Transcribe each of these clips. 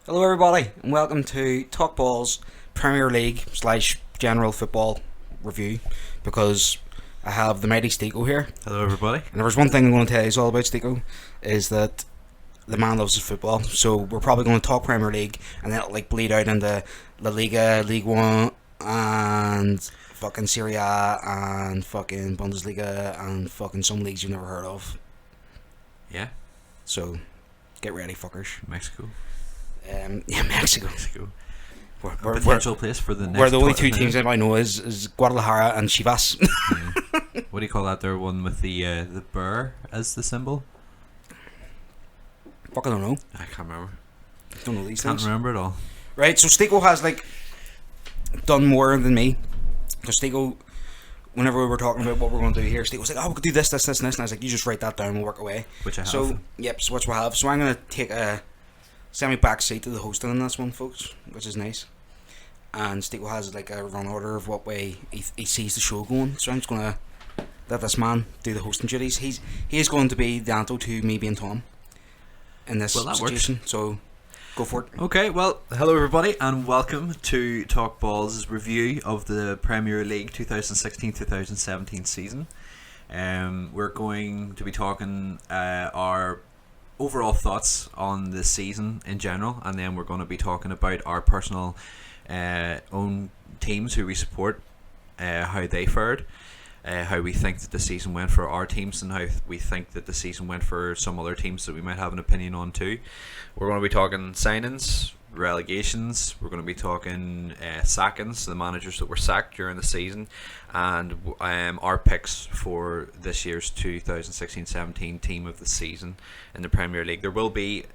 Hello everybody and welcome to Talk Ball's Premier League / General Football Review, because I have the mighty Steco here. Hello, everybody. And there was one thing I'm going to tell you all about Steco, is that the man loves his football. So we're probably going to talk Premier League and then it'll bleed out into La Liga, League One and fucking Serie A and fucking Bundesliga and fucking some leagues you've never heard of. Yeah, So get ready, fuckers. Mexico. Mexico. A potential place for the next. Where the only two teams I know is Guadalajara and Chivas. Yeah. What do you call that? There one with the bear as the symbol. Fuck, I don't know. I can't remember. Don't know these Can't things. remember at all. Right, so Steco has done more than me. Because Steco, whenever we were talking about what we're going to do here, Steco was like, "Oh, we could do this, this, this, and this." And I was like, "You just write that down. We'll work away." Which I have. So yep, so what we have. So I'm gonna take a semi-back seat to the hosting on this one, folks, which is nice. And Steco has a run order of what way he sees the show going. So I'm just gonna let this man do the hosting duties. He is going to be the Anto to me being Tom in this Well, that situation. So go for it. Okay, well, hello everybody, and welcome to Talk Ball's review of the Premier League 2016-2017 season. We're going to be talking our overall thoughts on the season in general, and then we're going to be talking about our personal own teams who we support, how they fared, how we think that the season went for our teams, and how we think that the season went for some other teams that we might have an opinion on too. We're going to be talking signings, relegations. We're going to be talking sackings, the managers that were sacked during the season, and our picks for this year's 2016-17 team of the season in the Premier League. There will be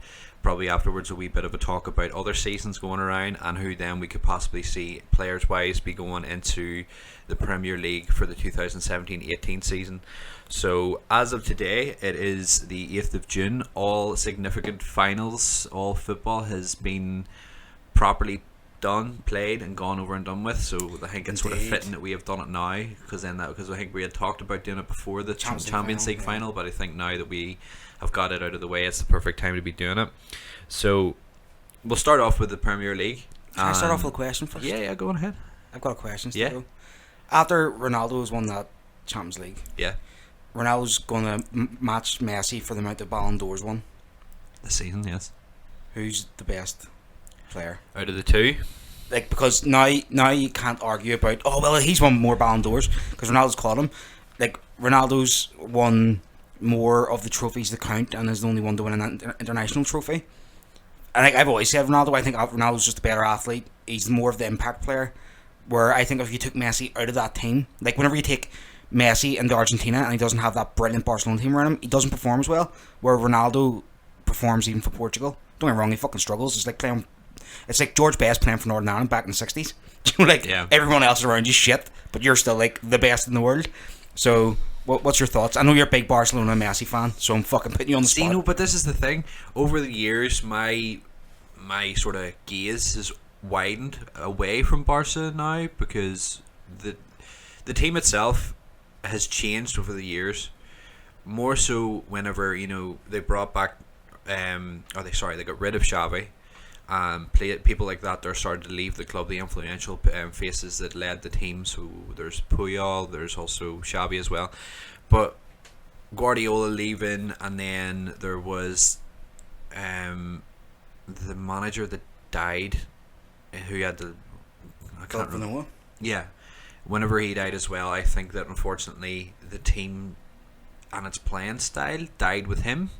probably afterwards a wee bit of a talk about other seasons going around and who then we could possibly see players wise be going into the Premier League for the 2017-18 season. So as of today, it is the 8th of June. All significant finals, all football has been properly done, played and gone over and done with. So I think it's sort of Indeed. fitting that we have done it now, because I think we had talked about doing it before the Champions League final, but I think now that we have got it out of the way, it's the perfect time to be doing it. So we'll start off with the Premier League. Can I start off with a question first? Yeah, go on ahead. I've got a question. Yeah. Steco. After Ronaldo has won that Champions League, Yeah, Ronaldo's going to match Messi for the amount of Ballon d'Ors won. the season, yes. Who's the best player? Out of the two, Because now you can't argue about, oh well, he's won more Ballon d'Ors because Ronaldo's caught him. Ronaldo's won more of the trophies that count and is the only one to win an international trophy. And I've always said Ronaldo. I think Ronaldo's just a better athlete. He's more of the impact player. Where I think if you took Messi out of that team, whenever you take Messi into Argentina and he doesn't have that brilliant Barcelona team around him, he doesn't perform as well. Where Ronaldo performs even for Portugal. Don't get me wrong, he fucking struggles. It's like George Best playing for Northern Ireland back in the 60s. Yeah. Everyone else around you shit, but you're still the best in the world. So what's your thoughts? I know you're a big Barcelona and Messi fan, so I'm fucking putting you on the spot. see, no, but this is the thing. Over the years, my sort of gaze has widened away from Barca now, because the team itself has changed over the years. More so whenever they brought back, they got rid of Xavi. People like that, they're starting to leave the club. The influential faces that led the team. So there's Puyol, there's also Xavi as well. But Guardiola leaving, and then there was the manager that died, who had the I can't remember. Noah. Yeah, whenever he died as well, I think that unfortunately the team and its playing style died with him,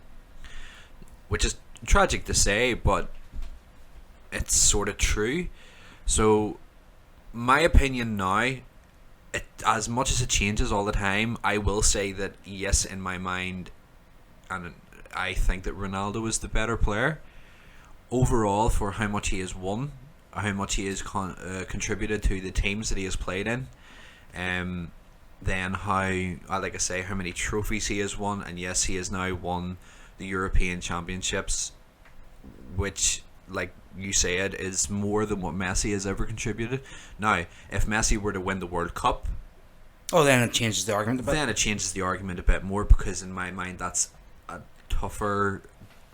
which is tragic to say, but it's sort of true. So my opinion now, as much as it changes all the time, I will say that yes, in my mind, and I think that Ronaldo is the better player overall for how much he has won, how much he has contributed to the teams that he has played in, then how many trophies he has won. And yes, he has now won the European Championships, which, like you said, is more than what Messi has ever contributed. Now, if Messi were to win the World Cup, then it changes the argument a bit. Then it changes the argument a bit more, because in my mind that's a tougher,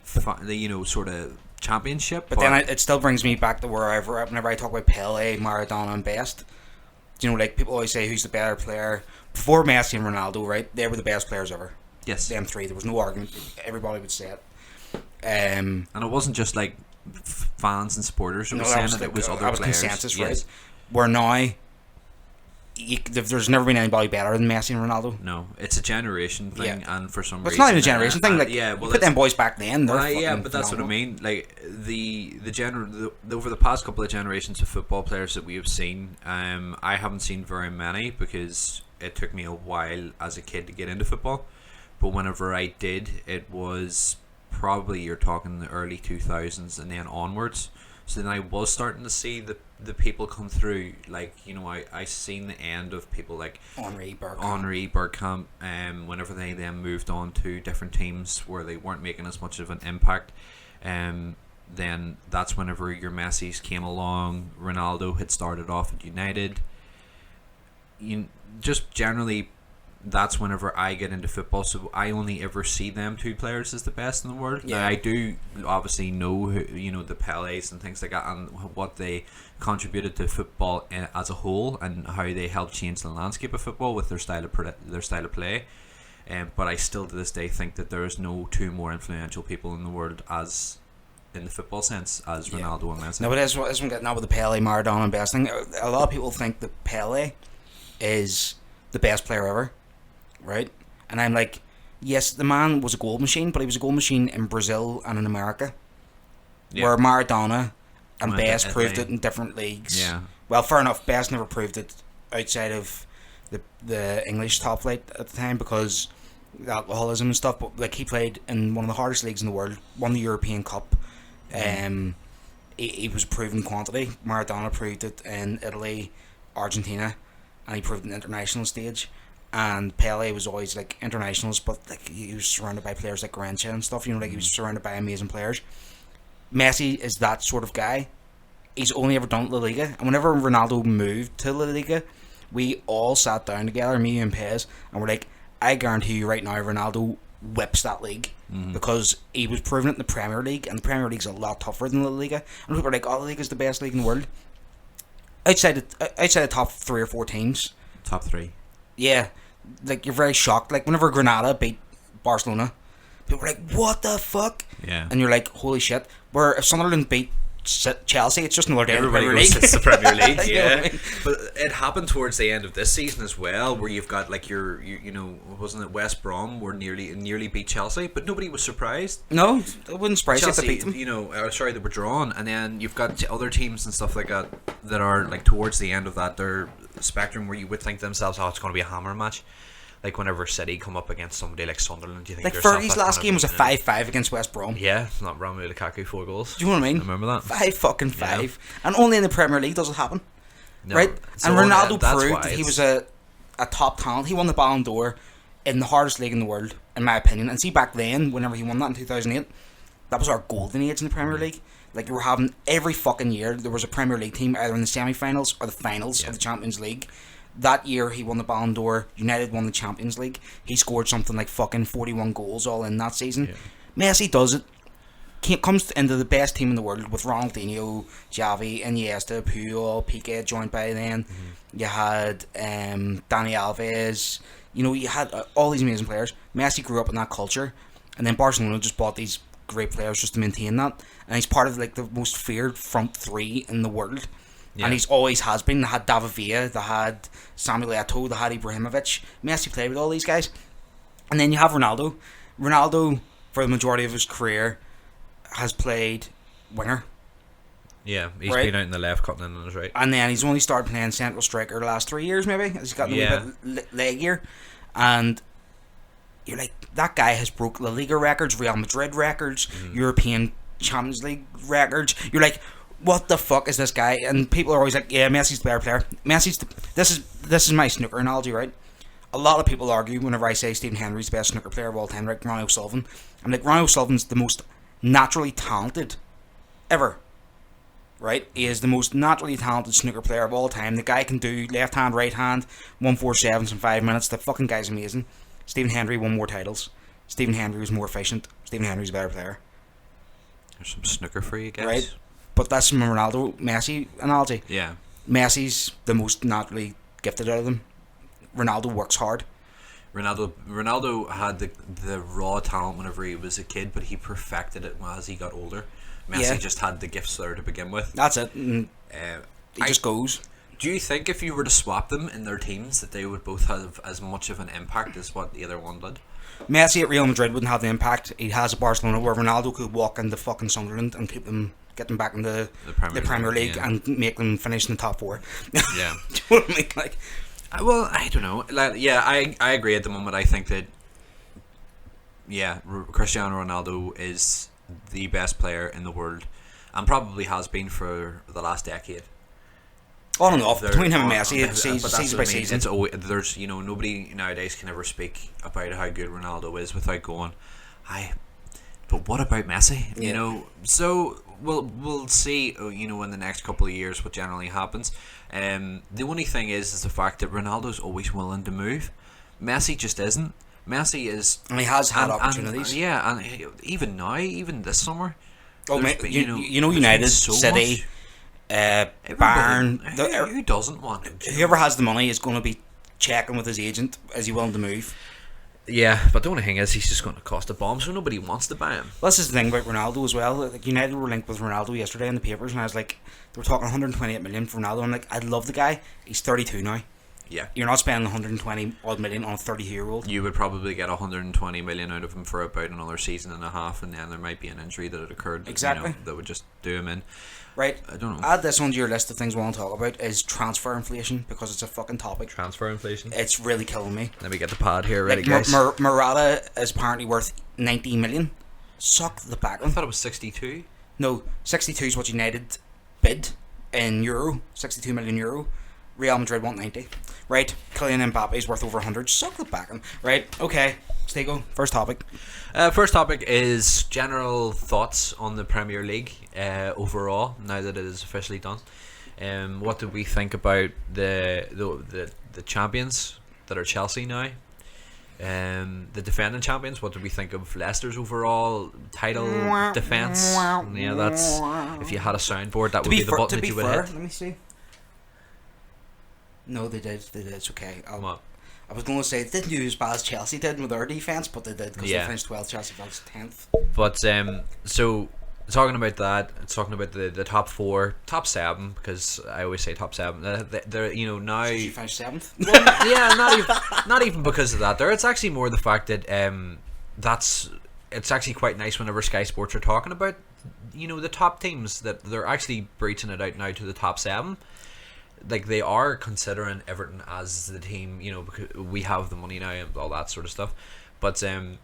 sort of championship. But then it still brings me back to whenever I talk about Pele, Maradona, and best. You know, like people always say, who's the better player? Before Messi and Ronaldo, right? They were the best players ever. Yes. Them three. There was no argument. Everybody would say it. And it wasn't just like fans and supporters who were saying it. It was other players. Consensus, right? Where now, there's never been anybody better than Messi and Ronaldo. No, it's a generation thing, and for some reason, it's not even a generation thing. Like, put them boys back then. But that's what I mean. Like over the past couple of generations of football players that we have seen, I haven't seen very many because it took me a while as a kid to get into football. But whenever I did, it was probably, you're talking the early 2000s and then onwards. So then I was starting to see the people come through. Like, you know, I seen the end of people like Henri Bergkamp, whenever they then moved on to different teams where they weren't making as much of an impact. Then that's whenever your Messis came along. Ronaldo had started off at United. Just generally, that's whenever I get into football, so I only ever see them two players as the best in the world. Yeah. Now, I do obviously know the Pelés and things like that, and what they contributed to football as a whole, and how they helped change the landscape of football with their style of play. But I still to this day think that there is no two more influential people in the world as in the football sense as Ronaldo and Messi. No, but as I'm getting out with the Pele, Maradona, and best thing, a lot of people think that Pele is the best player ever. Right? And I'm like, yes, the man was a goal machine, but he was a goal machine in Brazil and in America. Yeah. Where Maradona and Best proved it in different leagues. Yeah. Well, fair enough, Best never proved it outside of the English top flight at the time because alcoholism and stuff, but like he played in one of the hardest leagues in the world, won the European Cup. He was a proven quantity. Maradona proved it in Italy, Argentina, and he proved it in the international stage. And Pele was always like internationals, but like he was surrounded by players like Garencha and stuff. You know, like he was surrounded by amazing players. Messi is that sort of guy. He's only ever done La Liga, and whenever Ronaldo moved to La Liga, we all sat down together, me and Pez, and we're like, I guarantee you right now, Ronaldo whips that league because he was proven it in the Premier League, and the Premier League's a lot tougher than La Liga. And people are like, "Oh, La Liga's the best league in the world." Outside the top 3 or 4 teams, top 3, yeah. Like, you're very shocked. Like, whenever Granada beat Barcelona, people were like, what the fuck? Yeah. And you're like, holy shit. Where if Sunderland beat Chelsea, it's just another day in the Premier League. It's the Premier League, yeah. You know what I mean? But it happened towards the end of this season as well, where you've got like wasn't it West Brom were nearly beat Chelsea, but nobody was surprised. No, it wouldn't surprise you if they beat them. They were drawn, and then you've got other teams and stuff like that are like towards the end of their spectrum where you would think to themselves, oh, it's going to be a hammer match. Like whenever City come up against somebody like Sunderland, do you think like Fergie's last game was a 5-5 against West Brom? Yeah, not Romelu Lukaku 4 goals. Do you know what I mean? I remember that 5-5, yeah. And only in the Premier League does it happen, right? So and Ronaldo proved that he was a top talent. He won the Ballon d'Or in the hardest league in the world, in my opinion. And see, back then, whenever he won that in 2008, that was our golden age in the Premier League. Like, you were having every fucking year there was a Premier League team either in the semi-finals or the finals of the Champions League. That year he won the Ballon d'Or. United won the Champions League. He scored something like fucking 41 goals all in that season. Messi does it. Comes into the best team in the world with Ronaldinho, Xavi, Iniesta, Puyol, Piqué joined by then. You had Dani Alves. You know, you had all these amazing players. Messi grew up in that culture, and then Barcelona just bought these great players just to maintain that. And he's part of like the most feared front 3 in the world. Yeah. And he's always has been. They had David Villa, they had Samuel Eto'o, they had Ibrahimovic. Messi played with all these guys. And then you have Ronaldo. Ronaldo, for the majority of his career, has played winger. Yeah, he's been out in the left, cutting in on his right. And then he's only started playing central striker the last 3 years, maybe. He's gotten a bit leggier. And you're like, that guy has broke La Liga records, Real Madrid records, European Champions League records. You're like, what the fuck is this guy? And people are always like, yeah, Messi's the better player. This is my snooker analogy, right? A lot of people argue whenever I say Stephen Henry's the best snooker player of all time, like Ronnie O'Sullivan. I'm like, Ronnie O'Sullivan's the most naturally talented ever. Right? He is the most naturally talented snooker player of all time. The guy can do left hand, right hand, 1-4-7s in 5 minutes. The fucking guy's amazing. Stephen Henry won more titles. Stephen Henry was more efficient. Stephen Henry's a better player. There's some snooker for you guys. Right. But that's my Ronaldo Messi analogy. Yeah. Messi's the most naturally gifted out of them. Ronaldo works hard. Ronaldo had the raw talent whenever he was a kid, but he perfected it as he got older. Messi just had the gifts there to begin with. That's it. And he just goes. Do you think if you were to swap them in their teams that they would both have as much of an impact as what the other one did? Messi at Real Madrid wouldn't have the impact he has at Barcelona, where Ronaldo could walk into fucking Sunderland and get them back in the Premier League and make them finish in the top 4. Yeah. Do you know what I mean? Like, well, I don't know. Like, yeah, I agree at the moment. I think that, Cristiano Ronaldo is the best player in the world and probably has been for the last decade. On and off between him and Messi, it's season by season. It's always, there's nobody nowadays can ever speak about how good Ronaldo is without going, but what about Messi? Yeah. So we'll see. In the next couple of years what generally happens. The only thing is the fact that Ronaldo's always willing to move. Messi just isn't. Messi is, and he has had opportunities. And even now, even this summer. Oh, United, so City. Much. Bayern. Who doesn't want him? Whoever has the money is going to be checking with his agent. Is he willing to move? Yeah, but the only thing is he's just going to cost a bomb, so nobody wants to buy him. Well, this is the thing about Ronaldo as well. Like, United were linked with Ronaldo yesterday in the papers, and I was like, they were talking 128 million for Ronaldo. I'm like, I love the guy. He's 32 now. Yeah, you're not spending 120 odd million on a 30-year-old. You would probably get 120 million out of him for about another season and a half, and then there might be an injury that had occurred. Exactly. That would just do him in. Right. I don't know. Add this onto your list of things we want to talk about is transfer inflation, because it's a fucking topic. Transfer inflation. It's really killing me. Let me get the pad here ready, guys. Murata Murata is apparently worth 90 million. Suck the back. I thought it was 62. No, 62 is what United bid in euro. 62 million euro. Real Madrid want 90. Right. Kylian Mbappe is worth over 100. Suck the back. Right. Okay. Stego, first topic. First topic is general thoughts on the Premier League overall, now that it is officially done. What do we think about the champions that are Chelsea now? The defending champions, what do we think of Leicester's overall title defence? Yeah, that's, if you had a soundboard, that would be the button that you would hit. Let me see. No, they did. It's okay. What? I was going to say they didn't do as bad as Chelsea did with their defence, but they did, because they finished 12th. Chelsea finished 10th. But so talking about that, talking about the top 4, top 7, because I always say top 7. They're now. She finished 7th. Well, yeah, not even because of that. It's actually more the fact that it's actually quite nice whenever Sky Sports are talking about the top teams, that they're actually breaching it out now to the top 7. Like, they are considering Everton as the team, because we have the money now and all that sort of stuff. But so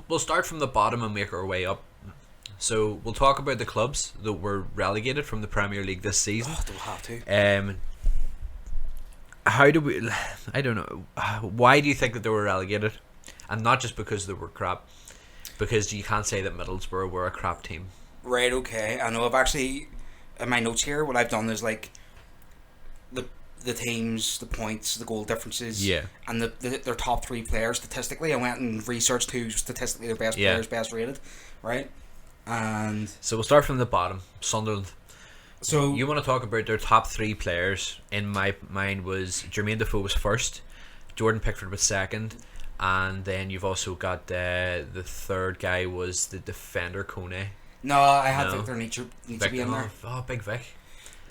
we'll start from the bottom and make our way up. So we'll talk about the clubs that were relegated from the Premier League this season. Oh, they'll have to. How do we? I don't know. Why do you think that they were relegated? And not just because they were crap, because you can't say that Middlesbrough were a crap team. Right. Okay. I know. I've actually, in my notes here, what I've done is like the teams, the points, the goal differences, and their top 3 players statistically. I went and researched who's statistically their best players, best rated, right? And so we'll start from the bottom. Sunderland. So you want to talk about their top 3 players? In my mind was Jermaine Defoe was first, Jordan Pickford was second, and then you've also got the third guy was the defender Kone. No, I had Victor needs to be in there. Oh, Big Vic.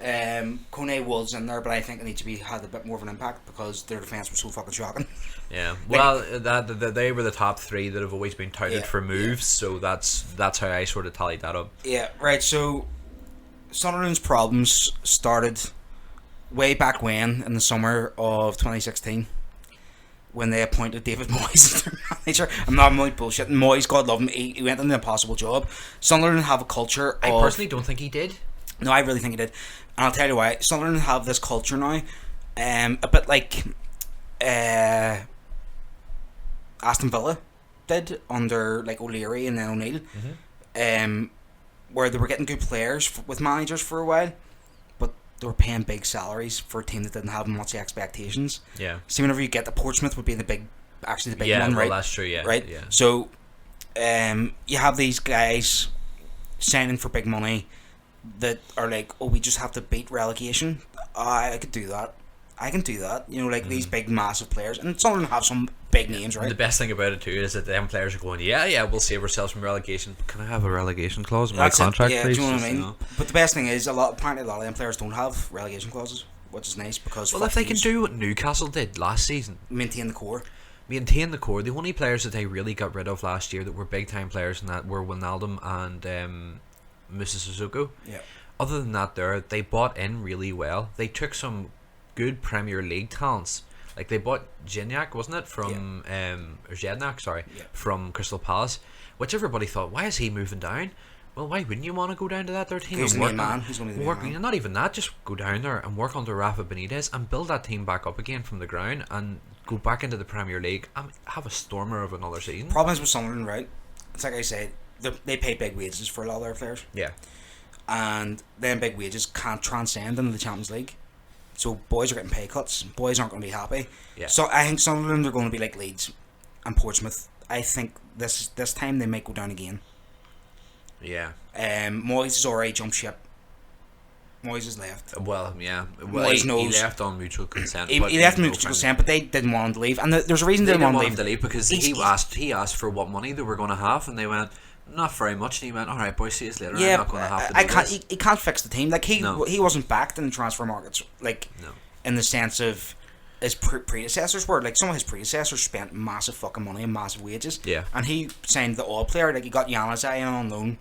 Kone was in there, but I think it needs to be had a bit more of an impact because their defence was so fucking shocking. Yeah, well, they were the top 3 that have always been touted for moves, so that's how I sort of tallied that up. Yeah, right. So Sunderland's problems started way back when, in the summer of 2016, when they appointed David Moyes as their manager. I'm not really bullshitting. Moyes, God love him, he went in an impossible job. Sunderland have a culture I personally don't think he did. No, I really think he did. And I'll tell you why. Sunderland have this culture now, a bit like Aston Villa did under like O'Leary and then O'Neill, where they were getting good players with managers for a while, but they were paying big salaries for a team that didn't have much expectations. Yeah. See, whenever you get the Portsmouth would be the big one, well, right? That's true. Yeah. Right. Yeah. So, you have these guys signing for big money that are like, oh, we just have to beat relegation. I could do that. I can do that. You know, like these big, massive players, and some of them have some big names, right? The best thing about it too is that them players are going, yeah, we'll save ourselves from relegation. Can I have a relegation clause in my contract, yeah, please? do you know what I Just, mean? But the best thing is, apparently a lot of them players don't have relegation clauses, which is nice because well, if they can do what Newcastle did last season, maintain the core. Maintain the core. The only players that they really got rid of last year that were big time players, and that were Wijnaldum and Mrs. Suzuki. Yeah. Other than that, they bought in really well. They took some good Premier League talents. Like they bought Gignac, wasn't it, from or Zednak, sorry, from Crystal Palace, which everybody thought, why is he moving down? Well, why wouldn't you want to go down to that third team? He's the main man. He's going to be the main man. Not even that, just go down there and work under Rafa Benitez and build that team back up again from the ground and go back into the Premier League and have a stormer of another season. Problems with Sunderland, right? It's like I said, they pay big wages for a lot of their players. Yeah. And then big wages can't transcend into the Champions League. So boys are getting pay cuts. Boys aren't going to be happy. Yeah. So I think Sunderland are going to be like Leeds and Portsmouth. I think this time they might go down again. Yeah. Moyes has already jumped ship. Moyes has left. Well, yeah. Well, he left on mutual consent. He left on mutual consent, but they didn't want him to leave. And there's a reason they didn't want him to leave because he asked for what money they were going to have, and they went, not very much, and he went, all right, boys, see you later. Yeah, I'm not going to have to he can't fix the team. Like he wasn't backed in the transfer markets. Like in the sense of his predecessors were. Like some of his predecessors spent massive fucking money and massive wages. Yeah, and he signed the all player. Like he got Januzaj on loan.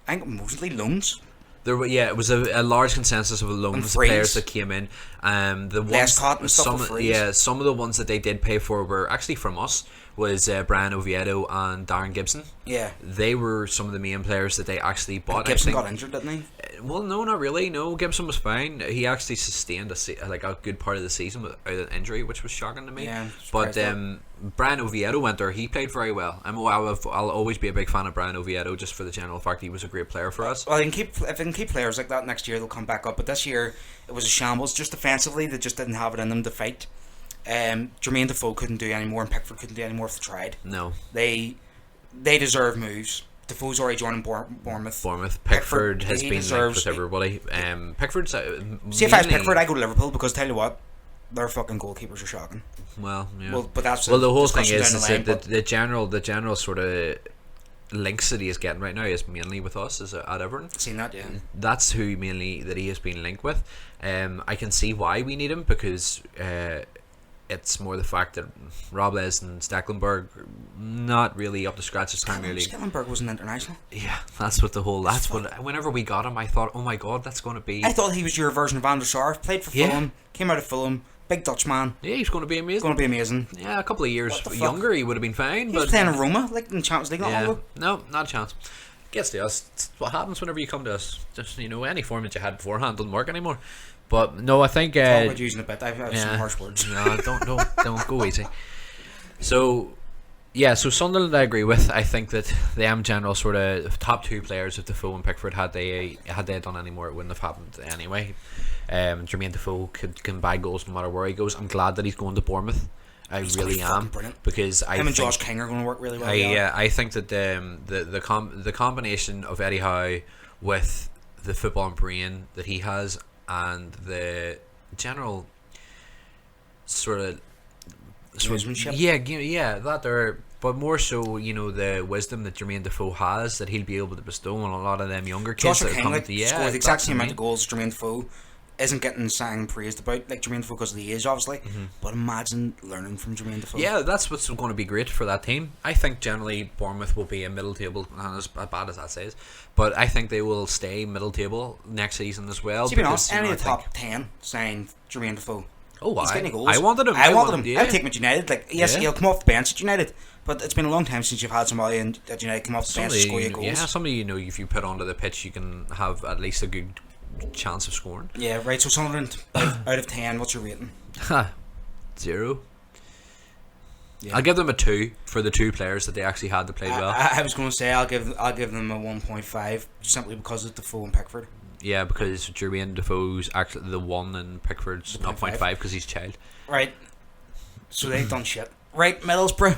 I think mostly loans. It was a large consensus of loans players that came in. The ones, some of the ones that they did pay for were actually from us. Was Brian Oviedo and Darren Gibson. Yeah, they were some of the main players that they actually bought. And Gibson got injured, didn't he? Well, no, not really. No, Gibson was fine. He actually sustained a good part of the season without an injury, which was shocking to me. Yeah, but Brian Oviedo went there. He played very well. I'll always be a big fan of Brian Oviedo just for the general fact he was a great player for us. Well, if they can keep players like that next year, they'll come back up. But this year, it was a shambles. Just defensively, they just didn't have it in them to fight. Jermaine Defoe couldn't do any more, and Pickford couldn't do any more if they tried. No, they deserve moves. Defoe's already joining Bournemouth. Pickford has been linked with everybody. Pickford's see if I was Pickford, I go to Liverpool because tell you what, their fucking goalkeepers are shocking. Well, yeah. But that's the whole thing is the general sort of links that he is getting right now is mainly with us is at Everton. Seen that, yeah. That's who mainly that he has been linked with. I can see why we need him because. It's more the fact that Robles and Stecklenburg not really up to scratch this Premier League. Stecklenburg wasn't international. Yeah, that's what whenever we got him, I thought, oh my god, that's going to be. I thought he was your version of Van der Sar. Played for Fulham, came out of Fulham, big Dutch man. Yeah, he's going to be amazing. Yeah, a couple of years younger, he would have been fine. He was playing in Roma, like in Champions League, no, not a chance. Gets to us. It's what happens whenever you come to us. Just any form that you had beforehand doesn't work anymore. But no, I think about using a bit. I've some harsh words. No, don't go easy. So Sunderland I agree with. I think that the general sort of top two players of Defoe and Pickford had they done any more, it wouldn't have happened anyway. Jermaine Defoe can buy goals no matter where he goes. I'm glad that he's going to Bournemouth. He's really am because him and Josh King are going to work really well. I think that the combination of Eddie Howe with the football brain that he has and the general sort of that there, but more so the wisdom that Jermaine Defoe has that he'll be able to bestow on a lot of them younger kids. Joshua King scored the exact same amount of goals as Jermaine Defoe. Isn't getting sang praised about like Jermaine Defoe because of the age, obviously. But imagine learning from Jermaine Defoe. Yeah, that's what's going to be great for that team. I think generally Bournemouth will be a middle table, and as bad as that says, but I think they will stay middle table next season as well. To be honest, any of the top 10 signed Jermaine Defoe. Oh, he's getting goals. I wanted him. Yeah. I'd take him at United. Like, yes, he'll come off the bench at United, but it's been a long time since you've had somebody at United come off the bench and score you goals. Yeah, somebody if you put onto the pitch, you can have at least a good chance of scoring. Yeah, right. So Sunderland, out of 10, what's your rating? 0. Yeah. I'll give them a 2 for the two players that they actually had to play well. I was going to say I'll give them a 1.5 simply because of Defoe and Pickford. Yeah, because Jermaine Defoe's actually the 1 and Pickford's 0.5 because he's child. Right. So they've done shit. Right, Middlesbrough.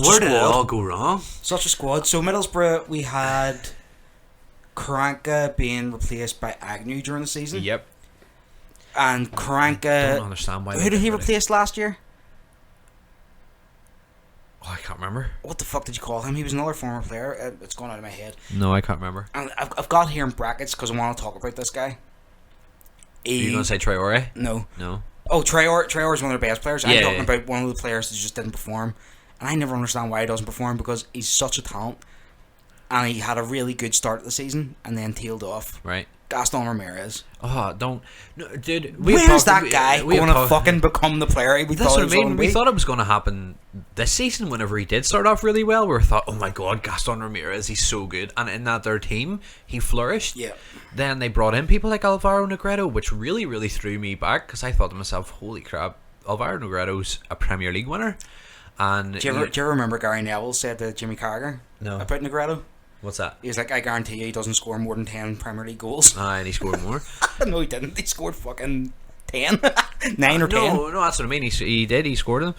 Where did it all go wrong? Such a squad. So Middlesbrough, we had Karanka being replaced by Agnew during the season. Yep. And I Karanka. don't understand why. Who did he replace last year? Oh, I can't remember. What the fuck did you call him? He was another former player. It's gone out of my head. No, I can't remember. And I've got here in brackets because I want to talk about this guy. Are you going to say Traore? No. No. Oh, Traore is one of their best players. I'm Yeah, talking yeah. about one of the players that just didn't perform. And I never understand why he doesn't perform because he's such a talent. And he had a really good start of the season and then tailed off. Right. Gaston Ramirez. Oh, don't. No, dude. Where's that guy going to fucking become the player we That's thought what I he was going mean. to We be? thought it was going to happen this season whenever he did start off really well. We thought, oh my god, Gaston Ramirez, he's so good. And in that their team, he flourished. Yeah. Then they brought in people like Alvaro Negredo, which really, really threw me back because I thought to myself, holy crap, Alvaro Negredo's a Premier League winner. And Do you ever remember Gary Neville said to Jimmy Carragher No. about Negredo? What's that? He was like, I guarantee you he doesn't score more than 10 Premier League goals. And he scored more. No, he didn't. He scored fucking 10. 9 or 10. No, that's what I mean. He did. He scored them.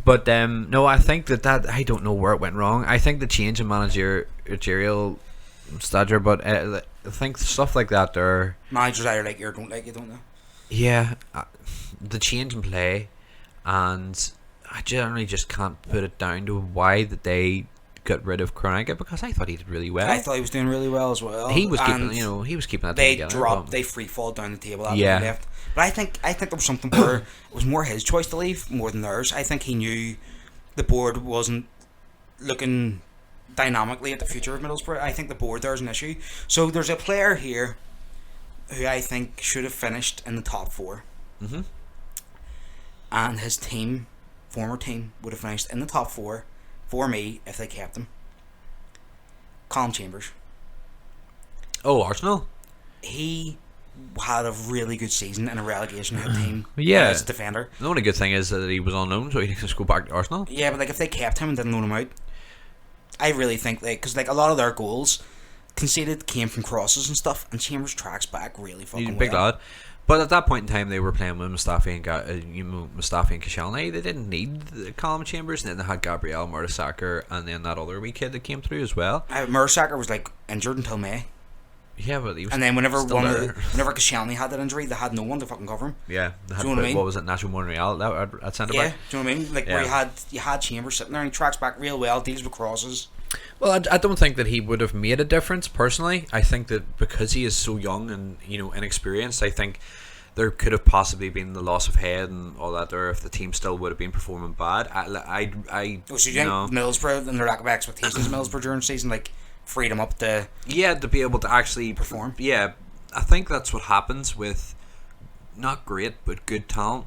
But no, I think that I don't know where it went wrong. I think the change in managerial stature, but I think stuff like that there. Managers either like you or don't like you, don't they? Yeah, the change in play, and I generally just can't put it down to why that they got rid of Kroenke because I thought he did really well. I thought he was doing really well as well. He was And keeping, he was keeping that they together. dropped, they free fall down the table after Yeah. he left. But I think there was something where it was more his choice to leave more than theirs. I think he knew the board wasn't looking dynamically at the future of Middlesbrough. I think the board there's an issue. So there's a player here who I think should have finished in the top 4. Mm-hmm. And his team, former team, would have finished in the top 4 for me if they kept him. Colin Chambers. Oh, Arsenal. He had a really good season in a relegation hit team. Yeah. As a defender. The only good thing is that he was on loan, so he can just go back to Arsenal. Yeah, but like if they kept him and didn't loan him out, I really think because like a lot of their goals conceded came from crosses and stuff, and Chambers tracks back really fucking He's a big well. lad. But at that point in time, they were playing with Mustafi and Mustafi and Koscielny. They didn't need Colin Chambers, and then they had Gabriel Mertesacker, and then that other wee kid that came through as well. Mertesacker was like injured until May, Yeah, but he was and then whenever still there. whenever Koscielny had that injury, they had no one to fucking cover him. Yeah, they had Do you know what I mean? What was it, Nacho Monreal at centre Yeah, back? do you know what I mean? Like where you had Chambers sitting there and he tracks back real well, deals with crosses. Well, I don't think that he would have made a difference personally. I think that because he is so young and inexperienced, I think there could have possibly been the loss of head and all that there if the team still would have been performing bad. I So you think Middlesbrough and their lack of expectations of Middlesbrough during the season like freed him up to to be able to actually perform? Yeah, I think that's what happens with not great but good talent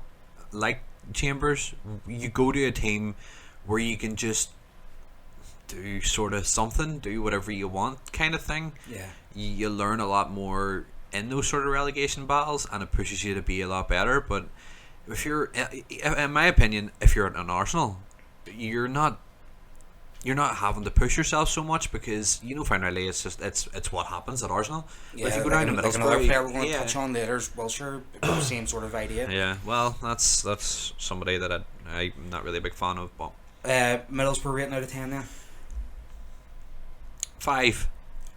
like Chambers. You go to a team where you can just do sort of something, do whatever you want kind of thing. Yeah. You learn a lot more in those sort of relegation battles, and it pushes you to be a lot better. But if you're, in my opinion, if you're an Arsenal, you're not having to push yourself so much because finally it's what happens at Arsenal. Yeah, But if you go like down to like another Middlesbrough, player we're going to touch on later, Wilshire, same sort of idea. yeah, well, that's somebody that I'm not really a big fan of, but Middlesbrough rating out of 10 then? 5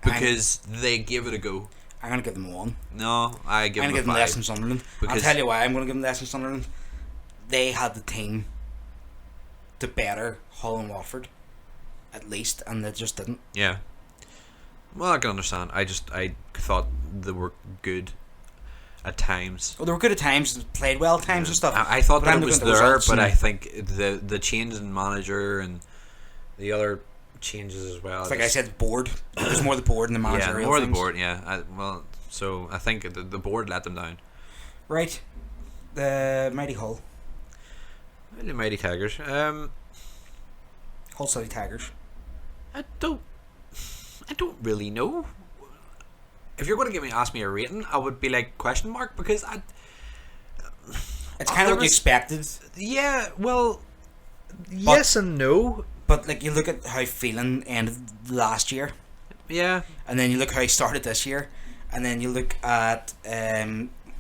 because they give it a go. I'm going to give them 1. No, I give I'm going to them give them 5. less than Sunderland. I'll Because- tell you why I'm going to give them less than Sunderland. They had the team to better Hull and Watford, at least, and they just didn't. Yeah. Well, I can understand. I thought they were good at times. Well, they were good at times, played well at times and stuff. I thought But that I'm it was looking at the there, results but and I think the change in manager and the other changes as well. It's like I said, board. It was more the board than the yeah, managerial more the things. board. Yeah, so I think the board let them down. Right. The mighty Hull. The mighty Tigers. Hull City Tigers. I don't really know. If you're going to ask me a rating, I would be like question mark because It's kind of what you expected. Yeah, well, yes and no. But like you look at how Phelan ended last year, Yeah, and then you look how he started this year, and then you look at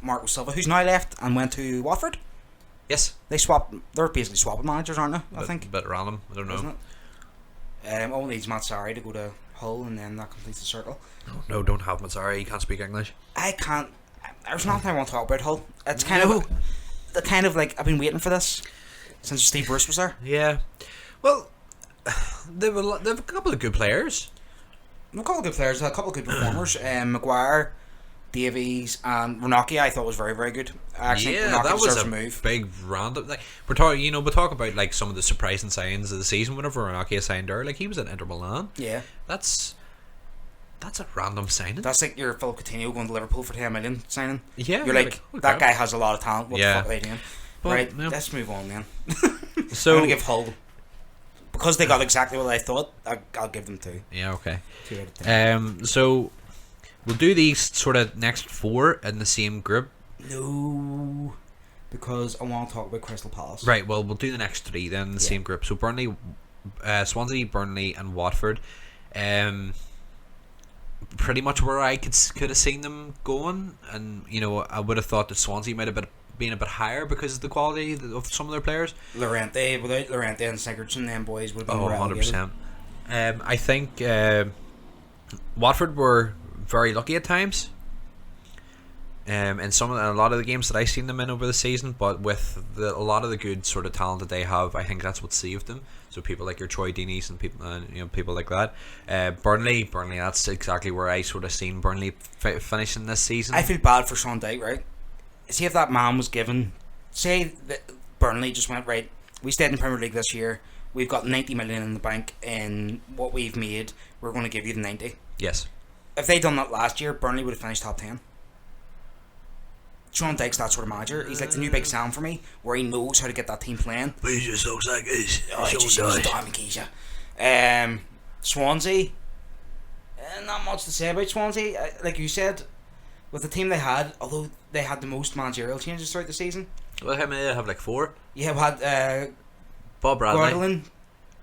Marco Silva, who's now left and went to Watford. yes. They swapped. They're basically swapping managers, aren't they? I think. Bit random. I don't know. Isn't it? All needs Matt Sarri to go to Hull, and then that completes the circle. No, don't have him. Sorry, you can't speak English. I can't. There's nothing I want to talk about Hull. It's kind of the kind of like I've been waiting for this since Steve Bruce was there. Yeah. Well, they've a couple of good players. A couple of good players, a couple of good performers. Maguire, Davies, and Ranocchia I thought was very, very good. I actually think Ranocchia that was deserves a move. big random. Like we're talking, we'll talk about like some of the surprising signs of the season. Whenever Ranocchia signed there, like he was at Inter Milan. Yeah, that's a random signing. that's like your Philip Coutinho going to Liverpool for 10 million signing. Yeah, you're like that guy has a lot of talent. What the fuck are they doing? But, right, yeah. let's move on then. So I'm gonna give Hull because they got exactly what I thought. I'll give them 2. Yeah, okay. 2 out of 10. So we'll do these sort of next 4 in the same group. No, because I want to talk about Crystal Palace. Right. Well, we'll do the next 3 then in the same group. So Burnley, Swansea, Burnley, and Watford. Pretty much where I could have seen them going, and I would have thought that Swansea might have been a bit higher because of the quality of some of their players. Llorente, without Llorente and Sigurdsson, them boys would have been relegated. 100%. I think Watford were very lucky at times. In a lot of the games that I've seen them in over the season, but with a lot of the good sort of talent that they have, I think that's what saved them. So people like your Troy Deeney's and people like that. Burnley, that's exactly where I sort of seen Burnley finishing this season. I feel bad for Sean Dyche, right? See if that man was given, say that Burnley just went, right, we stayed in the Premier League this year, we've got 90 million in the bank in what we've made, we're going to give you the 90. Yes. If they'd done that last year, Burnley would have finished top 10. Sean Dyche's that sort of manager. He's like the new Big Sam for me, where he knows how to get that team playing. But he just looks like he's Swansea, not much to say about Swansea. Like you said, with the team they had, although they had the most managerial changes throughout the season. Well, how many did they have? Like 4? Yeah, we had Bob Bradley,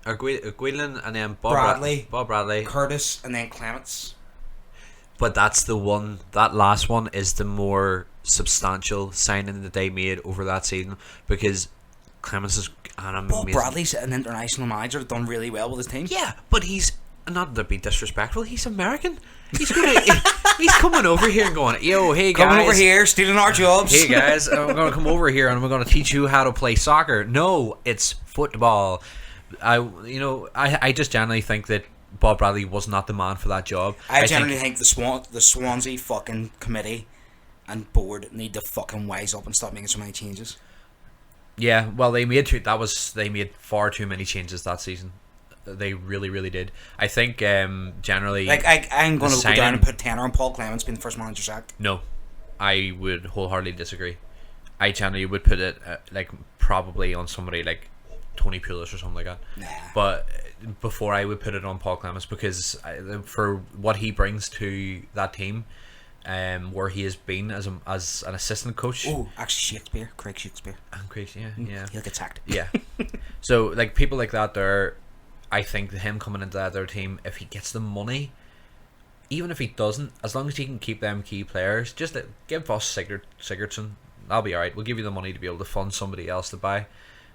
Guidolin, and then Bob Bradley, Curtis, and then Clements. But that's the one. That last one is the more substantial signing that they made over that season, because Clements is an amazing. Bob Bradley's an international manager, done really well with his team. Yeah, but he's not to be disrespectful. He's American. He's coming over here and going, yo, hey guys, coming over here, stealing our jobs. Hey guys, I'm gonna come over here and we're gonna teach you how to play soccer. No, it's football. I just generally think that Bob Bradley was not the man for that job. I generally think the Swansea fucking committee and board need to fucking wise up and stop making so many changes. Yeah, well, they made far too many changes that season. They really, really did. I think generally, like I'm going to go down and put tenner on Paul Clements being the first manager sacked. No, I would wholeheartedly disagree. I generally would put it like probably on somebody like Tony Pulis or something like that. Nah. But before I would put it on Paul Clements, because for what he brings to that team, where he has been as an assistant coach. Oh, actually Craig Shakespeare. And Craig, yeah. He'll get sacked. Yeah. So like people like that there, I think him coming into that other team, if he gets the money, even if he doesn't, as long as he can keep them key players, just give us Sigurdsson, that'll be alright. We'll give you the money to be able to fund somebody else to buy.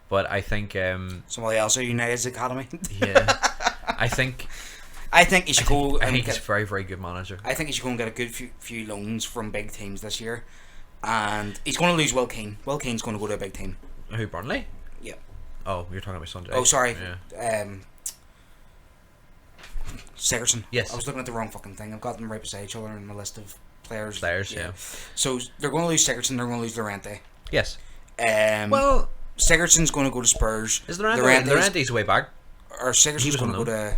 But I think somebody else at United's academy. Yeah. I think he should go. I think he's a very, very good manager. I think he should go and get a good few loans from big teams this year, and he's going to lose Will Keane. Will Keane's going to go to a big team. Who, Burnley? Yeah. Oh, you're talking about Sunday. Oh, sorry. Yeah. Sigurdsson. Yes. I was looking at the wrong fucking thing. I've got them right beside each other in my list of players. Yeah. So they're going to lose Sigurdsson. They're going to lose Llorente. Yes. Well, Sigurdsson's going to go to Spurs. Is Llorente's way back? Or Sigurdsson's going to go to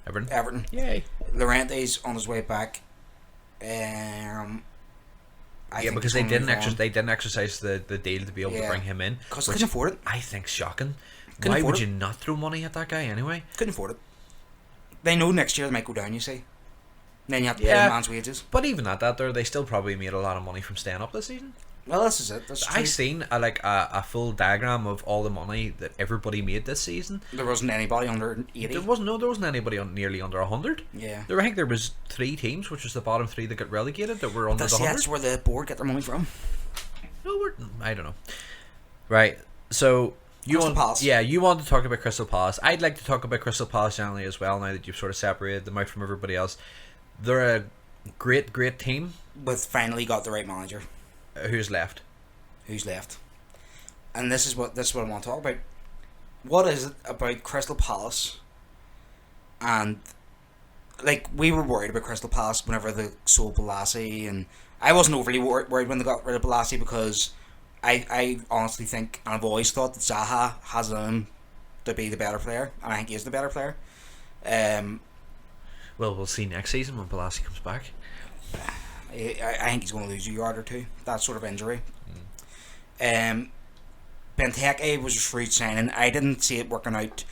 Everton. Yay. Llorente's on his way back. Because they didn't exercise the deal to be able to bring him in. Because they couldn't afford it. I think shocking. Why would you not throw money at that guy anyway? Couldn't afford it. They know next year they might go down, you see. Then you have to pay the man's wages. But even at that, they still probably made a lot of money from staying up this season. Well, this is it. I seen a full diagram of all the money that everybody made this season. There wasn't anybody under 80. There wasn't anybody nearly under 100. Yeah. I think there was 3 teams, which was the bottom 3 that got relegated, that were under the 100. That's where the board get their money from. No, I don't know. Right. So Crystal Palace. Yeah, you want to talk about Crystal Palace. I'd like to talk about Crystal Palace generally as well. Now that you've sort of separated them out from everybody else, they're a great team. We've finally got the right manager. Who's left? And this is what I want to talk about. What is it about Crystal Palace? And like, we were worried about Crystal Palace whenever they sold Balassi, and I wasn't overly worried when they got rid of Balassi, because I honestly think, and I've always thought, that Zaha has it in him to be the better player, and I think he is the better player. Well, we'll see next season when Balassi comes back. I think he's going to lose a yard or two. That sort of injury. Benteke was a shrewd signing. I didn't see it working out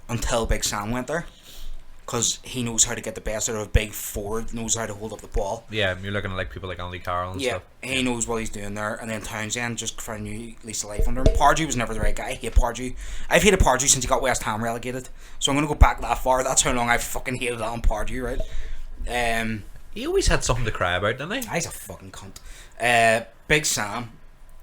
until Big Sam went there, because he knows how to get the best out of a big forward, knows how to hold up the ball. Yeah, you're looking at like people like Andy Carroll and stuff. He knows what he's doing there. And then Townsend just found a new lease of life under him. Pardew was never the right guy. I hate Pardew. I've hated Pardew since he got West Ham relegated, so I'm going to go back that far. That's how long I've fucking hated on Pardew, right? He always had something to cry about, didn't he? He's a fucking cunt. Big Sam.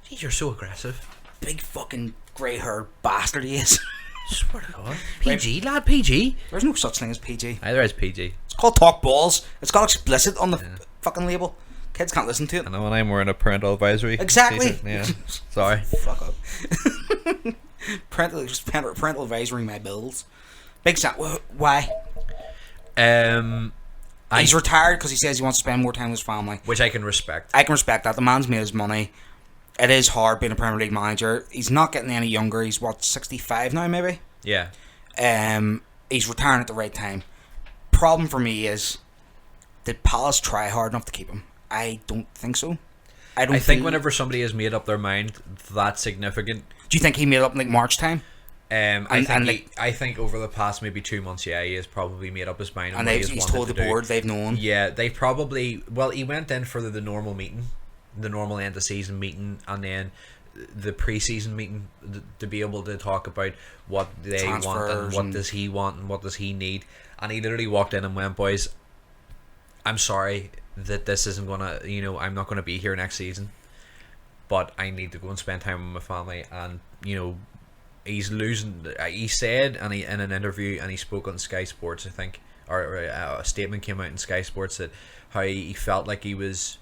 Jeez, you're so aggressive. Big fucking grey haired bastard he is. Swear to God. PG, lad, PG. There's no such thing as PG. Either is PG. It's called Talk Balls. It's got explicit on the fucking label. Kids can't listen to it. I know when I'm wearing a parental advisory. Exactly. Yeah. Sorry. Fuck up. parental advisory my bills. Big Sam. Why? He's retired because he says he wants to spend more time with his family, which I can respect. I can respect that. The man's made his money. It is hard being a Premier League manager. He's not getting any younger. He's 65 now, maybe. Yeah. He's retiring at the right time. Problem for me is, did Palace try hard enough to keep him? I don't think so. I think whenever somebody has made up their mind that significant. Do you think he made it up in like March time? I think over the past maybe 2 months, he has probably made up his mind. And he's told the board, they've known. Yeah, they probably. Well, he went in for the normal meeting, the normal end of season meeting, and then the pre-season meeting to be able to talk about what they transfers want and what does he want and what does he need. And he literally walked in and went, "Boys, I'm sorry that this isn't gonna, I'm not gonna be here next season, but I need to go and spend time with my family." And he's losing. He said, and in an interview, and he spoke on Sky Sports, I think, or a statement came out in Sky Sports, that how he felt like he was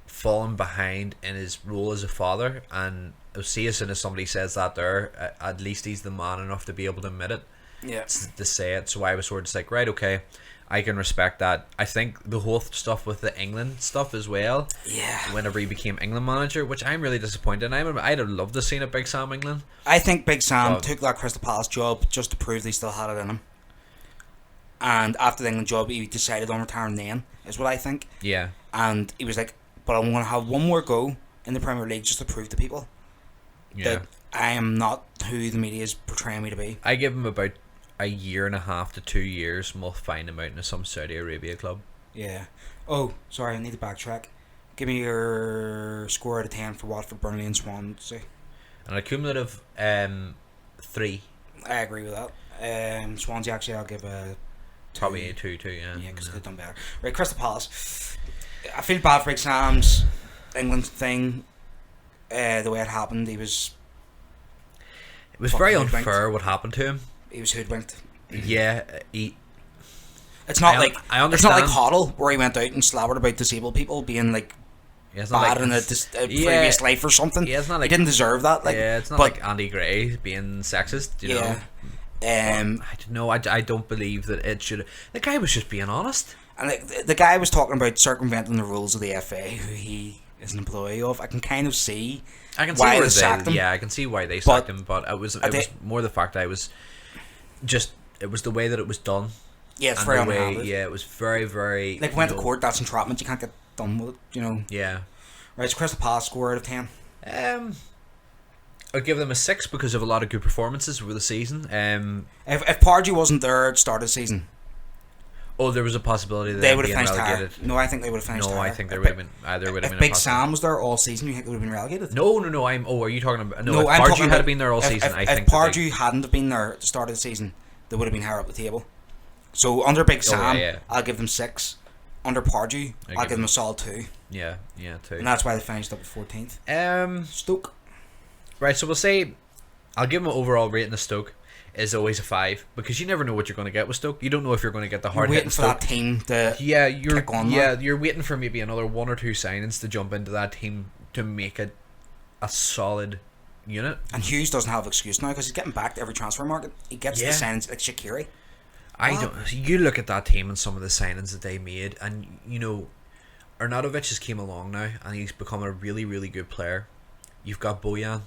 falling behind in his role as a father. And see, as soon as somebody says that there, at least he's the man enough to be able to admit it, to say it. So I was sort of just like, right, okay, I can respect that. I think the whole stuff with the England stuff as well, whenever he became England manager, which I'm really disappointed in. I'd have loved to seen a Big Sam England. I think Big Sam took that Crystal Palace job just to prove they still had it in him, and after the England job he decided on retiring then, is what I think. Yeah. And he was like, but I'm going to have one more go in the Premier League just to prove to people that I am not who the media is portraying me to be. I give him about a year and a half to 2 years, and we'll find him out in some Saudi Arabia club. Yeah. Oh, sorry, I need to backtrack. Give me your score out of 10 for Watford, Burnley and Swansea. An accumulative 3. I agree with that. Swansea, actually, I'll give a 2. Probably a 2 too, yeah. Yeah, because they've done better. Right, Crystal Palace. I feel bad for Sam's England thing. The way it happened, it was very unfair what happened to him. He was hoodwinked. Yeah, it's not I understand. It's not like Hoddle, where he went out and slobbered about disabled people being like bad in a previous life or something. Yeah, it's not like, he didn't deserve that. Like, it's not like Andy Gray being sexist. You know. I don't know. I don't believe that it should. The guy was just being honest. And the guy was talking about circumventing the rules of the FA, who he is an employee of. I can kind of see. Why they sacked him. Yeah, I can see why they sacked him, but it was more the fact that it was the way that it was done. Yeah, it's very unhanded. Yeah, it was very, very. Like, went to court, that's entrapment. You can't get done with it, Yeah. Right, so Crystal Palace score out of 10. I'd give them a 6 because of a lot of good performances over the season. If Pardew wasn't there at the start of the season, there was a possibility that they would have finished higher. No, I think they would have finished higher. No, I think there would have been. If Big Sam was there all season, you think they would have been relegated? No. Are you talking about? No, if Pardew had been there all season, I think. If Pardew hadn't have been there at the start of the season, they would have been higher up the table. So under Big Sam, I'll give them 6. Under Pardew, I'll give them a solid 2. Yeah, 2. And that's why they finished up at 14th. Stoke. Right, so we'll say I'll give him an overall rating of Stoke is always a 5 because you never know what you're going to get with Stoke. You don't know if you're going to get the You're hard waiting hitting for Stoke. that team to kick on. You're waiting for maybe another 1 or 2 signings to jump into that team to make it a solid unit. And Hughes doesn't have excuse now because he's getting back to every transfer market. He gets the signings like Shaqiri. You look at that team and some of the signings that they made, and you know, Arnautovic has came along now and he's become a really, really good player. You've got Bojan,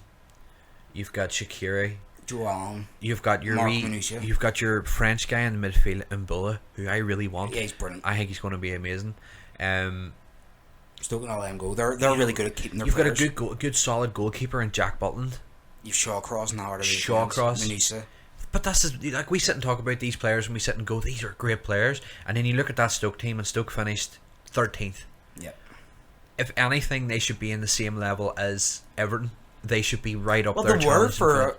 you've got Shaqiri, João, you've got your Mark Minuccia. you've got your French guy in the midfield, Mbula, who I really want. Yeah, he's brilliant. I think he's going to be amazing. Stoke and all let him go. They're really good at keeping their You've players. got a good solid goalkeeper in Jack Butland. You've Shawcross and Howard. Shawcross. Minuccia. But that's like we sit and talk about these players and we sit and go, these are great players. And then you look at that Stoke team and Stoke finished 13th. Yep. If anything, they should be in the same level as Everton. They should be right up there. Well, they were for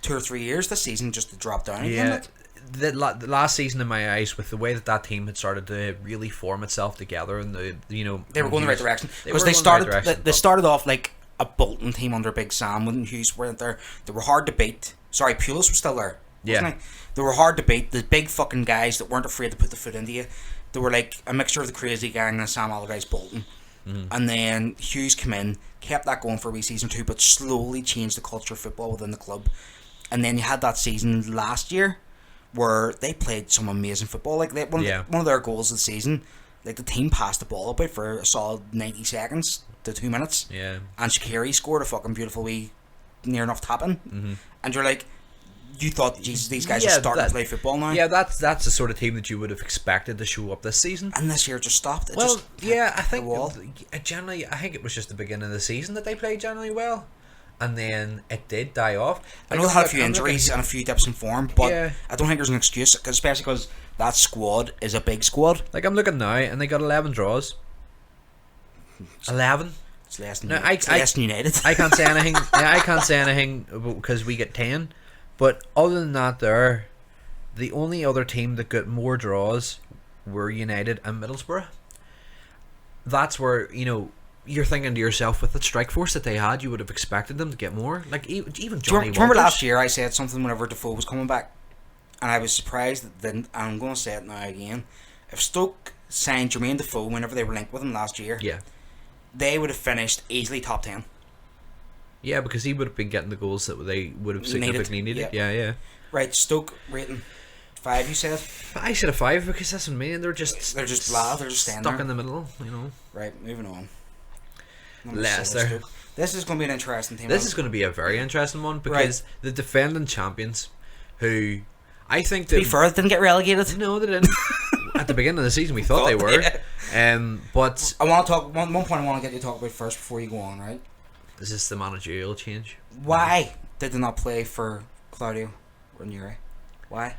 2 or 3 years this season, just to drop down again. Yeah. The last season, in my eyes, with the way that team had started to really form itself together, and they were going the right direction because they started off like a Bolton team under Big Sam when Hughes weren't there. They were hard to beat. Sorry, Pulis was still there. Wasn't he? They were hard to beat. The big fucking guys that weren't afraid to put the foot into you. They were like a mixture of the crazy gang and Sam Allardyce Bolton. And then Hughes came in, kept that going for a wee season or two, but slowly changed the culture of football within the club. And then you had that season last year where they played some amazing football. Like one of their goals of the season, like the team passed the ball about for a solid 90 seconds to 2 minutes. Yeah. And Shaqiri scored a fucking beautiful wee near enough tapping. And you're like, you thought, Jesus, these guys are starting to play football now. Yeah, that's the sort of team that you would have expected to show up this season. And this year it just stopped. I think generally, I think it was just the beginning of the season that they played generally well, and then it did die off. I know they had a few injuries and a few dips in form, but I don't think there's an excuse, especially because that squad is a big squad. Like I'm looking now, and they got 11 draws. 11. It's less than United. I can't say anything. I can't say anything because we get 10. But other than that, the only other team that got more draws were United and Middlesbrough. That's where you're thinking to yourself, with the strike force that they had, you would have expected them to get more. Like even Johnny. Do you remember last year I said something whenever Defoe was coming back, and I was surprised that and I'm going to say it now again. If Stoke signed Jermaine Defoe whenever they were linked with him last year, they would have finished easily top 10. Yeah, because he would have been getting the goals that they would have significantly needed. Yeah. Right, Stoke rating 5. You said. I said a 5 because that's what I mean. They're just stuck in the middle. Right, moving on. Leicester. This is going to be an interesting team. This is going to be a very interesting one because the defending champions, who I think to be fair, didn't get relegated. No, they didn't. At the beginning of the season, we thought they were. But I want to talk. One point I want to get you to talk about first before you go on. Right. Is this the managerial change? Why did they not play for Claudio Ranieri? Why?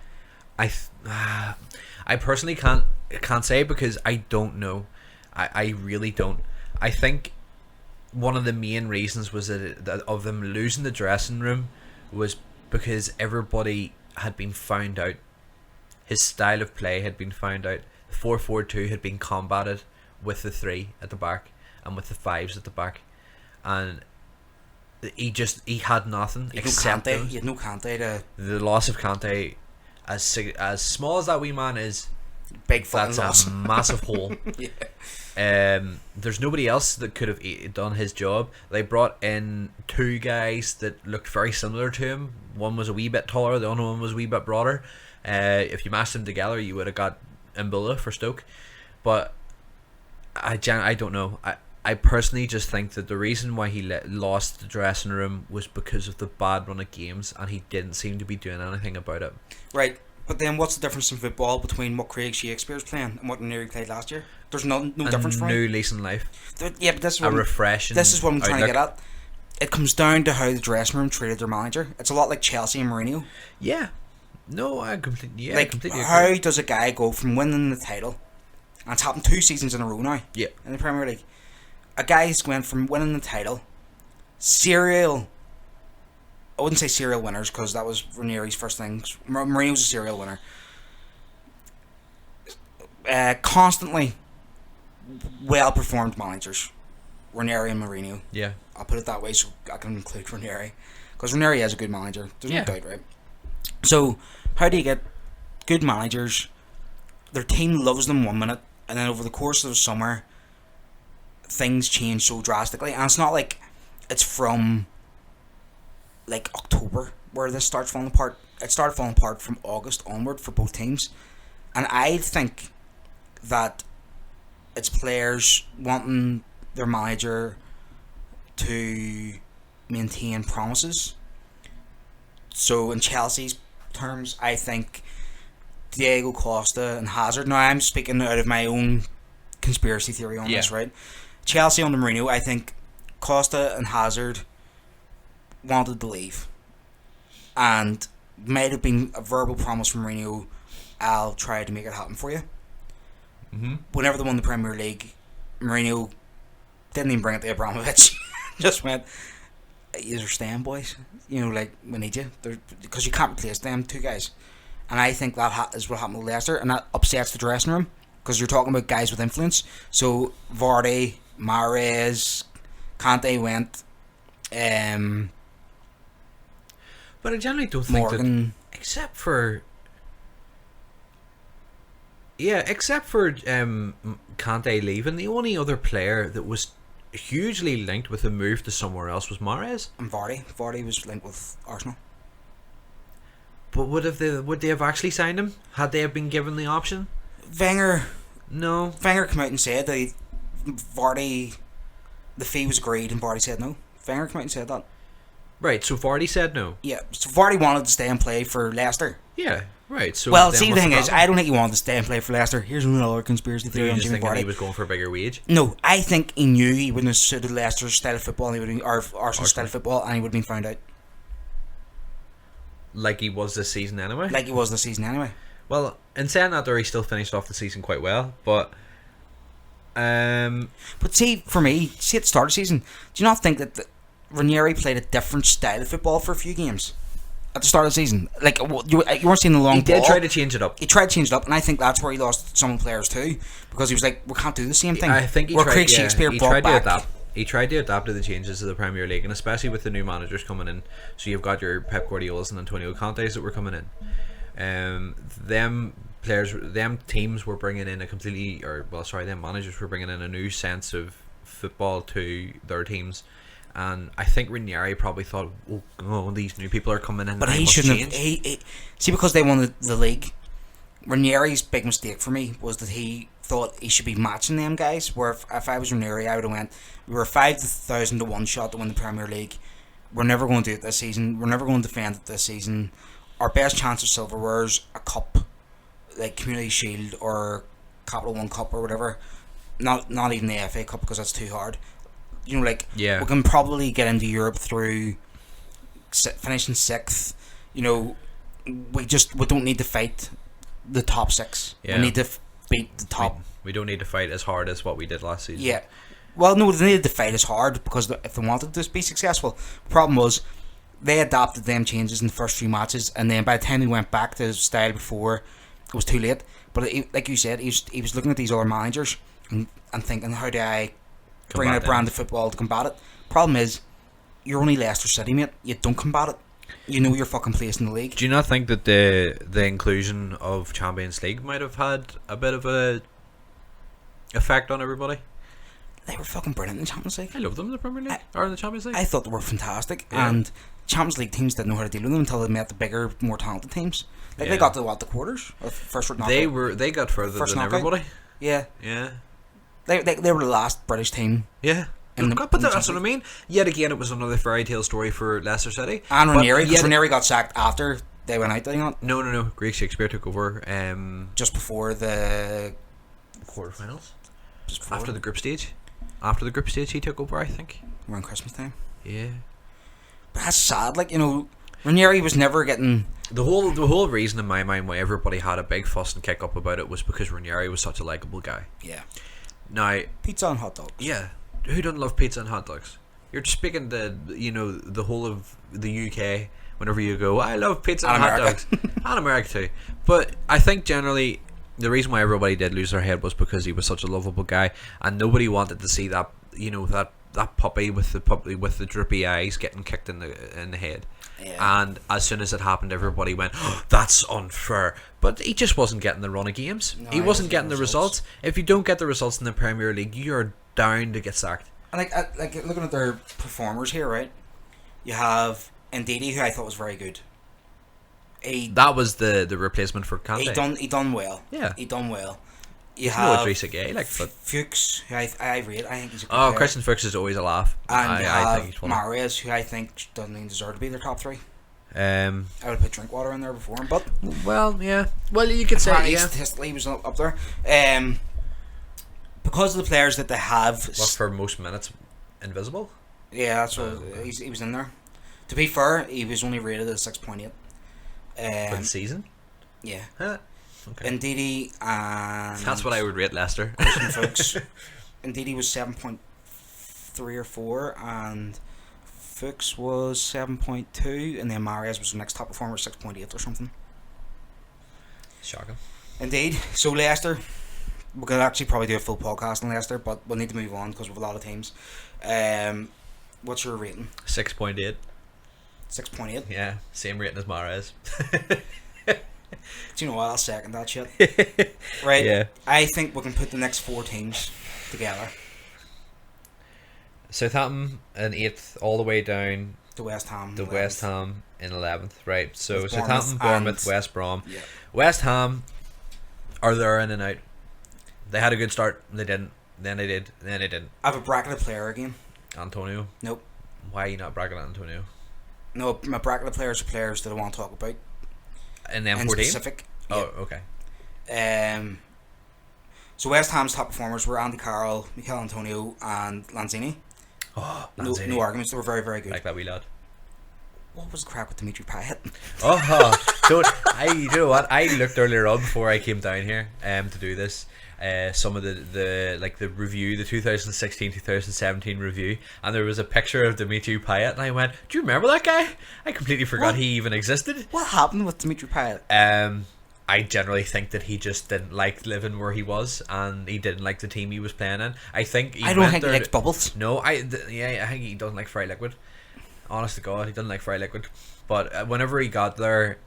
I personally can't say because I don't know. I really don't. I think one of the main reasons was that of them losing the dressing room was because everybody had been found out. His style of play had been found out. 4-4-2 had been combated with the 3 at the back and with the 5s at the back, and he had nothing except Kante. He had no Kante. The loss of Kante, as small as that wee man is, big fucking that's loss. A massive hole. There's nobody else that could have done his job. They brought in 2 guys that looked very similar to him. One was a wee bit taller, the other one was a wee bit broader. If you mashed them together, you would have got Mbula for Stoke. But I don't know. I personally just think that the reason why he lost the dressing room was because of the bad run of games, and he didn't seem to be doing anything about it. Right, but then what's the difference in football between what Craig Shakespeare's playing and what Neri played last year? There's no difference for me. A new lease in life. Yeah, but this is refreshing. This is what I'm trying to get at. It comes down to how the dressing room treated their manager. It's a lot like Chelsea and Mourinho. Yeah. No, I completely agree. How does a guy go from winning the title, and it's happened 2 seasons in a row now, in the Premier League, a guy's went from winning the title, I wouldn't say serial winners because that was Ranieri's first thing. Mourinho was a serial winner. Constantly well-performed managers, Ranieri and Mourinho. Yeah. I'll put it that way so I can include Ranieri. because Ranieri is a good manager. There's Yeah. no doubt, right? So, how do you get good managers? Their team loves them 1 minute, and then over the course of the summer, things change so drastically. And it's not like it's from like October where this starts falling apart. It started falling apart from August onward for both teams, and I think that it's players wanting their manager to maintain promises. So in Chelsea's terms, I think Diego Costa and Hazard. Now I'm speaking out of my own conspiracy theory on this, right? Chelsea under Mourinho, I think Costa and Hazard wanted to leave, and might have been a verbal promise from Mourinho. I'll try to make it happen for you. Mm-hmm. Whenever they won the Premier League, Mourinho didn't even bring it to Abramovich. Just went, "You're staying, boys. You know, like, we need you, because you can't replace them two guys." And I think that is what happened with Leicester, and that upsets the dressing room, because you're talking about guys with influence. So Vardy, Mahrez, Kante went, But I generally don't think Morgan. that, except for Kante leaving, the only other player that was hugely linked with a move to somewhere else was Mahrez. And Vardy. Vardy was linked with Arsenal. But would they have actually signed him had they have been given the option? Wenger No. came out and said that Vardy, the fee was agreed, and Vardy said no. Wenger came out and said that. Right, so Vardy said no. Yeah, so Vardy wanted to stay and play for Leicester. Yeah, right. So Well, then see, the what's thing is, problem? I don't think he wanted to stay and play for Leicester. Here's another conspiracy Do theory you on just Jimmy think that he Vardy. was going for a bigger wage? No, I think he knew he wouldn't have suited Leicester's style of football, and he would have been, or Arsenal's style of football, and he would have been found out. Like he was this season anyway? Like he was this season anyway. Well, in saying that, though, he still finished off the season quite well, but But see, for me, see at the start of the season, do you not think that Ranieri played a different style of football for a few games? At the start of the season? Like, you weren't seeing the long he did ball. try to change it up. He tried to change it up, and I think that's where he lost some players too, because he was like, we can't do the same thing. I think he where tried, Craig yeah, Shakespeare he brought tried to back. adapt. He tried to adapt to the changes of the Premier League, and especially with the new managers coming in. So you've got your Pep Guardiolas and Antonio Contes that were coming in. Them teams were bringing in them managers were bringing in a new sense of football to their teams. And I think Ranieri probably thought, oh, these new people are coming in. But and I he must shouldn't change. have. See, because they won the league, Ranieri's big mistake for me was that he thought he should be matching them guys. Where if I was Ranieri, I would have went, we were 5,000 to 1 shot to win the Premier League. We're never going to do it this season. We're never going to defend it this season. Our best chance of silverware is a cup, like Community Shield or Capital One Cup or whatever. Not even the FA Cup, because that's too hard. You know, like, Yeah. we can probably get into Europe through finishing 6th. You know, we don't need to fight the top 6. Yeah. We need to beat the top. We don't need to fight as hard as what we did last season. Yeah. Well, no, they needed to fight as hard, because if they wanted to be successful, the problem was they adapted them changes in the first few matches, and then by the time he went back to his style before, it was too late. But like you said, he was looking at these other managers and thinking, how do I bring in a Combat brand them. of football to combat it? Problem is, you're only Leicester City, mate. You don't combat it. You know your fucking place in the league. Do you not think that the inclusion of Champions League might have had a bit of a effect on everybody? They were fucking brilliant in the Champions League. I love them in the Premier League or in the Champions League. I thought they were fantastic, Yeah. and Champions League teams didn't know how to deal with them until they met the bigger, more talented teams. Like Yeah. they got to the quarters or first knockout. They got further First than knockout. everybody. Yeah, Yeah. they were the last British team. Yeah. In the- But in the that's what I mean. Yet again, it was another fairy tale story for Leicester City. And But Ranieri, because yet- Ranieri got sacked after they went out, did he not? No. Greek Shakespeare took over Just before the quarterfinals. just before After the group stage. After the group stage, he took over, I think. around Christmas time. Yeah. But that's sad. Like, you know, Ranieri was never getting. The whole reason in my mind why everybody had a big fuss and kick up about it was because Ranieri was such a likable guy. Yeah, Now, pizza and hot dogs. yeah, who doesn't love pizza and hot dogs? You're speaking to, the whole of the UK. Whenever you go, I love pizza and And hot America. dogs, and America too. But I think generally the reason why everybody did lose their head was because he was such a lovable guy, and nobody wanted to see that that puppy with the droopy eyes getting kicked in the head. Yeah. And as soon as it happened, everybody went, oh, "That's unfair." But he just wasn't getting the run of games. No, he wasn't getting the results. If you don't get the results in the Premier League, you're down to get sacked. And like looking at their performers here, right? You have Ndidi, who I thought was very good. That was the replacement for Kante. He done well. Yeah. He done well. You No have Idrissa Gueye, but Fuchs, who I rate. I think he's a good oh, player. Christian Fuchs is always a laugh. And you I have think he's funny. Mahrez, who I think doesn't even deserve to be their top three. Um, I would have put Drinkwater in there before him, but well, yeah. Well, you could say apparently yeah. statistically he was up there. Because of the players that they have. What for most minutes, invisible. Yeah, that's what he was in there. To be fair, he was only rated at 6.8. For the season. Yeah. Huh. Okay. Ndidi and That's what I would rate Leicester. Christian Fuchs. Ndidi was 7.3 or 4, and Fuchs was 7.2, and then Mahrez was the next top performer, 6.8 or something. Shocking. Indeed. So Leicester, we could actually probably do a full podcast on Leicester, but we'll need to move on because we have a lot of teams. What's your rating? 6.8. 6.8. Yeah, same rating as Mahrez. Do you know what? I'll second that shit. Right. Yeah. I think we can put the next 4 teams together. Southampton in 8th, all the way down To West Ham. to 11th. West Ham in 11th. Right. So With Southampton, Bournemouth Bournemouth, and- West Brom. Yeah. West Ham are there in and out. They had a good start. They didn't. Then they did. Then they didn't. I have a bracketed player again. Antonio. Nope. Why are you not bracketing Antonio? No, my bracketed players are players that I want to talk about. In them In 14? specific. Oh, okay. So West Ham's top performers were Andy Carroll, Mikel Antonio, and Lanzini. Oh, No, Lanzini. no arguments. They were very, very good. Like that wee lad. What was the crack with Dimitri Payet? Oh, you know what? I looked earlier on before I came down here to do this. Some of the review, the 2016-2017 review, and there was a picture of Dimitri Payet, and I went, "Do you remember that guy? I completely forgot What? he even existed." What happened with Dimitri Payet? I generally think that he just didn't like living where he was, and he didn't like the team he was playing in. I think he I don't went think he there likes bubbles. No, I think he doesn't like Fry Liquid. Honest to God, he doesn't like Fry Liquid. But whenever he got there,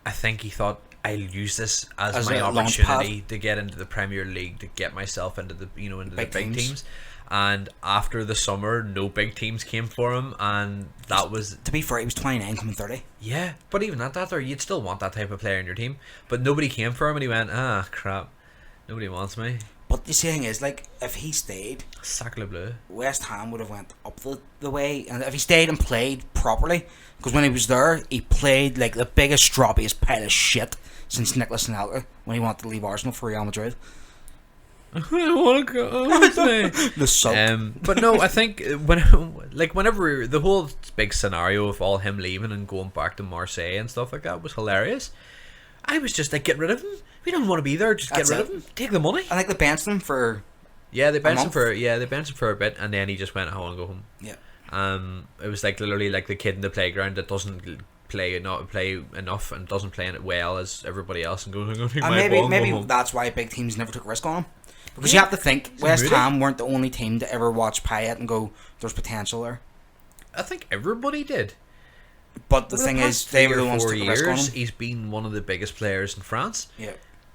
I think he thought, I'll use this as my a launch opportunity to get into the Premier League, to get myself into the into Big the big teams. teams. And after the summer, no big teams came for him, and that was To be fair, he was 29 coming 30. yeah. But even at that, there you'd still want that type of player in your team. But nobody came for him, and he went, crap, nobody wants me. But the thing is, like, if he stayed, Sacre bleu. West Ham would have went up the way, and if he stayed and played properly, because when he was there, he played like the biggest droppiest pile of shit since Nicolas Anelka when he wanted to leave Arsenal for Real Madrid. I want to go. The sub. But no, I think whenever the whole big scenario of all him leaving and going back to Marseille and stuff like that was hilarious. I was just like, get rid of him. We don't want to be there. Just That's get rid it. of him. Take the money. I think they benched him for Yeah, they benched him month? for a bit, and then he just went, I want to go home. yeah. It was like literally like the kid in the playground that doesn't play enough and doesn't play it well as everybody else, and goes, I'm going to take And my ball and go maybe home. that's why big teams never took a risk on him. Because you have to think, West moody. Ham weren't the only team to ever watch Payet and go, there's potential there. I think everybody did. But the Over thing past is, they 3 were or the ones who 4 took a risk on years, him. he's been one of the biggest players in France. Yeah.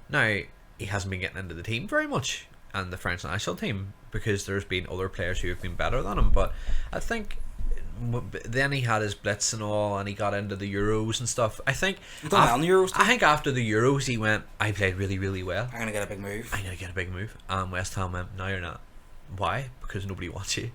Now, he hasn't been getting into the team very much, and the French national team, because there's been other players who have been better than him. But I think then he had his blitz and all, and he got into the Euros and stuff. I think He done well in the Euros, too. I think after the Euros, he went, I played really, really well. I'm going to get a big move. I'm gonna get a big move. And West Ham went, no, you're not. Why? Because nobody wants you.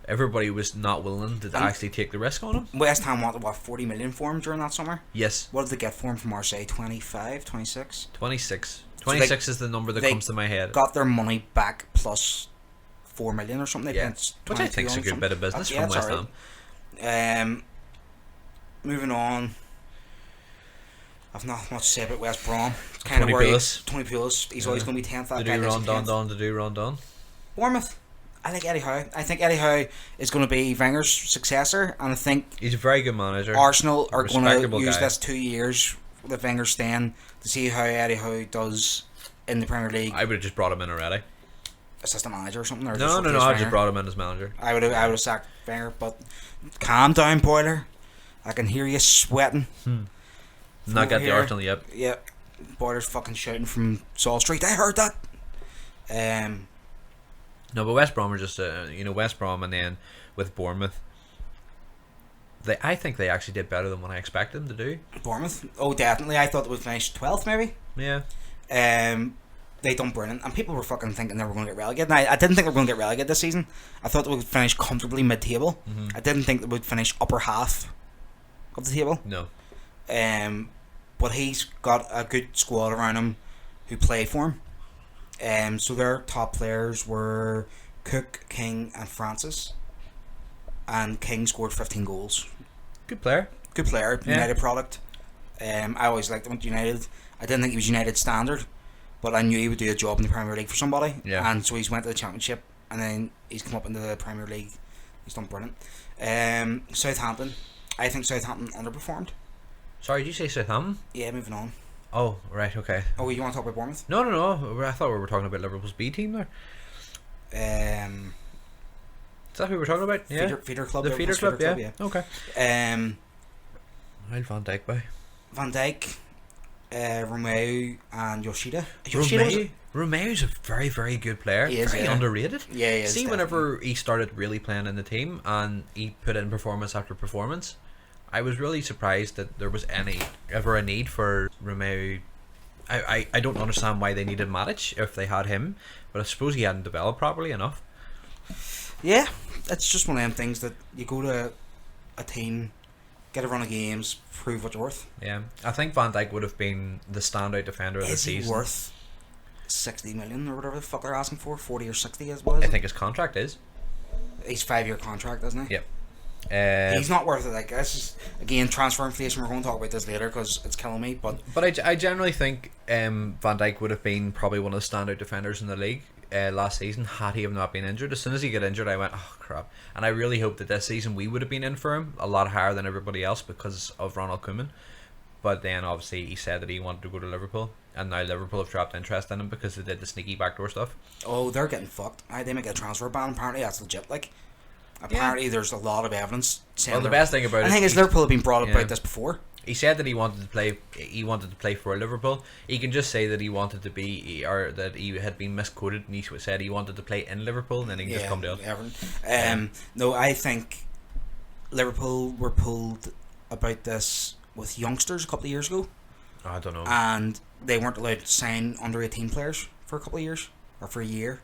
Everybody was not willing to actually take the risk on him. West Ham wanted, 40 million for him during that summer? Yes. What did they get for him from Marseille? 25, 26? 26. So 26 is the number that they comes to my head. Got their money back plus 4 million or something. They Yeah. spent Which I 22 think is a on good something. bit of business Yeah, from it's West Ham. alright. Moving on. I've not much to say about West Brom. It's kind of Tony worried. Pulis. Tony Pulis. He's always Yeah. going to be 10th. To That do guy lives in Rondon 10th. Don, to do Rondon. Bournemouth. I like Eddie Howe. I think Eddie Howe is going to be Wenger's successor, and I think He's a very good manager. Arsenal are going to Respectable use guy. this 2 years with Wenger staying to see how Eddie Howe does in the Premier League. I would have just brought him in already. assistant manager or something. Or No. replace I just Wenger. brought him in as manager. I would have sacked Wenger, but calm down, Boiler. I can hear you sweating. Not got the here. Arsenal yet. Yeah, Boiler's fucking shouting from Saul Street. I heard that. No, but West Brom are just West Brom, and then with Bournemouth, I think they actually did better than what I expected them to do. Bournemouth. Oh, definitely. I thought it would finish 12th, maybe. Yeah. They done brilliant, and people were fucking thinking they were going to get relegated. And I didn't think they were going to get relegated this season. I thought they would finish comfortably mid-table. I didn't think they would finish upper half of the table. No. But he's got a good squad around him who play for him. So their top players were Cook, King, and Francis. And King scored 15 goals. Good player. Good player, Yeah. United product. I always liked him at United. I didn't think he was United standard, but I knew he would do a job in the Premier League for somebody. Yeah. And so he's went to the Championship, and then he's come up into the Premier League. He's done brilliant. Southampton. I think Southampton underperformed. Sorry, did you say Southampton? Yeah, moving on. Oh, right, okay. Oh, you want to talk about Bournemouth? No. I thought we were talking about Liverpool's B team there. Is that who we were talking about? Yeah. Feeder club. The feeder Liverpool's club, yeah. Okay. I'll Van Dijk by. Van Dijk, Romeo, and Yoshida. Romeo's a very, very good player. He is, very yeah. underrated. Yeah, he is, See, whenever he started really playing in the team and he put in performance after performance, I was really surprised that there was ever a need for Romeo. I don't understand why they needed Matic if they had him, but I suppose he hadn't developed properly enough. Yeah, it's just one of them things that you go to a team, get a run of games, prove what you're worth. Yeah, I think Van Dijk would have been the standout defender of the Is he season. worth 60 million or whatever the fuck they're asking for? 40 or 60 as well? I think his contract is. He's 5-year contract, isn't he? Yep. He's not worth it. Like, this is again transfer inflation. We're going to talk about this later because it's killing me. But I generally think Van Dijk would have been probably one of the standout defenders in the league last season had he have not been injured. As soon as he got injured, I went, oh crap. And I really hope that this season we would have been in for him a lot higher than everybody else because of Ronald Koeman. But then obviously he said that he wanted to go to Liverpool, and now Liverpool have dropped interest in him because they did the sneaky backdoor stuff. oh, they're getting fucked. They might get a transfer ban. Apparently, that's legit. Like, apparently, there's a lot of evidence saying. Well, the best thing about I it think is Liverpool have been brought up yeah. about this before. He said that he wanted to play. He wanted to play for Liverpool. He can just say that he wanted to be, or that he had been misquoted, and he said he wanted to play in Liverpool, and then he can just come to us. Everton. No, I think Liverpool were pulled about this with youngsters a couple of years ago, I don't know. and they weren't allowed to sign under 18 players for a couple of years or for a year.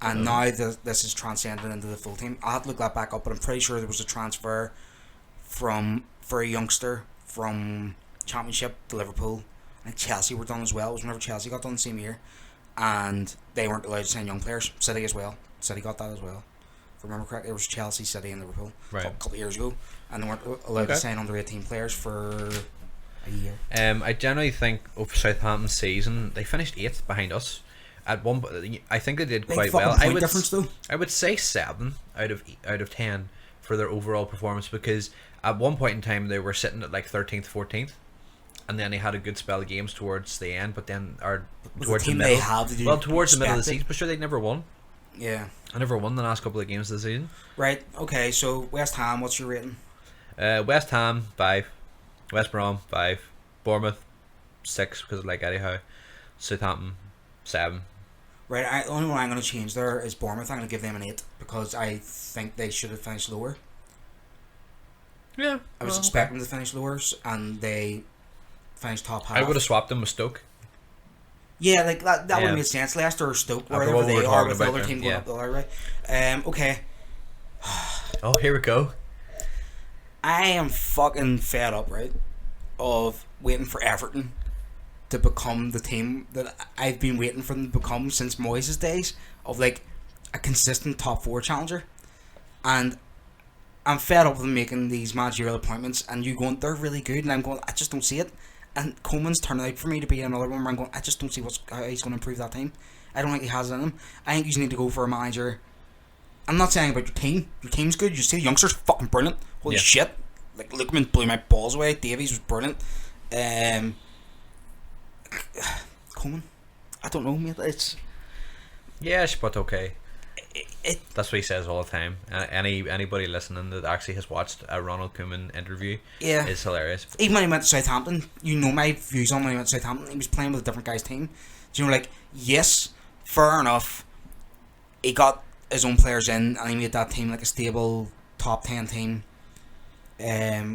And now this is transcended into the full team. I have to look that back up, but I'm pretty sure there was a transfer for a youngster from Championship to Liverpool. I think Chelsea were done as well. It was whenever Chelsea got done the same year, and they weren't allowed to sign young players. City as well. City got that as well. If I remember correctly, it was Chelsea, City, and Liverpool a Right. couple of years ago, and they weren't allowed to sign under 18 players for a year. I generally think of Southampton's season, they finished 8th behind us. At one, I think they did Big quite fucking well. point difference though. I would say 7 out of 10 for their overall performance, because at one point in time they were sitting at like 13th, 14th, and then they had a good spell of games towards the end, but then towards the team middle. they have, did you Well, towards the middle of the expect it? season, but sure they never won. Yeah. I never won the last couple of games of the season. Right. Okay. So West Ham, what's your rating? West Ham 5, West Brom 5, Bournemouth 6 because of like Eddie Howe, Southampton 7. Right. The only one I'm going to change there is Bournemouth. I'm going to give them an 8 because I think they should have finished lower. Yeah, I was expecting them to finish lower, and they finished top half. I would have swapped them with Stoke. Yeah, like that would Yeah. have made sense. Leicester or Stoke, After wherever what we they were are, talking with the about other there, team going yeah. up the other way. Okay. Oh, here we go. I am fucking fed up, right, of waiting for Everton to become the team that I've been waiting for them to become since Moyes' days, of like a consistent top 4 challenger. And I'm fed up with them making these managerial appointments and you going, they're really good, and I'm going, I just don't see it. And Coleman's turning out for me to be another one where I'm going, I just don't see how he's going to improve that team. I don't think he has it in him. I think you need to go for a manager. I'm not saying about your team. Your team's good. You see the youngsters fucking brilliant. Holy Yeah. shit. Like, Lukeman blew my balls away. Davies was brilliant. Coleman, I don't know, mate. It's Yes, but okay. It That's what he says all the time. Anybody listening that actually has watched a Ronald Koeman interview Yeah. is hilarious. even when he went to Southampton, you know my views on when he went to Southampton. He was playing with a different guy's team. Do you know, like, yes, fair enough. He got his own players in, and he made that team like a stable top 10 team,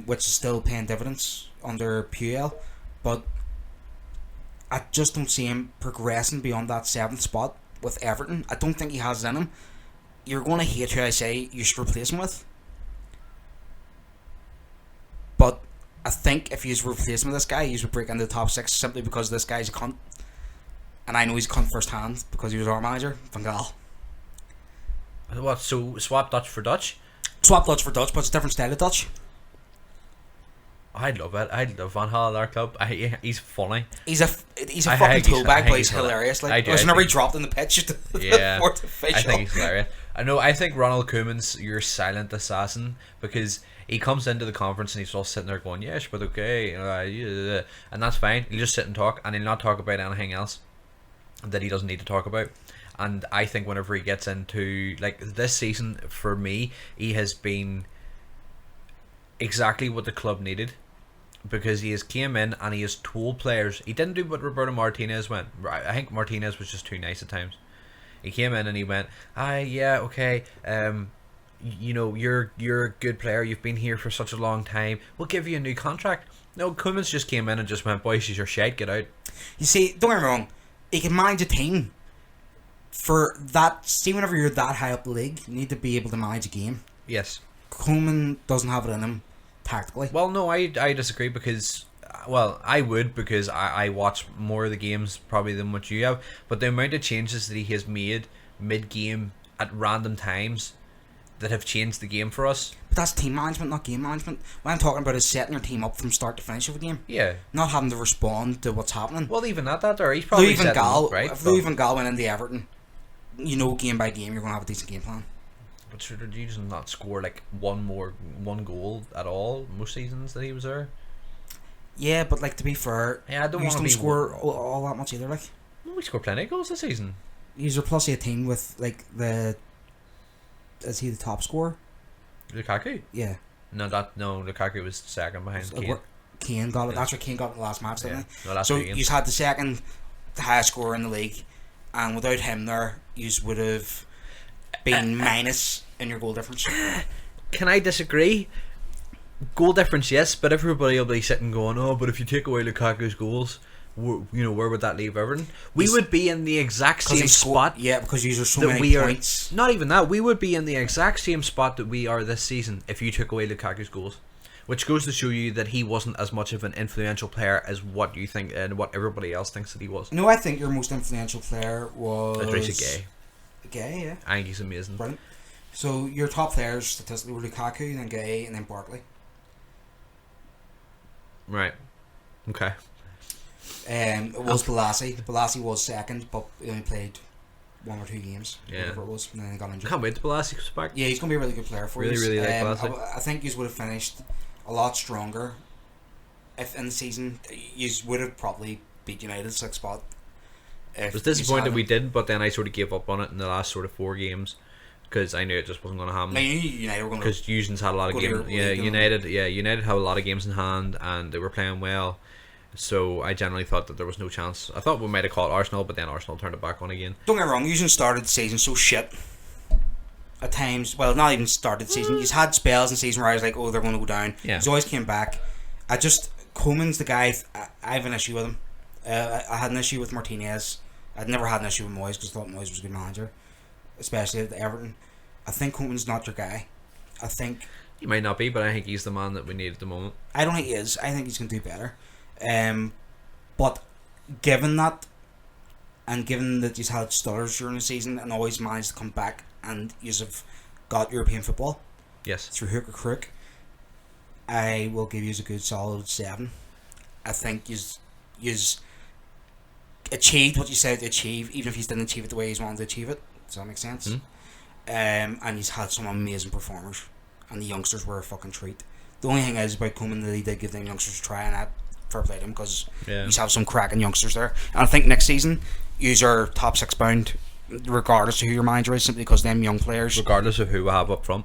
which is still paying dividends under Puel. But I just don't see him progressing beyond that 7th spot with Everton. I don't think he has it in him. You're going to hate who I say you should replace him with. But I think if you replace him with this guy, you would break into the top 6 simply because this guy's a cunt. And I know he's a cunt first hand because he was our manager, Van Gaal. What? So swap Dutch for Dutch? Swap Dutch for Dutch, but it's a different style of Dutch. I'd love it. I'd love Van Gaal at our club. He's funny. He's a I fucking think he's- toe bag, I think but he's he's hilarious. I Like, do, there's I whenever he think- dropped in the pitch to the Yeah, fourth official. I think he's hilarious. I think Ronald Koeman's your silent assassin because he comes into the conference and he's all sitting there going, yes, but okay, yeah, and that's fine. He'll just sit and talk, and he'll not talk about anything else that he doesn't need to talk about. And I think whenever he gets into, like, this season, for me, he has been exactly what the club needed. Because he has came in and he has told players, he didn't do what Roberto Martinez went. I think Martinez was just too nice at times. He came in and he went, yeah, okay, you know, you're a good player, you've been here for such a long time, we'll give you a new contract. No, Koeman's just came in and just went, boys, you're shite, get out. You see, don't get me wrong, he can manage a team. For that, see, whenever you're that high up the league, you need to be able to manage a game. Yes. Koeman doesn't have it in him tactically. Well, no, I disagree because, well, I would because I watch more of the games probably than what you have, but the amount of changes that he has made mid-game at random times that have changed the game for us. But that's team management, not game management. What I'm talking about is setting your team up from start to finish of a game. Yeah. Not having to respond to what's happening. Well, even at that, there he's probably Louis Van setting Gaal, up, right? if Louis Van Gaal went into Everton, you know, game by game, you're going to have a decent game plan. But sure, did you just not score like one goal at all most seasons that he was there? Yeah, but like, to be fair, Yeah, I don't you want to don't be score all that much either. Like, We scored plenty of goals this season. he's a plus 18 with like is he the top scorer? Lukaku? Yeah. No, Lukaku was second behind Like, Kane. Kane got it. Yeah. That's what Kane got in the last match, didn't Yeah. he? No, last So two games. you had the second highest scorer in the league, and without him there, you would have been minus in your goal difference. Can I disagree? Goal difference, yes, but everybody will be sitting going, oh, but if you take away Lukaku's goals, where would that leave Everton? We would be in the exact same spot. Yeah, because you are so that many we points. are. Not even that. We would be in the exact same spot that we are this season if you took away Lukaku's goals, which goes to show you that he wasn't as much of an influential player as what you think and what everybody else thinks that he was. No, I think your most influential player was Idrissa Gueye. Gueye, yeah. I think he's amazing. Brilliant. So your top players statistically were Lukaku, then Gueye, and then Barkley. Right. Okay. It was Balassi. Balassi was second, but he only played 1 or 2 games. Yeah. Whatever it was, and then he got injured. Can't wait till Balassi comes back. Yeah, he's going to be a really good player for you. Really like Balassi. I think you would have finished a lot stronger if in the season. You would have probably beat United 6th spot. I was disappointed we didn't, but then I sort of gave up on it in the last sort of 4 games because I knew it just wasn't going to happen. I knew United were going to. Because United had a lot of go to games. Europa Yeah, League, United had a lot of games in hand, and they were playing well. So I generally thought that there was no chance. I thought we might have caught Arsenal, but then Arsenal turned it back on again. Don't get me wrong, you started the season so shit. At times, well, not even started the season. He's had spells in the season where I was like, oh, they're going to go down. Yeah. He's always came back. Koeman's the guy. I have an issue with him. I had an issue with Martinez. I'd never had an issue with Moyes because I thought Moyes was a good manager, especially at Everton. I think Koeman's not your guy. I think He might not be, but I think he's the man that we need at the moment. I don't think he is. I think he's going to do better. But given that, and given that he's had stutters during the season and always managed to come back, and he's have got European football Yes. through hook or crook, I will give you a good solid 7. I think he's achieved what you said to achieve, even if he didn't achieve it the way he's wanted to achieve it. Does that make sense? And he's had some amazing performers, and the youngsters were a fucking treat. The only thing is about Koeman that he did give them youngsters a try, and that fair play to him because he's have some cracking youngsters there. And I think next season, use our top 6 bound regardless of who your manager is, simply because them young players. Regardless of who we have up front.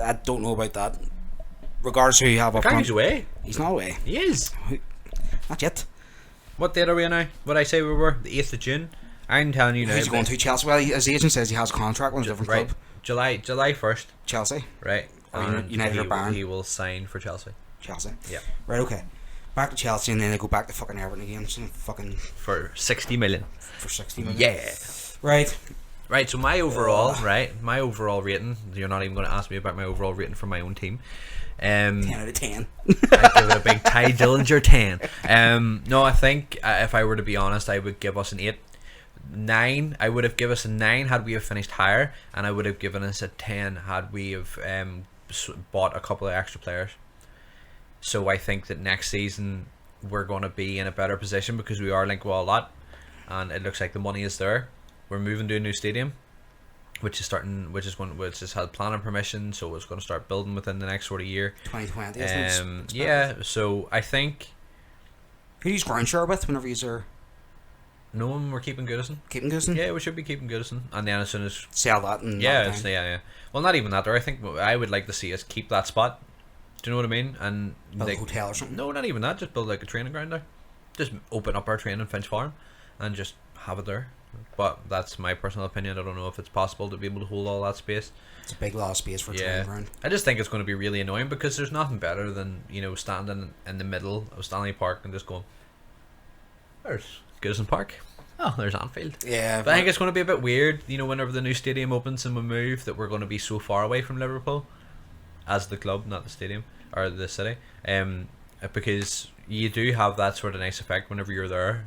I don't know about that. Regardless of who you have up front. He's away. He's not away. He is. Not yet. What date are we now? What I say we were? The 8th of June? I'm telling you now. Who's he going to? Chelsea? Well, his agent says he has a contract with a different Right. club. July 1st. Chelsea. Right. Or And United or Bayern. he will sign for Chelsea. Chelsea. Yeah. Right, okay. Back to Chelsea, and then they go back to fucking Everton again. So fucking For 60 million. for 60 million. Yeah. Right. Right, so my overall rating, you're not even going to ask me about my overall rating for my own team. 10 out of 10. I give it a big Ty Dillinger 10. No, I think if I were to be honest, I would give us an 8. 9, I would have given us a 9 had we have finished higher, and I would have given us a 10 had we have bought a couple of extra players. So I think that next season we're going to be in a better position because we are linked with a lot, and it looks like the money is there. We're moving to a new stadium, which has had planning permission, so it's going to start building within the next sort of year. 2020, isn't it? It's Yeah, so I think who do you ground share with whenever you're no one we're keeping Goodison. keeping Goodison? Yeah, we should be keeping Goodison, and then as soon as Sell that and yeah, knock it's, down. yeah. Well, not even that. Or I think I would like to see us keep that spot. Do you know what I mean? And Build like, a hotel or something. no, not even that. Just build like a training ground there. Just open up our training in Finch Farm, and just have it there. But that's my personal opinion. I don't know if it's possible to be able to hold all that space. It's a big lot of space for a Yeah, training ground. I just think it's going to be really annoying because there's nothing better than standing in the middle of Stanley Park and just going, "There's Goodison Park. Oh, there's Anfield." Yeah, But I think it's going to be a bit weird, whenever the new stadium opens and we move, that we're going to be so far away from Liverpool as the club, not the stadium or the city. Because you do have that sort of nice effect whenever you're there.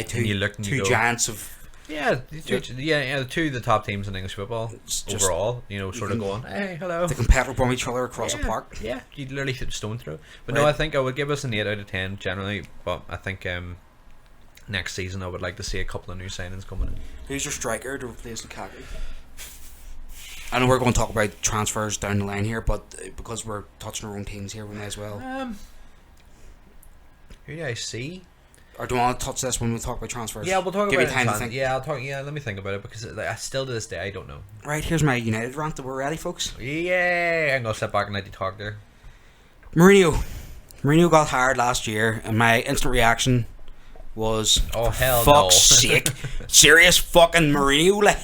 two you look and you two go- giants of Yeah, the two of the top teams in English football It's just- overall. Sort of going, hey, hello. the competitive from each other across a park. Yeah, you literally hit a stone throw. But Right. no, I think I would give us an 8 out of 10 generally. But I think next season I would like to see a couple of new signings coming in. Who's your striker to replace Lukaku? I know we're going to talk about transfers down the line here, but because we're touching our own teams here, we may as well. Who do I see? Or do you want to touch this when we talk about transfers? Yeah, we'll talk Give about you time it. to think. Yeah, I'll talk. Yeah, let me think about it because I still to this day I don't know. Right, here's my United rant that we're ready, folks. Yeah, I'm gonna sit back and let you talk there. Mourinho got hired last year, and my instant reaction was, Oh, hell fuck's no. sake, serious fucking Mourinho, like.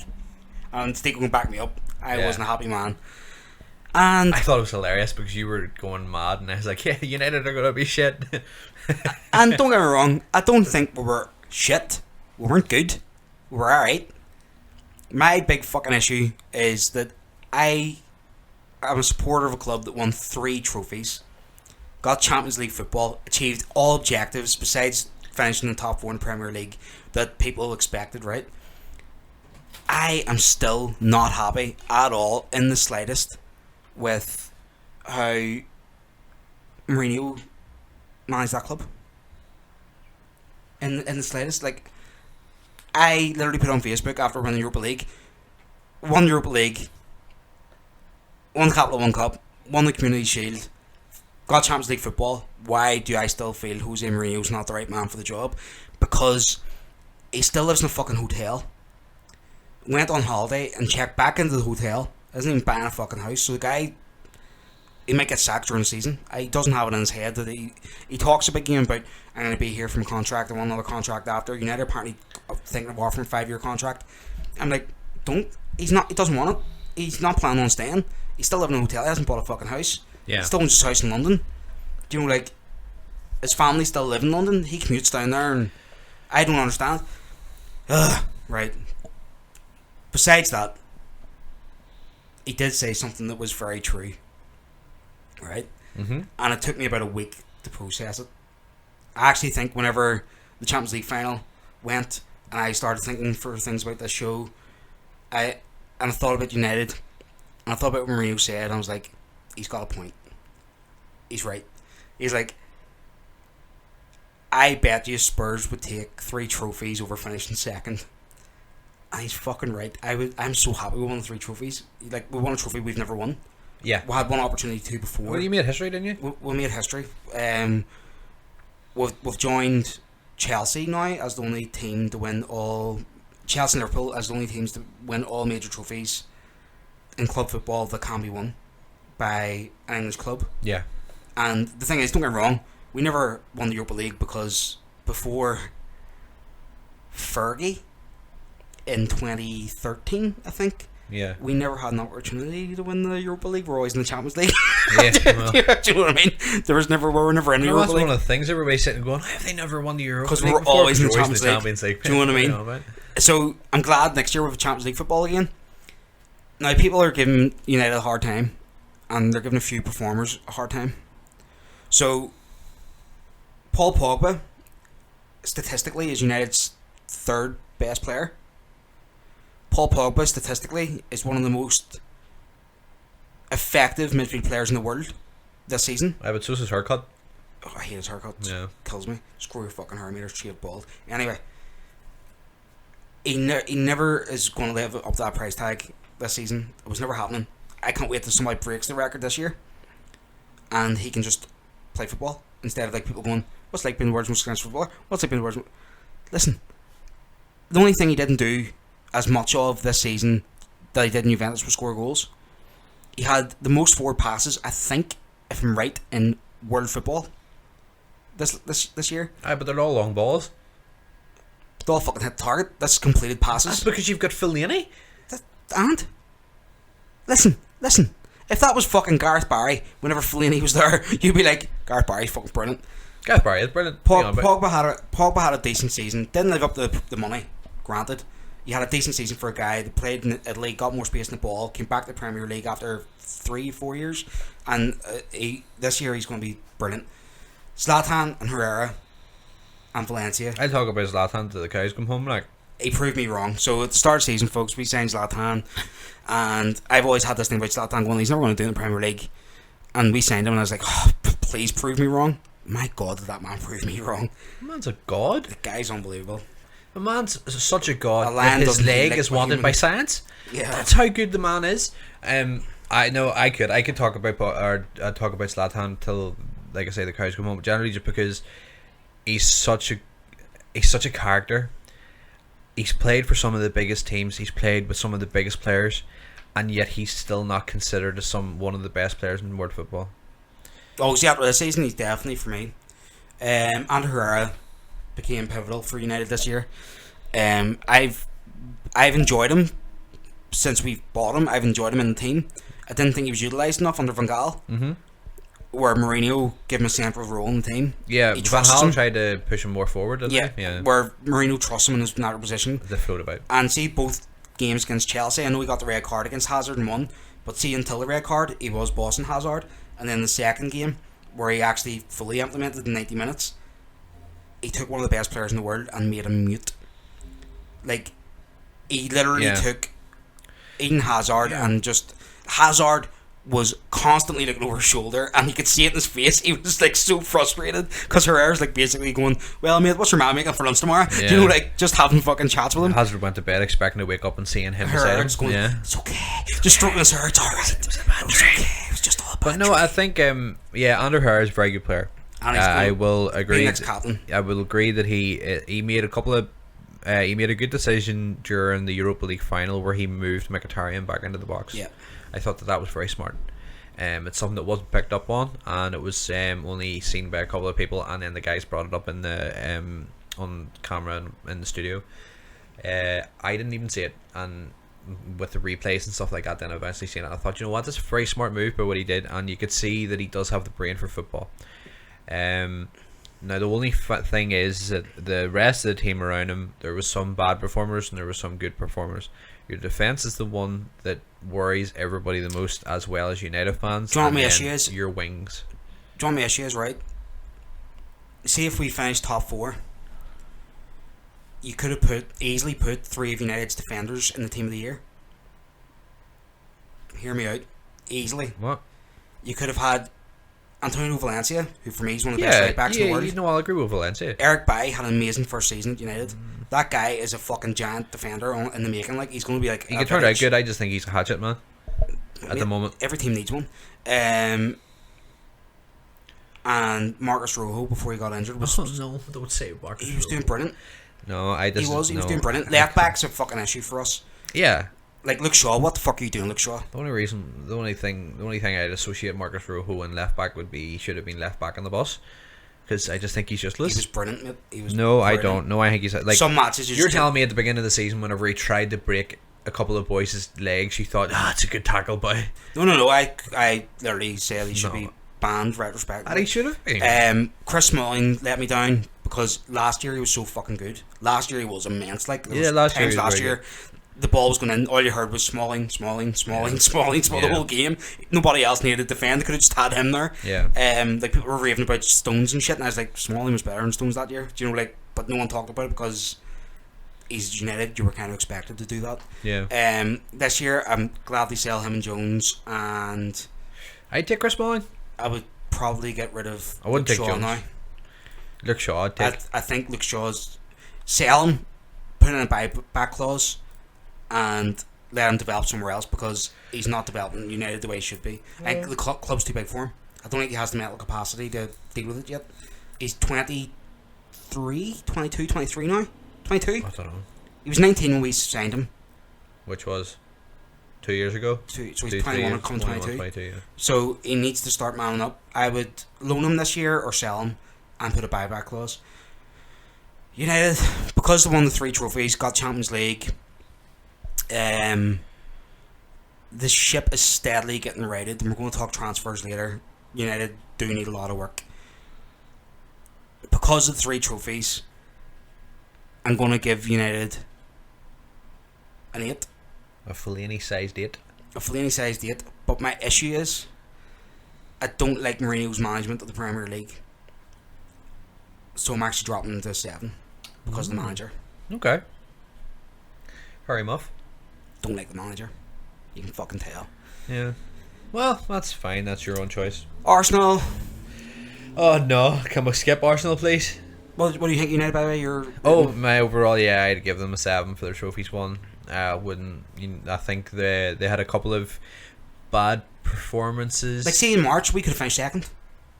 And Steco can back me up. I Yeah. wasn't a happy man. And I thought it was hilarious because you were going mad, and I was like, "Yeah, United are gonna be shit." And don't get me wrong, I don't think we were shit. We weren't good. We were alright. My big fucking issue is that I'm a supporter of a club that won 3 trophies, got Champions League football, achieved all objectives besides finishing in the top 4 in the Premier League that people expected, right? I am still not happy at all, in the slightest, with how Mourinho manage that club. In the slightest, like, I literally put on Facebook after winning the Europa League, won the Europa League, won the Capital One Cup, won the Community Shield, got Champions League football. Why do I still feel Jose Mourinho's not the right man for the job? Because he still lives in a fucking hotel. Went on holiday and checked back into the hotel. Isn't even buying a fucking house. So the guy, he might get sacked during the season. He doesn't have it in his head that he talks a big game about, I'm going to be here from a contract and one another contract after. United apparently thinking of offering a 5-year contract. I'm like, don't. He doesn't want it. He's not planning on staying. He's still living in a hotel. He hasn't bought a fucking house. Yeah. He still owns his house in London. Do you know, like, his family still live in London. He commutes down there, and I don't understand. Right. Besides that, he did say something that was very true. Right? Mm-hmm. And it took me about a week to process it. I actually think whenever the Champions League final went and I started thinking for things about this show, I thought about United, and I thought about what Mourinho said, and I was like, he's got a point. He's right. He's like, I bet you Spurs would take 3 trophies over finishing second. And he's fucking right. I'm so happy we won 3 trophies. Like, we won a trophy we've never won. Yeah. We had one opportunity to before. Well, you made history, didn't you? We made history. We've joined Chelsea now as the only team to win all Chelsea and Liverpool as the only teams to win all major trophies in club football that can be won by an English club. Yeah. And the thing is, don't get me wrong, we never won the Europa League because before Fergie in 2013, I think, Yeah. we never had an opportunity to win the Europa League. We're always in the Champions League. Yeah, well. Do you know what I mean? We were never in the No, Europa that's League. one of the things everybody's sitting going, how have they never won the Europa League? Because we're before? always in the You're Champions League. League. Do you know what I mean? So I'm glad next year we have Champions League football again. Now people are giving United a hard time, and they're giving a few performers a hard time. So Paul Pogba, statistically, is United's third best player. Paul Pogba, statistically, is one of the most effective midfield players in the world this season. I but so's his haircut. Oh, I hate his haircut. Yeah. Kills me. Screw your fucking hair, meter straight bald. Anyway, he never is going to live up to that price tag this season. It was never happening. I can't wait till somebody breaks the record this year, and he can just play football instead of like people going, "What's like being the world's most expensive footballer? What's like being the world's?" Listen, the only thing he didn't do as much of this season that he did in Juventus was score goals. He had the most forward passes, I think, if I'm right, in world football this year. Aye, but they're all long balls. They all fucking hit target. That's completed passes. That's because you've got Fellaini. And listen. If that was fucking Gareth Barry, whenever Fellaini was there, you'd be like, Gareth Barry's fucking brilliant. Gareth Barry is brilliant. Hang on, but- Pogba had a decent season. Didn't live up to the money. Granted, he had a decent season for a guy that played in Italy, got more space in the ball, came back to the Premier League after 3-4 years, and this year he's going to be brilliant. Zlatan and Herrera and Valencia. I talk about Zlatan till the cows come home. Like, He proved me wrong. So at the start of the season, folks, we signed Zlatan, and I've always had this thing about Zlatan going, he's never going to do it in the Premier League. And we signed him, and I was like, oh, please prove me wrong. My God, did that man prove me wrong? the man's a god. The guy's unbelievable. The man's such a god. A lion That his doesn't leg lick is a wanted human. by science. Yeah. That's how good the man is. I know I could talk about talk about Zlatan till, like I say, the cows come home. Generally, just because he's such a character. He's played for some of the biggest teams. He's played with some of the biggest players, and yet he's still not considered as one of the best players in world football. Oh, see, after this season, he's definitely for me. Anto Herrera became pivotal for United this year. I've enjoyed him since we've bought him. I've enjoyed him in the team. I didn't think he was utilised enough under Van Gaal, where Mourinho gave him a central role in the team. Yeah, He Van trusts him. Gaal tried to push him more forward, didn't Yeah, he? Yeah, where Mourinho trusts him in his natural position. they float about. And see, both games against Chelsea, I know he got the red card against Hazard and won, but see, until the red card, he was bossing Hazard. And then the second game, where he actually fully implemented the 90 minutes, he took one of the best players in the world and made him mute. Like, he literally took Eden Hazard and just... Hazard was constantly looking over his shoulder, and you could see it in his face. He was like so frustrated because Herrera's like basically going, "Well, mate, what's your man making for lunch tomorrow?" Yeah. You know, like just having fucking chats with him. Hazard went to bed expecting to wake up and seeing him beside him. Herrera's going, Yeah. "It's okay, just stroking his hair. It's all right. It was okay. It was just all a bad But no, I think Anto Herrera is a very good player. And he's I gonna will be agree. next captain. I will agree that he made a couple of he made a good decision during the Europa League final where he moved Mkhitaryan back into the box. Yeah. I thought that was very smart. It's something that wasn't picked up on, and it was only seen by a couple of people, and then the guys brought it up in the on camera in the studio. I didn't even see it, and with the replays and stuff like that, then I eventually seen it. I thought, you know what, that's a very smart move by what he did, and you could see that he does have the brain for football. Now the only thing is that the rest of the team around him, there was some bad performers and there were some good performers. Your defence is the one that worries everybody the most, as well as United fans. Do you know what and my then issue is? your wings. Do you know what my issue is, right? See, if we finish top 4, you could have easily put 3 of United's defenders in the team of the year. Hear me out. Easily. What? You could have had Antonio Valencia, who for me is one of the best right backs in the world. You know, I'll agree with Valencia. Eric Bailly had an amazing first season at United. That guy is a fucking giant defender in the making. Like, he's going to be like... He can turn out good. I just think he's a hatchet man at the moment. Every team needs one. And Marcus Rojo, before he got injured, was no, don't say Marcus. he was doing brilliant. No, I just He was no, doing brilliant. Left back's a fucking issue for us. Yeah. Like, Luke Shaw, what the fuck are you doing, Luke Shaw? The only thing I'd associate Marcus Rojo and left back would be he should have been left back on the bus, because I just think he's useless. He was brilliant, mate. He was No, I brilliant. don't. No, I think he's like Some matches you're telling me at the beginning of the season, whenever he tried to break a couple of boys' legs, you thought, it's a good tackle, boy. No. I literally said he should be banned retrospectively. And he should have been. Chris Smalling let me down because last year he was so fucking good. Last year he was immense. Like, there was last year times he was last very year the ball was going in, all you heard was Smalling the whole game. Nobody else needed to defend. They could have just had him there. Yeah. Like, people were raving about Stones and shit, and I was like, Smalling was better than Stones that year. Do you know, like, but no one talked about it because he's United. You were kind of expected to do that. Yeah. This year I'm glad they sell him and Jones, and I'd take Chris Smalling. I would probably get rid of I wouldn't Luke take Shaw Jones. now. Luke Shaw, I'd take. I think Luke Shaw's sell him, put in a buyback clause, and let him develop somewhere else, because he's not developing United the way he should be. I think the club's too big for him. I don't think he has the mental capacity to deal with it yet. He's 23, 22, 23 now. 22. I don't know. He was 19 when we signed him. Which was 2 years ago. So he's 21 or coming 22. 22, yeah. So he needs to start manning up. I would loan him this year or sell him and put a buyback clause. United, because they won the 3 trophies, got Champions League, the ship is steadily getting righted, and we're going to talk transfers later. United do need a lot of work. Because of the 3 trophies, I'm going to give United an 8. A Fellaini-sized 8. A Fellaini-sized 8. But my issue is, I don't like Mourinho's management of the Premier League. So I'm actually dropping him to 7 because of the manager. Okay. Fair enough. Don't like the manager. You can fucking tell. Yeah. Well, that's fine. That's your own choice. Arsenal. Oh no! Can we skip Arsenal, please? What do you think, United, by the way? My overall, yeah, I'd give them a 7 for their trophies won. Wouldn't I think they had a couple of bad performances. Like, see, in March we could have finished second.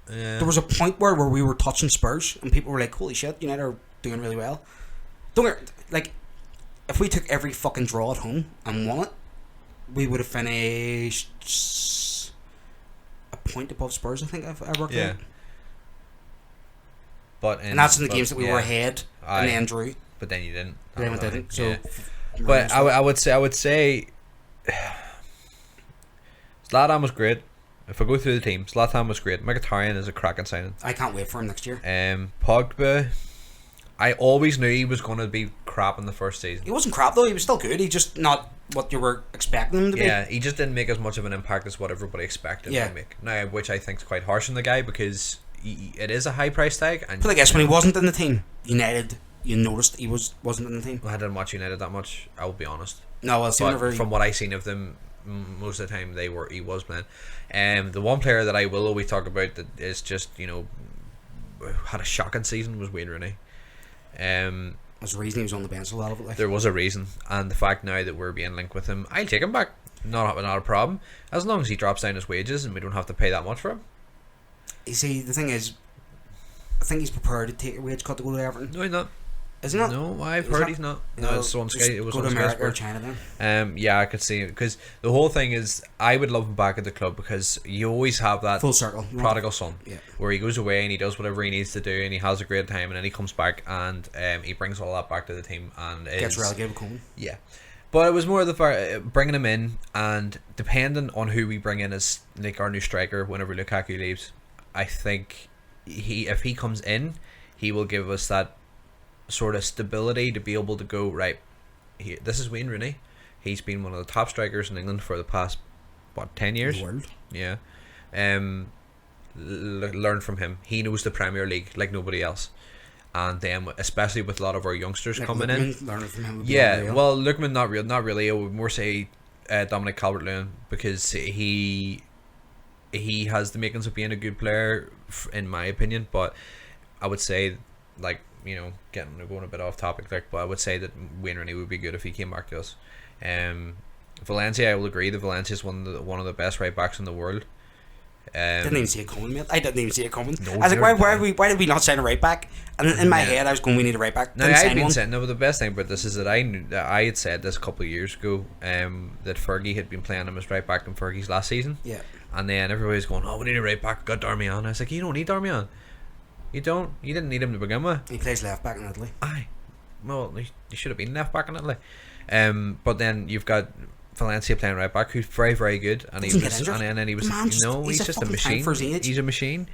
Yeah. There was a point where we were touching Spurs and people were like, holy shit, United are doing really well. Like, if we took every fucking draw at home and won it, we would have finished a point above Spurs, I think I worked out. And that's in the games that we were ahead and then drew. But then you didn't. Then we didn't. So, yeah. But I would say Zlatan was great. If I go through the team, Zlatan was great. Mkhitaryan is a cracking signing. I can't wait for him next year. Pogba, I always knew he was going to be crap in the first season. He wasn't crap though. He was still good. He just not what you were expecting him to be. Yeah, he just didn't make as much of an impact as what everybody expected him to make. Now, which I think is quite harsh on the guy, because it is a high price tag. And but I guess when he wasn't in the team, United, you noticed he wasn't in the team. I didn't watch United that much, I will be honest. No, well, from what I seen of them, most of the time he was playing. The one player that I will always talk about that is just, had a shocking season was Wayne Rooney. There's a reason he was on the bench a lot of it. Like. There was a reason, and the fact now that we're being linked with him, I'll take him back. Not a problem, as long as he drops down his wages and we don't have to pay that much for him. You see, the thing is, I think he's prepared to take a wage cut to go to Everton. No, he's not. Is he not? No, I've heard he's not. No, it's on Sky. It was go to on America Sky or Sports. China then. Yeah, I could see it, because the whole thing is, I would love him back at the club, because you always have that full circle prodigal son, yeah, where he goes away and he does whatever he needs to do and he has a great time, and then he comes back and he brings all that back to the team and gets relegated with Coleman. Yeah, but it was more the fact bringing him in, and depending on who we bring in as like our new striker whenever Lukaku leaves, I think if he comes in, he will give us that sort of stability to be able to go, right, this is Wayne Rooney. He's been one of the top strikers in England for the past 10 years. The world. Yeah. Learn from him. He knows the Premier League like nobody else. And then, especially with a lot of our youngsters like coming Lookman, in. learning from him would be Yeah, unreal. well, Lookman not really. I would more say Dominic Calvert-Lewin, because he has the makings of being a good player, in my opinion. But I would say, like, going a bit off topic, like, but I would say that Wayne Rooney would be good if he came back to us. Valencia, I will agree that Valencia is one of the best right backs in the world. Didn't even see it coming, mate. I didn't even see it coming. No, I was like, neither why did we not sign a right back? And in my head, I was going, we need a right back. No, Didn't I'd sign been one. saying, no, but the best thing about this is that I knew that I had said this a couple of years ago, that Fergie had been playing him as right back in Fergie's last season. Yeah. And then everybody's going, oh, we need a right back. Got Darmian. I was like, you don't need Darmian. You don't. You didn't need him to begin with. He plays left back in Italy. Aye. Well, he should have been left back in Italy. But then you've got Valencia playing right back, who's very, very good, and Doesn't get injured. and then he was He's just a fucking machine. tank for his age. He's a machine.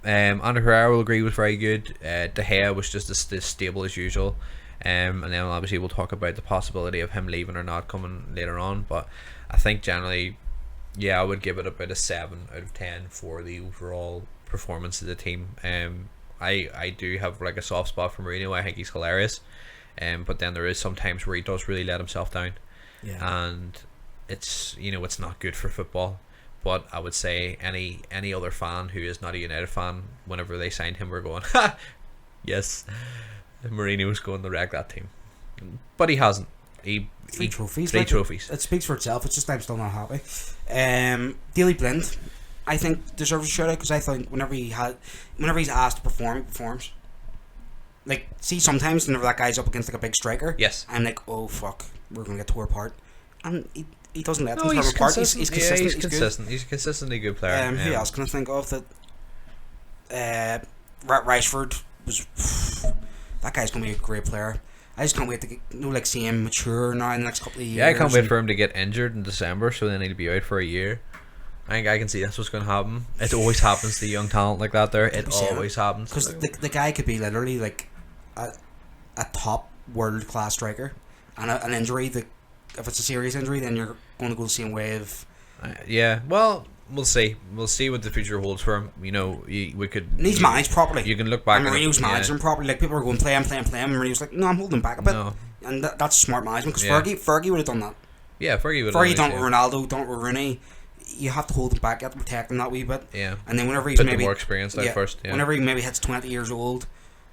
Andrew Herrera will agree was very good. De Gea was just as stable as usual. And then obviously we'll talk about the possibility of him leaving or not coming later on. But I think generally, yeah, I would give it about a 7 out of 10 for the overall performance of the team. I do have like a soft spot for Mourinho. I think he's hilarious. But then there is some times where he does really let himself down. Yeah. And it's it's not good for football. But I would say any other fan who is not a United fan, whenever they signed him, we're going, ha, yes, Mourinho's going to wreck that team. But he hasn't. Three trophies. Three like, trophies. It speaks for itself. It's just I'm still not happy. Daley Blind, I think deserves a shout out because I think whenever he's asked to perform, he performs. Like, see, sometimes whenever that guy's up against like a big striker, Yes. I'm like, oh fuck, we're gonna get tore apart, and he doesn't let them No, tear he's apart. He's consistent. consistent. Yeah, he's Good. consistent. He's a consistently good player. Who else can I think of that? Rashford was. That guy's gonna be a great player. I just can't wait to get, see him mature now in the next couple of years. Yeah, I can't wait for him to get injured in December, so then he'll be out for a year. I think I can see that's what's going to happen. It always happens to young talent like that. It always happens. Because the guy could be literally like a top world class striker, and an injury that if it's a serious injury, then you're going to go the same way of. Yeah, well, we'll see. We'll see what the future holds for him. We could. And he's managed properly. You can look back. And Mourinho's managed him properly. Like people are going play him, and Mourinho's like, no, I'm holding him back a bit. No. And that's smart management because Yeah. Fergie would have done that. Yeah, Fergie would. Fergie done it with Ronaldo, done it with Rooney. You have to hold him back, you have to protect him that wee bit. Yeah. And then whenever he's Put maybe more experienced out first. Yeah. Whenever he maybe hits 20 years old,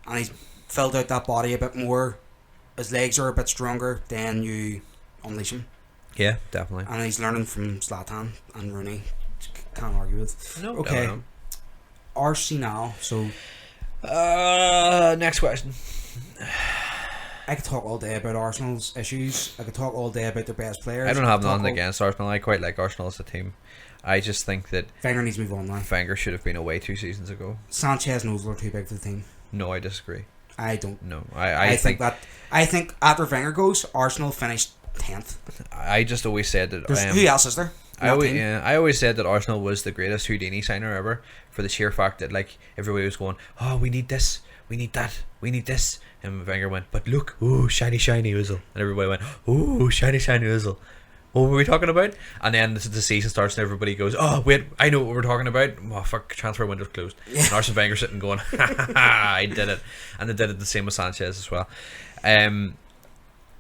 and he's filled out that body a bit more, his legs are a bit stronger, then you unleash him. Yeah, definitely. And he's learning from Zlatan and Rooney. Can't argue with. No. Okay. No. Arsenal. So next question. I could talk all day about Arsenal's issues. I could talk all day about their best players. I don't have nothing against Arsenal. I quite like Arsenal as a team. I just think that Wenger needs to move on now. Wenger should have been away 2 seasons ago. Sanchez and Ozil are too big for the team. No, I disagree. I don't. No, I think after Wenger goes, Arsenal finished 10th. I just always said that. Who else is there? I always said that Arsenal was the greatest Houdini signer ever for the sheer fact that like everybody was going, oh, we need this, we need that, we need this, and Wenger went, but look, ooh, shiny Ozil, and everybody went, ooh, shiny Ozil. What were we talking about? And then the season starts and everybody goes, oh wait, I know what we're talking about. Oh fuck, transfer window's closed. Yeah. And Arsene Wenger sitting going, ha ha ha, I did it. And they did it the same with Sanchez as well.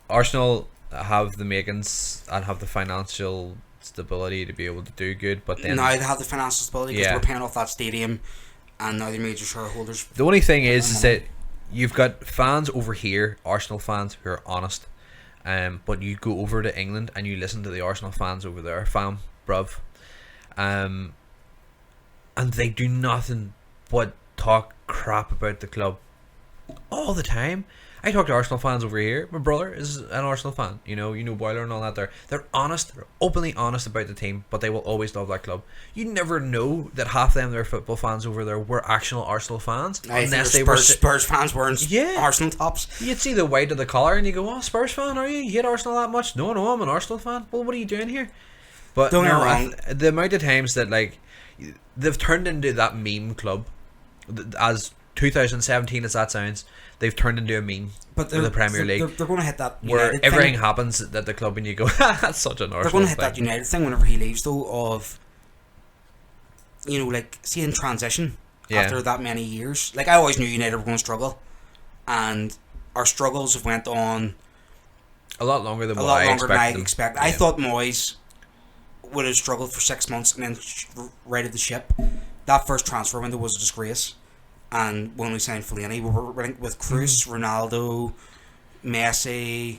Arsenal have the makings and have the financial stability to be able to do good, but then now they have the financial stability because Yeah. they were paying off that stadium, and now they're major shareholders. the only thing is that you've got fans over here, Arsenal fans, who are honest, but you go over to England and you listen to the Arsenal fans over there, fam, bruv, and they do nothing but talk crap about the club all the time. I talk to Arsenal fans over here. My brother is an Arsenal fan. You know Boiler and all that. They're honest. They're openly honest about the team, but they will always love that club. You never know that half of them, their football fans over there, were actual Arsenal fans, unless they were Spurs fans wearing Yeah. Arsenal tops. You'd see the white of the collar and you go, oh, Spurs fan, are you? You hate Arsenal that much? No, I'm an Arsenal fan. Well, what are you doing here? But Don't get no, me wrong. the amount of times that like they've turned into that meme club, as 2017 as that sounds, they've turned into a meme But for the Premier League, they're going to hit that where United everything thing. happens at the club and you go, that's such an They're Arsenal going to hit thing. that United thing whenever he leaves, though. Of like seeing transition after that many years. Like I always knew United were going to struggle, and our struggles have went on a lot longer than a what lot I longer than I expected. expected. I thought Moyes would have struggled for 6 months and then righted the ship. That first transfer window was a disgrace. And when we signed Fellaini, we were linked with Cruz, Ronaldo, Messi.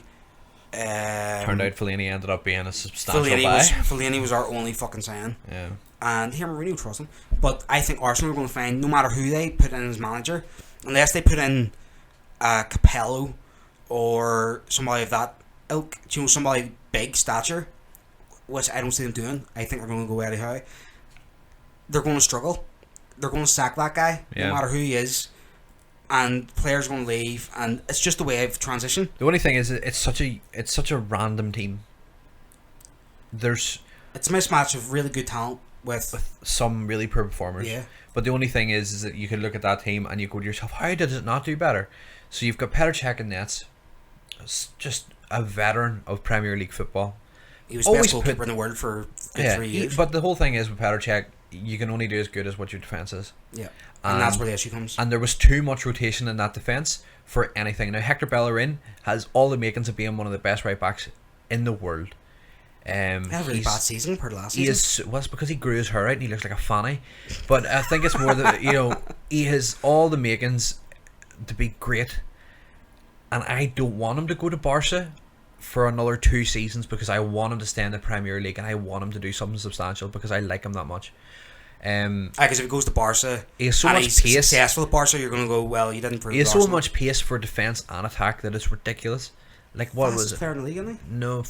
Turned out Fellaini ended up being a substantial buy. Fellaini was our only fucking sign. Yeah. and here Mourinho trusts him. But I think Arsenal are going to find, no matter who they put in as manager, unless they put in Capello or somebody of that ilk, somebody big stature, which I don't see them doing. I think they're going to go Eddie Howe. They're going to struggle. They're going to sack that guy, no matter who he is, and players are going to leave, and it's just a way of transition. The only thing is, it's such a random team. It's a mismatch of really good talent with some really poor performers. Yeah. But the only thing is that you can look at that team and you go to yourself, how did it not do better? So you've got Petr Cech in nets, just a veteran of Premier League football. He was best goalkeeper in the world for 3 years. But the whole thing is with Petr Cech, you can only do as good as what your defence is. Yeah. And that's where the issue comes. And there was too much rotation in that defence for anything. Now Hector Bellerin has all the makings of being one of the best right backs in the world. He had a really bad season per last season. Well, it's because he grew his hair out and he looks like a fanny. But I think it's more that he has all the makings to be great, and I don't want him to go to Barca for another 2 seasons because I want him to stay in the Premier League and I want him to do something substantial because I like him that much. Because if he goes to Barca he has so and much he's pace. successful at Barca, you're going to go, well, you didn't prove He has so Arsenal. much pace for defence and attack that it's ridiculous. Like, what was it? Player in the league, isn't he? No,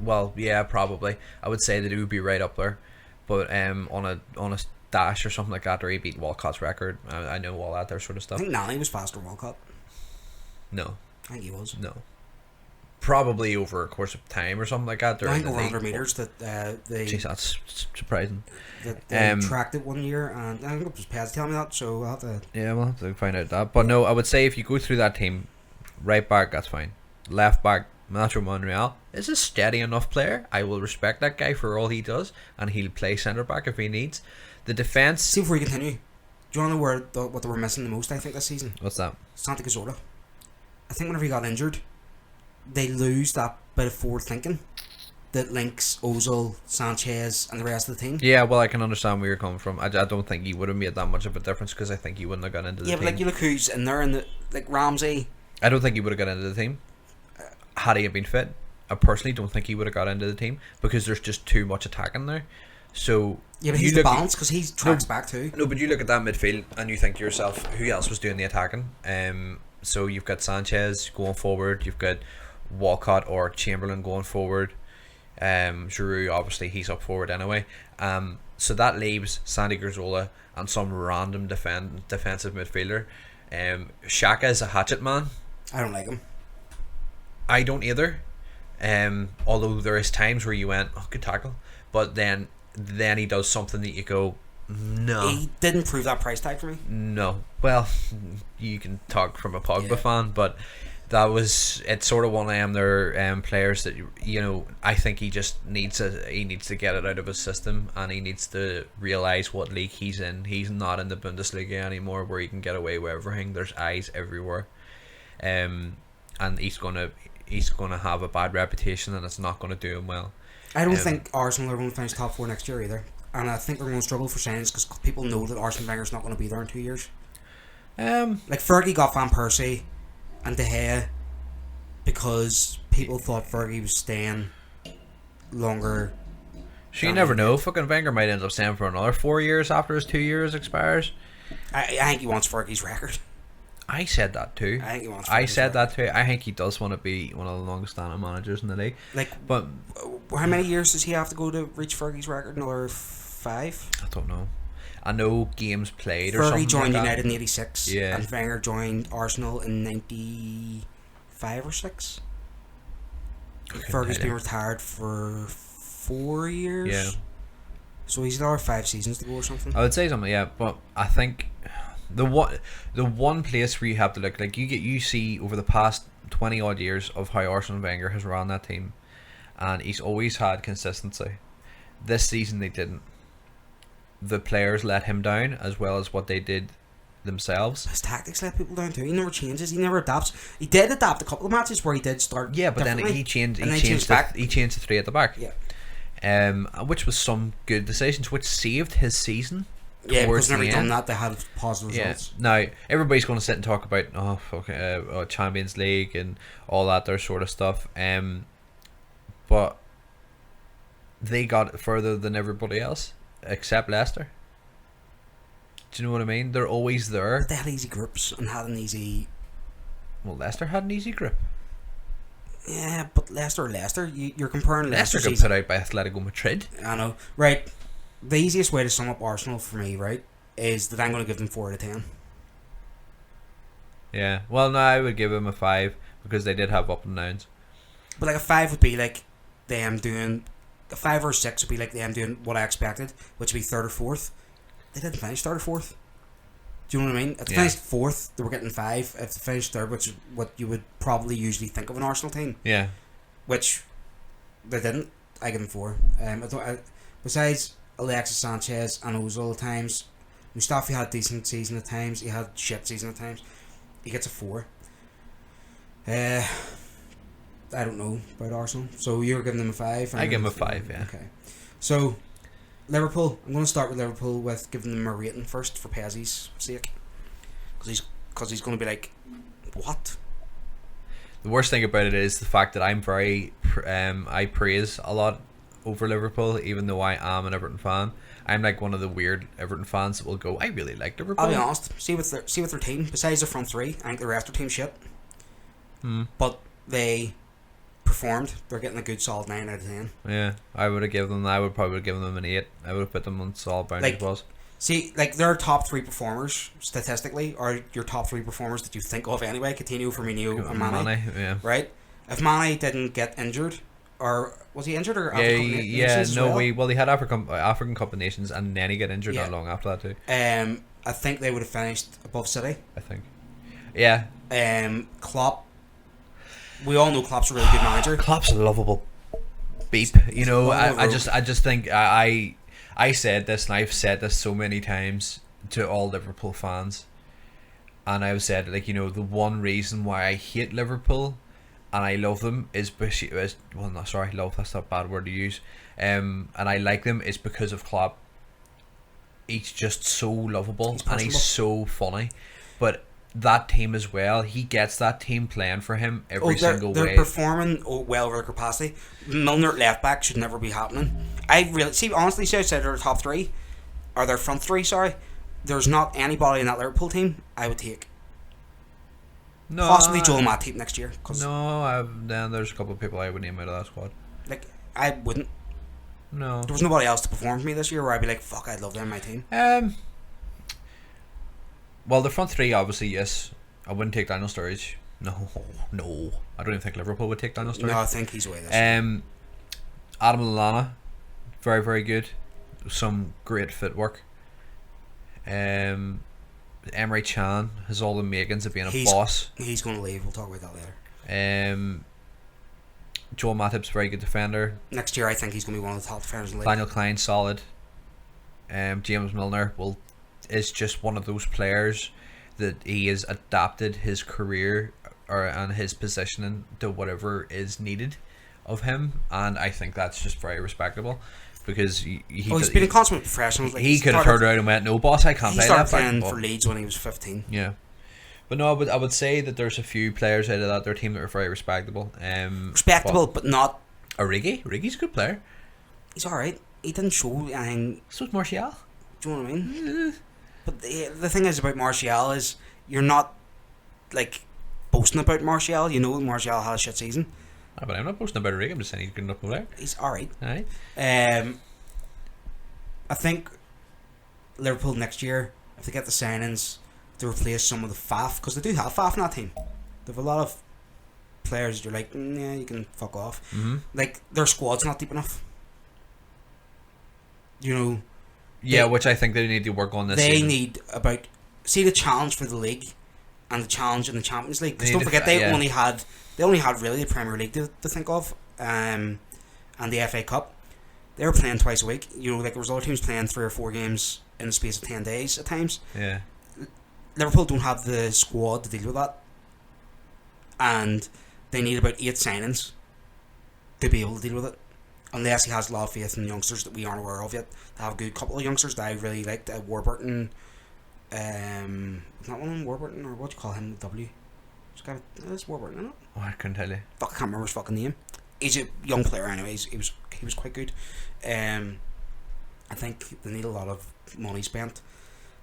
well, yeah, probably. I would say that he would be right up there, but on a dash or something like that, or he beat Walcott's record. I know all that there sort of I stuff. think Nani was faster than Walcott. No, I think he was. no, probably over a course of time or something like that. I think over 100 metres that they Jeez, that's surprising. that they tracked it 1 year, and I think it was Pez telling me that, so I'll have to. Yeah, we'll have to find out that. But no, I would say if you go through that team, right back, that's fine. Left back, Nacho Monreal is a steady enough player. I will respect that guy for all he does, and he'll play centre back if he needs. The defence. See, before we continue, do you want to know what they were missing the most, I think, this season? What's that? Santi Cazorla. I think whenever he got injured, they lose that bit of forward thinking that links Ozil, Sanchez, and the rest of the team. Yeah, well, I can understand where you're coming from. I don't think he would have made that much of a difference because I think he wouldn't have got into the team. Yeah, but like you look who's in there, and like Ramsey. I don't think he would have got into the team had he been fit. I personally don't think he would have got into the team because there's just too much attacking there. So yeah, but he's the balance because he tracks back too. No, but you look at that midfield and you think to yourself, who else was doing the attacking? So you've got Sanchez going forward, you've got Walcott or Chamberlain going forward. Giroud, obviously he's up forward anyway. So that leaves Santi Cazorla and some random defensive midfielder. Xhaka is a hatchet man. I don't like him. I don't either. Although there is times where you went, oh, good tackle, but then he does something that you go, no. He didn't prove that price tag for me. No. Well, you can talk from a Pogba fan, but it's sort of one of them there players that I think he just needs to get it out of his system, and he needs to realise what league he's in. He's not in the Bundesliga anymore where he can get away with everything. There's eyes everywhere, and he's gonna have a bad reputation, and it's not gonna do him well. I don't think Arsenal are going to finish top 4 next year either, and I think they're going to struggle for signings because people know that Arsene Wenger's not going to be there in 2 years. Like Fergie got Van Persie and De Gea because people thought Fergie was staying longer. So you never know. Fucking Wenger might end up staying for another 4 years after his 2 years expires. I think he wants Fergie's record. I said that too. I think he wants. I said that too. I think he does want to be one of the longest standing managers in the league. But how many years does he have to go to reach Fergie's record? Another 5? I don't know. I know games played or something. Fergie joined like United in '86. Yeah. And Wenger joined Arsenal in '95 or '6. Fergie's been retired for 4 years. Yeah. So he's another 5 seasons to go or something. I would say something, yeah, but I think the one place where you have to look, like you see over the past 20 odd years of how Arsene Wenger has run that team, and he's always had consistency. This season they didn't. The players let him down as well as what they did themselves. His tactics let people down too. He never changes. He never adapts. He did adapt a couple of matches where he did start. Yeah, but then he changed to 3 at the back. Yeah. Which was some good decisions, which saved his season. Yeah, because whenever he done that, they had positive results. Now everybody's going to sit and talk about Champions League and all that there sort of stuff. But they got further than everybody else. except Leicester. Do you know what I mean? They're always there. They had easy groups and had an easy. Well, Leicester had an easy grip. Yeah, but Leicester, you're comparing Leicester Leicester. got put out by Atletico Madrid. I know, right? The easiest way to sum up Arsenal for me, right, is that I'm going to give them 4 out of 10. Yeah. Well, no, I would give them a 5 because they did have up and downs. But like a 5 would be like them doing. A 5 or 6 would be like them doing what I expected, which would be 3rd or 4th. They didn't finish 3rd or 4th. Do you know what I mean? If they finished 4th, they were getting 5. If they finished 3rd, which is what you would probably usually think of an Arsenal team, Yeah. which they didn't, I give them 4. Besides Alexis Sanchez and Ozil at times, Mustafi had decent season at times. He had shit season at times. He gets a 4. I don't know about Arsenal. So you're giving them a 5? I give them a 5, yeah. Okay. So Liverpool, I'm going to start with Liverpool with giving them a rating first for Pezzi's sake, because he's going to be like, what? The worst thing about it is the fact that I'm I praise a lot over Liverpool, even though I am an Everton fan. I'm like one of the weird Everton fans that will go, I really like Liverpool. I'll be honest. See with their team. Besides the front 3, I think the rest of their team shit. But they performed. They're getting a good solid 9 out of 10. Yeah, I would probably give them an 8. I would have put them on solid boundaries. Was. See, like their top 3 performers statistically are your top 3 performers that you think of anyway. Coutinho, Firmino, and Mane. Yeah. Right. If Mane didn't get injured, or was he injured or he had African Cup of Nations, and then he got injured not long after that too. I think they would have finished above City. I think. Yeah. Klopp. We all know Klopp's a really good manager. Klopp's a lovable beep. You know, I just think I said this, and I've said this so many times to all Liverpool fans, and I've said, like, you know, the one reason why I hate Liverpool and I love them is love, that's not a bad word to use, and I like them is because of Klopp. He's just so lovable and he's so funny, but that team as well, he gets that team playing for him every single way. They're performing well over their capacity. Milner at left back should never be happening. I really honestly say their top 3 or their front 3. Sorry, there's not anybody in that Liverpool team I would take. No, possibly Joel Matip next year. Then there's a couple of people I would name out of that squad. Like I wouldn't. No, there was nobody else to perform for me this year where I'd be like, fuck, I'd love them in my team. Well, the front 3, obviously, yes. I wouldn't take Daniel Sturridge. No. I don't even think Liverpool would take Daniel Sturridge. No, I think he's away this year. Adam Lallana, very, very good. Some great footwork. Emery Chan has all the makings of being a boss. He's going to leave. We'll talk about that later. Joel Matip's a very good defender. Next year, I think he's going to be one of the top defenders in the league. Daniel Klein, solid. James Milner is just one of those players that he has adapted his career and his positioning to whatever is needed of him, and I think that's just very respectable because he's been a consummate professional. Like, he could have turned around and went, no boss, I can't play that. He started playing for Leeds when he was 15. Yeah, but no, I would say that there's a few players out of their team that are very respectable. But not Origi's a good player. He's alright. He didn't show anything. So is Martial. Do you know what I mean? But the thing is about Martial is you're not like boasting about Martial. You know Martial had a shit season. But I'm not boasting about Origi. I'm just saying he's good enough player. He's alright. Alright. I think Liverpool next year, if they get the signings to replace some of the faff, because they do have faff in that team. They have a lot of players that you're like, yeah, you can fuck off. Mm-hmm. Like their squad's not deep enough. You know. Yeah, which I think they need to work on this season. They need the challenge for the league and the challenge in the Champions League. Because don't forget, they only had really the Premier League to think of, and the FA Cup. They were playing twice a week. You know, like there was other teams playing 3 or 4 games in the space of 10 days at times. Yeah. Liverpool don't have the squad to deal with that, and they need about 8 signings to be able to deal with it. Unless he has a lot of faith in youngsters that we aren't aware of yet. They have a good couple of youngsters that I really liked. Warburton, not one Warburton, or what do you call him? W. It's Warburton, isn't it? Oh, I couldn't tell you. Fuck, I can't remember his fucking name. He's a young player, anyways. He was quite good. I think they need a lot of money spent.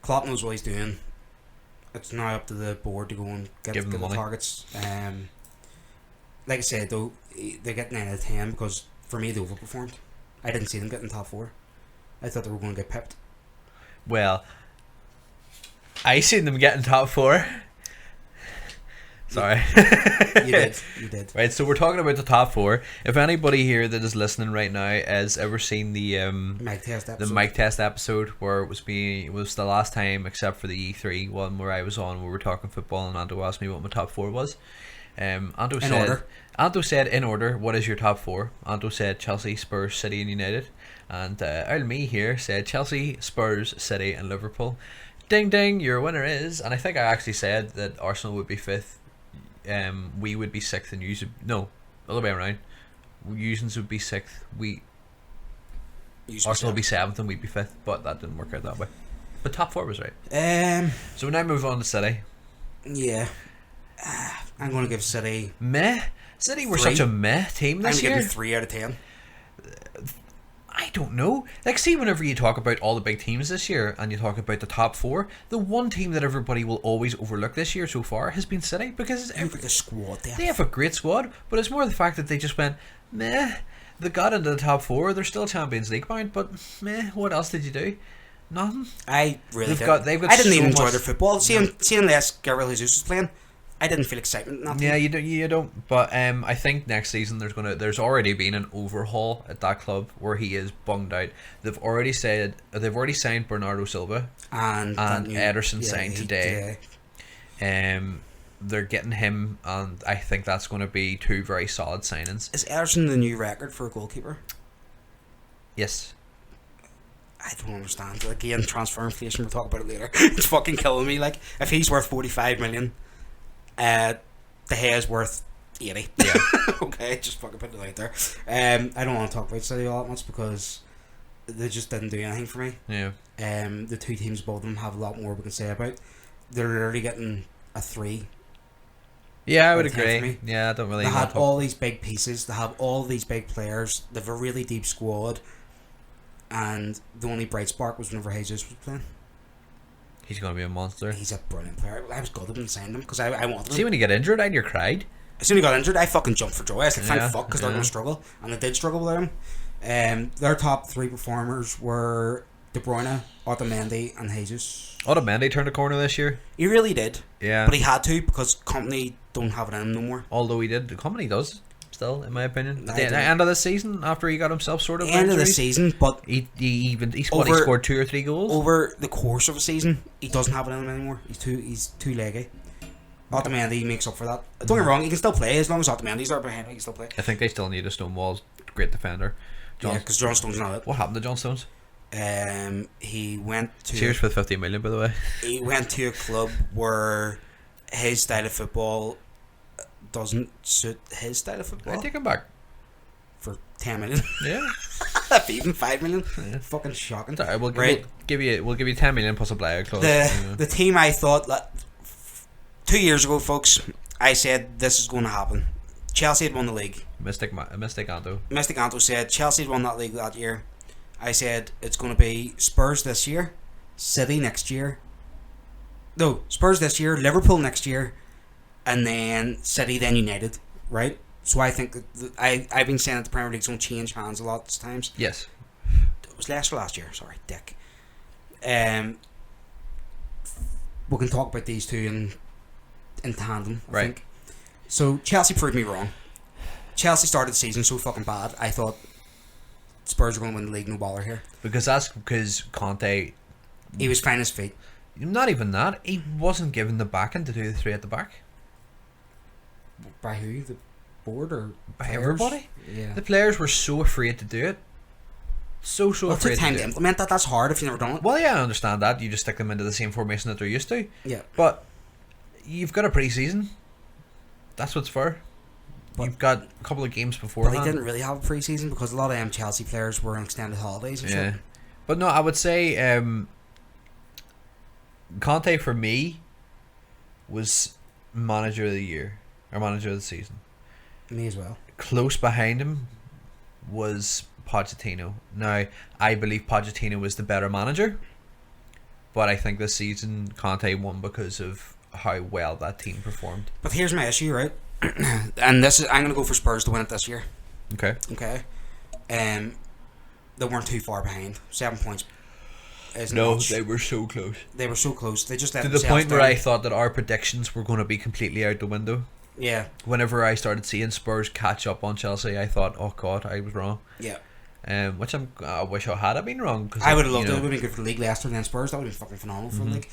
Klopp knows what he's doing. It's now up to the board to go and get Give them the money. targets. Like I said though, they get 9 out of 10 because for me they overperformed. I didn't see them getting top 4. I thought they were going to get pipped. Well, I seen them getting top 4. Sorry. You did. Right, so we're talking about the top 4. If anybody here that is listening right now has ever seen the Mic test episode. the mic test episode where it was the last time except for the E3 one where I was on, where we were talking football and Anto asked me what my top 4 was. Anto said in order, what is your top 4? Anto said Chelsea, Spurs, City and United, and Earl Me here said Chelsea, Spurs, City and Liverpool. Ding ding, your winner is, and I think I actually said that Arsenal would be 5th, we would be 6th and other way around. Usins would be 6th, Arsenal would be 7th and we'd be 5th, but that didn't work out that way. But top 4 was right. So we now move on to City. Yeah. I'm going to give City... Meh? City were 3. such a meh team I'm this going to year. give them 3 out of 10. I don't know. Like, see, whenever you talk about all the big teams this year and you talk about the top 4, the one team that everybody will always overlook this year so far has been City, because The squad there. they have a great squad, but it's more the fact that they just went meh. They got into the top 4. They're still Champions League bound, but meh. What else did you do? Nothing. I really They've got I didn't so even enjoy much- their football. Seeing less Gabriel Jesus was playing, I didn't feel excitement in that Yeah, team. you don't. But I think next season there's already been an overhaul at that club where he is bunged out. They've already signed Bernardo Silva And Ederson signed today. They're getting him, and I think that's going to be 2 very solid signings. Is Ederson the new record for a goalkeeper? Yes. I don't understand. Again, transfer inflation, we'll talk about it later. It's fucking killing me. Like, if he's worth 45 million, De Gea's worth 80. Yeah. Okay, just fucking put it out there. I don't want to talk about City all that much because they just didn't do anything for me. Yeah. The 2 teams above them have a lot more we can say about. They're literally getting a 3. Yeah, I would Out of 10 for agree. me. Yeah, I don't really. They want had to talk- all these big pieces. They have all these big players. They have a really deep squad. And the only bright spark was whenever Jesus was playing. He's going to be a monster. He's a brilliant player. I was gutted when signed him because I wanted See, him. when you get injured, I near cried. As soon as he got injured, I fucking jumped for joy. I was like, thank Yeah, fuck, because they're yeah. going to struggle. And they did struggle without him. Their top 3 performers were De Bruyne, Otamendi and Jesus. Otamendi turned a corner this year. He really did. Yeah. But he had to because company don't have it in him no more. Although he did, the company does still, in my opinion. At I the don't- end of the season, after he got himself sorted, End of the injuries, season, but he Over- scored 2 or 3 goals. over the course of a season, he doesn't have it in him anymore. He's too leggy. Otamendi makes up for that. Don't get me wrong, he can still play as long as Otamendi's there behind him. He can still play. I think they still need a Stonewall's great defender. Yeah, because John Stone's not it. What happened to John Stones? He went to Cheers for the 50 million, by the way. he went to a club where his style of football doesn't suit his style of I football take him back. for 10 million. Yeah. Even 5 million. Yeah. Fucking shocking. Sorry, we'll Right. give you 10 million plus a player clause. The team I thought 2 years ago, folks, I said this is going to happen. Chelsea had won the league. Mystic Anto. Mystic Anto said Chelsea had won that league that year. I said it's going to be Spurs this year, City next year. No, Spurs this year, Liverpool next year, and then City, then United. Right. So I think that I've been saying that the Premier League's going to change hands a lot of times. Yes. It was Leicester last year. Sorry, dick. We can talk about these two in tandem. I Right. think. So Chelsea proved me wrong. Chelsea started the season so fucking bad. I thought Spurs were going to win the league, no bother here. Because Conte, He was finding his feet. not even that, he wasn't given the backing to do the 3 at the back. By who? The board or By players? everybody. Yeah. The players were so afraid to do it. So Well, it afraid took time to to do it. implement that. That's hard if you've never done it. Well, yeah, I understand that. You just stick them into the same formation that they're used to. Yeah. But you've got a pre-season. That's what's for. But- You've got a couple of games But beforehand. he didn't really have a pre-season because a lot of them Chelsea players were on extended holidays and Yeah. shit. But no, I would say Conte for me was manager of the year or manager of the season. Me as well. Close behind him was Pochettino. Now, I believe Pochettino was the better manager, but I think this season Conte won because of how well that team performed. But here's my issue, right? And this is I'm gonna go for Spurs to win it this year. Okay. Okay. They weren't too far behind. 7 points. Isn't No, much. they were so close. They were so close. They just let To the themselves point where down. I thought that our predictions were going to be completely out the window. Yeah. Whenever I started seeing Spurs catch up on Chelsea, I thought, oh God, I was wrong. Yeah. Which I wish I had been wrong. Cause I would have loved you it. It know, would have been good for the league. Leicester and then Spurs. That would have been fucking phenomenal for the league.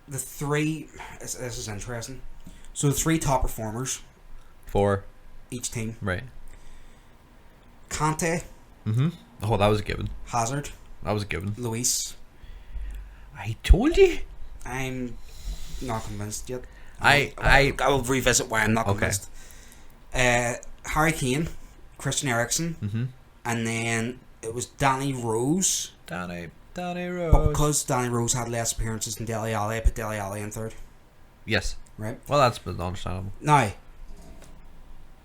The three. This is interesting. So the three top performers, for each team: right. Conte, Oh, that was a given. Hazard, That was a given. Luis. I told you. I'm not convinced yet. I will revisit why I'm not Okay. convinced. Harry Kane, Christian Eriksen, and then it was Danny Rose. Danny But Rose. because Danny Rose had less appearances than Dele Alli, I put Dele Alli in third. Yes. Right. Well, that's understandable. Now,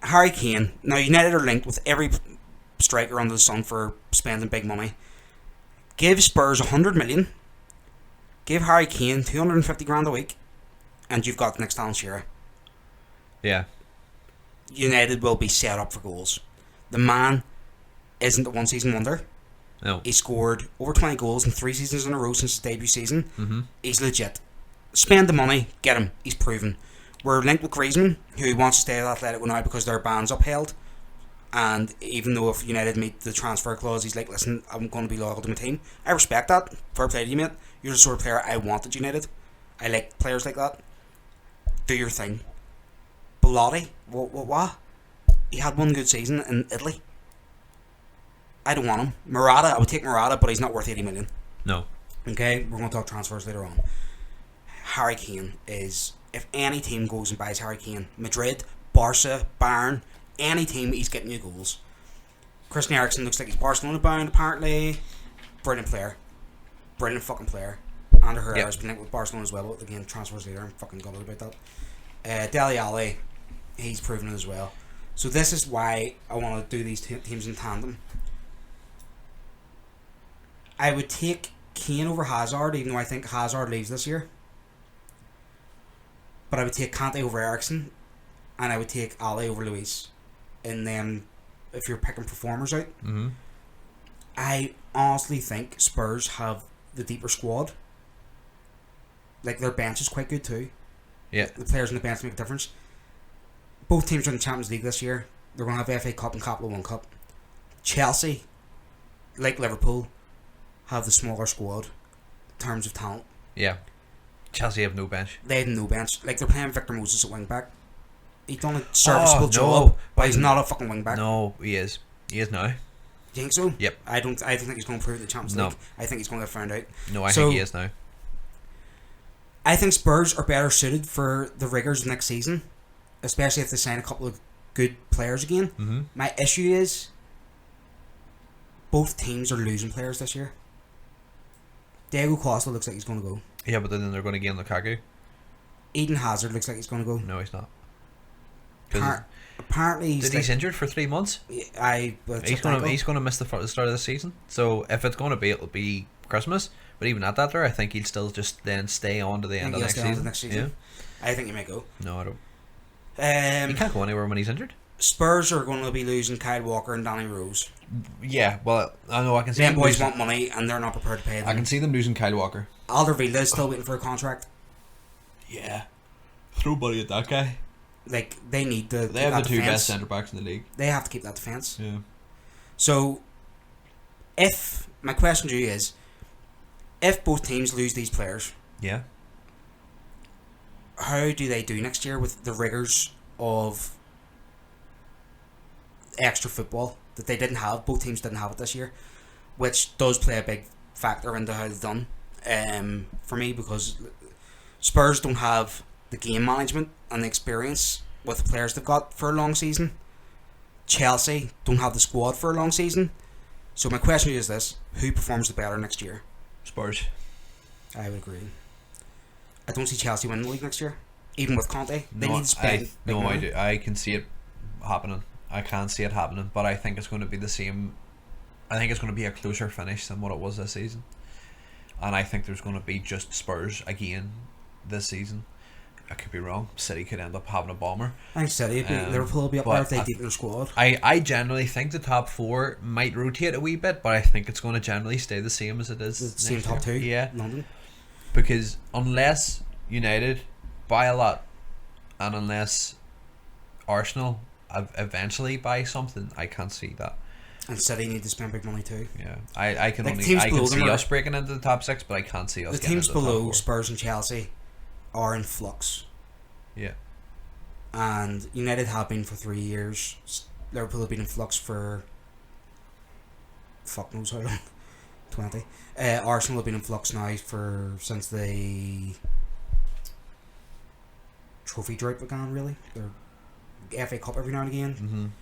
Harry Kane. Now, United are linked with every striker under the sun for spending big money. Give Spurs 100 million. Give Harry Kane 250 grand a week, and you've got the next Alan Shearer. Yeah. United will be set up for goals. The man isn't a one-season wonder. No. He scored over 20 goals in 3 seasons in a row since his debut season. Mm-hmm. He's legit. Spend the money, get him. He's proven. We're linked with Griezmann, who wants to stay at Atletico now because their ban's upheld. And even though if United meet the transfer clause, he's like, listen, I'm going to be loyal to my team. I respect that. Fair play to you, mate. You're the sort of player I want at United. I like players like that. Do your thing. Belotti, what? He had one good season in Italy. I don't want him. Murata, I would take Murata, but he's not worth 80 million. No. Okay, we're going to talk transfers later on. Harry Kane is, if any team goes and buys Harry Kane, Madrid, Barca, Bayern, any team, he's getting you goals. Christian Eriksen looks like he's Barcelona bound, apparently. Brilliant player. Brilliant fucking player. Andrew Herrera's been linked with Barcelona as well, but again, transfers later, I'm fucking gutted about that. Dele Alli, he's proven it as well. So this is why I want to do these teams in tandem. I would take Kane over Hazard, even though I think Hazard leaves this year. But I would take Kante over Eriksen, and I would take Ali over Luis. And then, if you're picking performers out, I honestly think Spurs have the deeper squad. Like, their bench is quite good too. Yeah. The players in the bench make a difference. Both teams are in the Champions League this year. They're going to have FA Cup and Capital One Cup. Chelsea, like Liverpool, have the smaller squad in terms of talent. Yeah. Chelsea have no bench. They had no bench. Like, they're playing Victor Moses at wing back. He's done a serviceable no. job, but he's not a fucking wing back. No, he is. He is now. You think so? Yep. I don't think he's going to prove the Champions No. League. I think he's going to get found out. No, I think he is now. I think Spurs are better suited for the rigours of next season, especially if they sign a couple of good players again. My issue is both teams are losing players this year. Diego Costa looks like he's going to go. Yeah, but then they're going to gain Lukaku. Eden Hazard looks like he's going to go. No, he's not. 'Cause Apparently he's injured for 3 months. He's going to miss the start of the season. So if it's going to be, it'll be Christmas. But even at that, there, I think he'll still just then stay on to the end of next season. Yeah. I think he may go. No, I don't. He can't go anywhere when he's injured. Spurs are going to be losing Kyle Walker and Danny Rose. Yeah, well, I know I can see them them boys losing. want money and they're not prepared to pay them. I can see them losing Kyle Walker. Alderweireld is still waiting for a contract. Yeah, throw money at that guy. Like, they need the. They have the two defense. best centre backs in the league. They have to keep that defense. Yeah. So, if my question to you is, if both teams lose these players, Yeah. how do they do next year with the rigours of extra football that they didn't have? Both teams didn't have it this year, which does play a big factor into how they've done. For me, because Spurs don't have the game management and the experience with the players they've got for a long season. Chelsea don't have the squad for a long season. So my question is this: who performs the better next year? Spurs. I would agree. I don't see Chelsea winning the league next year, even with Conte. They need to spend. I do. I can see it happening. I can't see it happening, but I think it's going to be the same. I think it's going to be a closer finish than what it was this season, and I think there's going to be just Spurs again this season. I could be wrong. City could end up having a bomber. I think City, Liverpool will be up there if they deepen their squad. I generally think the top four might rotate a wee bit, but I think it's going to generally stay the same as it is. The same top two. Yeah, London. because unless United buy a lot, and unless Arsenal eventually buy something, I can't see that. And City need to spend big money too. Yeah, I can Like, only teams I can below see them us breaking into the top six, but I can't see us. The getting teams into the top below four. Spurs and Chelsea are in flux. Yeah, And United have been for 3 years. Liverpool have been in flux for fuck knows how long. 20. Arsenal have been in flux now since the trophy drought began, really. Their FA Cup every now and again.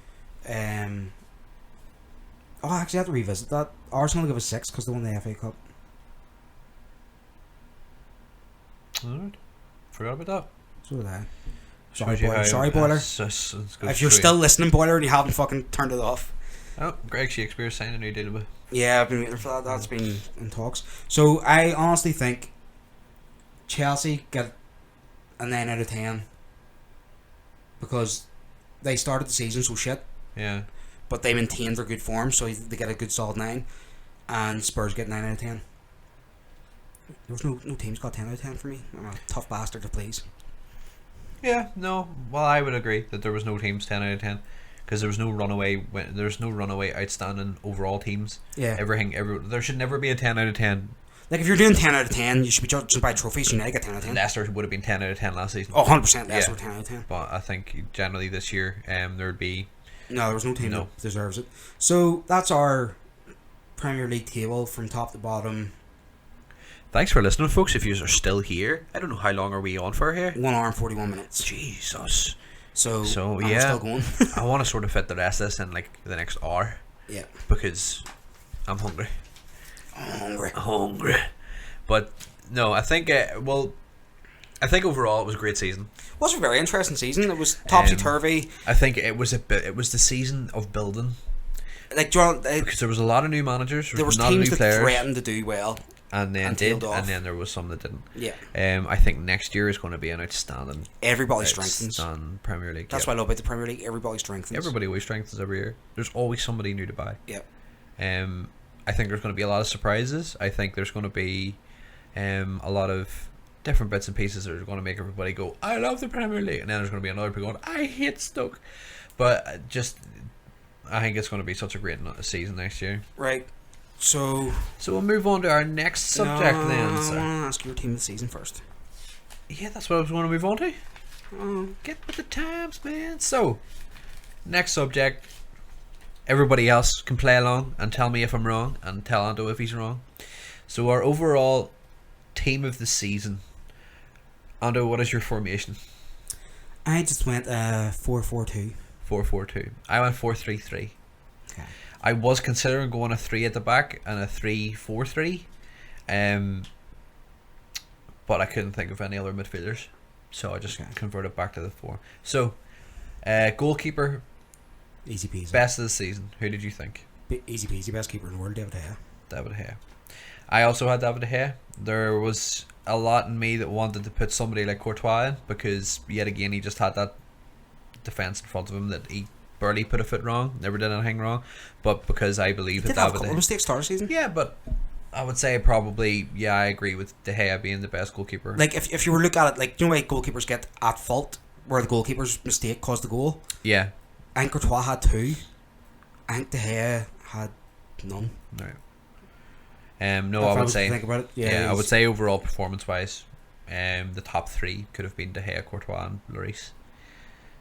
I actually have to revisit that. Arsenal give a 6 because they won the FA Cup. alright. Forgot about that. So did I. Shows you how- Sorry, Boiler. that's good If you're straight. still listening, Boiler, and you haven't fucking turned it off. Oh, Greg Shakespeare signed a new deal with. Yeah, I've been waiting for that. That's been in talks. So I honestly think Chelsea get a 9 out of 10 because they started the season so shit, Yeah, but they maintained their good form, so they get a good solid 9, and Spurs get 9 out of 10. There was no teams got 10 out of 10 for me. I'm a tough bastard to please. yeah. No, well, I would agree that there was no teams 10 out of 10 because there was no runaway. There's no runaway outstanding overall teams. Yeah. There should never be a 10 out of 10. Like, if you're doing 10 out of 10, you should be judged by trophies. United get 10 out of 10. Leicester would have been 10 out of 10 last season. Oh, 100% Leicester Yeah. 10 out of 10. But I think generally this year, there'd be. No, there was no team No. that deserves it. So that's our Premier League table from top to bottom. Thanks for listening, folks. If you are still here, I don't know how long are we on for here. 1 hour and 41 minutes. Jesus. So So, and yeah. we're still going. I want to sort of fit the rest of this in like the next hour Yeah. because I'm hungry. I'm hungry. But no, I think I think overall it was a great season. It was a very interesting season. It was topsy-turvy. I think it was the season of building Like, John, because there was a lot of new managers. there was not teams new that players, threatened to do well. and then and did, tailed off. and then there was some that didn't. Yeah. I think next year is going to be an outstanding Everybody strengthens. Premier League. That's yeah. what I love about the Premier League. Everybody strengthens. Everybody always strengthens every year. There's always somebody new to buy. Yeah. I think there's going to be a lot of surprises. I think there's going to be a lot of different bits and pieces that are going to make everybody go, I love the Premier League. And then there's going to be another people going, I hate Stoke. But I think it's going to be such a great season next year. Right. So we'll move on to our next subject no, then. I want Sir. to ask your team of the season first. Yeah, that's what I was going to move on to. Oh. Get with the times, man. So, next subject. Everybody else can play along and tell me if I'm wrong and tell Anto if he's wrong. So our overall team of the season. Anto, what is your formation? I just went 4-4-2. 4-4-2. I went 4-3-3. Okay. I was considering going a 3 at the back and a 3-4-3. But I couldn't think of any other midfielders. So I just converted back to the 4. So, goalkeeper, Easy peasy. best of the season. Who did you think? Easy peasy. Best keeper in the world, David De Gea. David De Gea. I also had David De Gea. There was a lot in me that wanted to put somebody like Courtois in because yet again he just had that defence in front of him that he barely put a foot wrong, never did anything wrong. But because I believe that Did have a David couple of mistakes start of the season. yeah, but I would say probably I agree with De Gea being the best goalkeeper. Like if you were to look at it, like, you know why goalkeepers get at fault where the goalkeeper's mistake caused the goal? yeah, I think Courtois had 2. I think De Gea had none. right. If No, I would was to say think about it, I would say overall performance wise, the top 3 could have been De Gea, Courtois, and Lloris.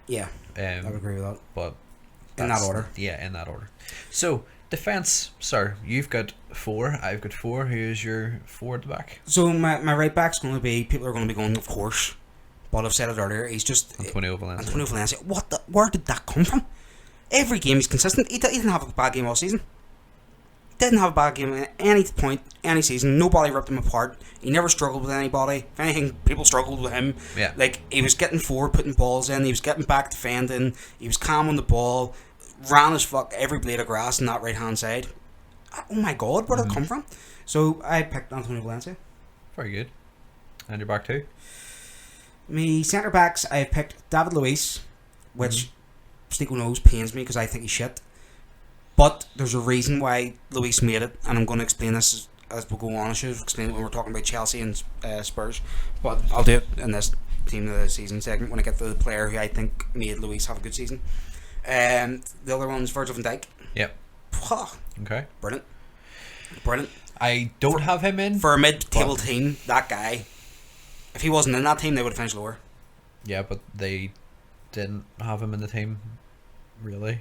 Yeah, I would agree with that. But In that order. Yeah, in that order. So, defence, sir, you've got 4, I've got 4. Who's your 4 at the back? So my right back's going to be, people are going to be going, of course, but I've said it earlier, he's just Antonio Valencia. Antonio Valencia. Where did that come from? Every game he's consistent. He didn't have a bad game all season. Didn't have a bad game at any point, any season. Nobody ripped him apart. He never struggled with anybody. If anything, people struggled with him. Yeah. Like, he was getting forward, putting balls in. He was getting back defending. He was calm on the ball. ran as fuck every blade of grass on that right hand side. Oh my god, where did it come from? So I picked Antonio Valencia. Very good. And you're back too. Me centre backs, I picked David Luiz, which Steco knows pains me because I think he's shit. But there's a reason why Luiz made it, and I'm going to explain this as we go on. I should have explained it when we're talking about Chelsea and Spurs, but I'll do it in this team of the season segment when I get to the player who I think made Luiz have a good season. The other one's Virgil van Dijk. Yep. Okay. Brilliant. I don't have him in. For a mid-table team, that guy, if he wasn't in that team, they would have finished lower. Yeah, but they didn't have him in the team, really,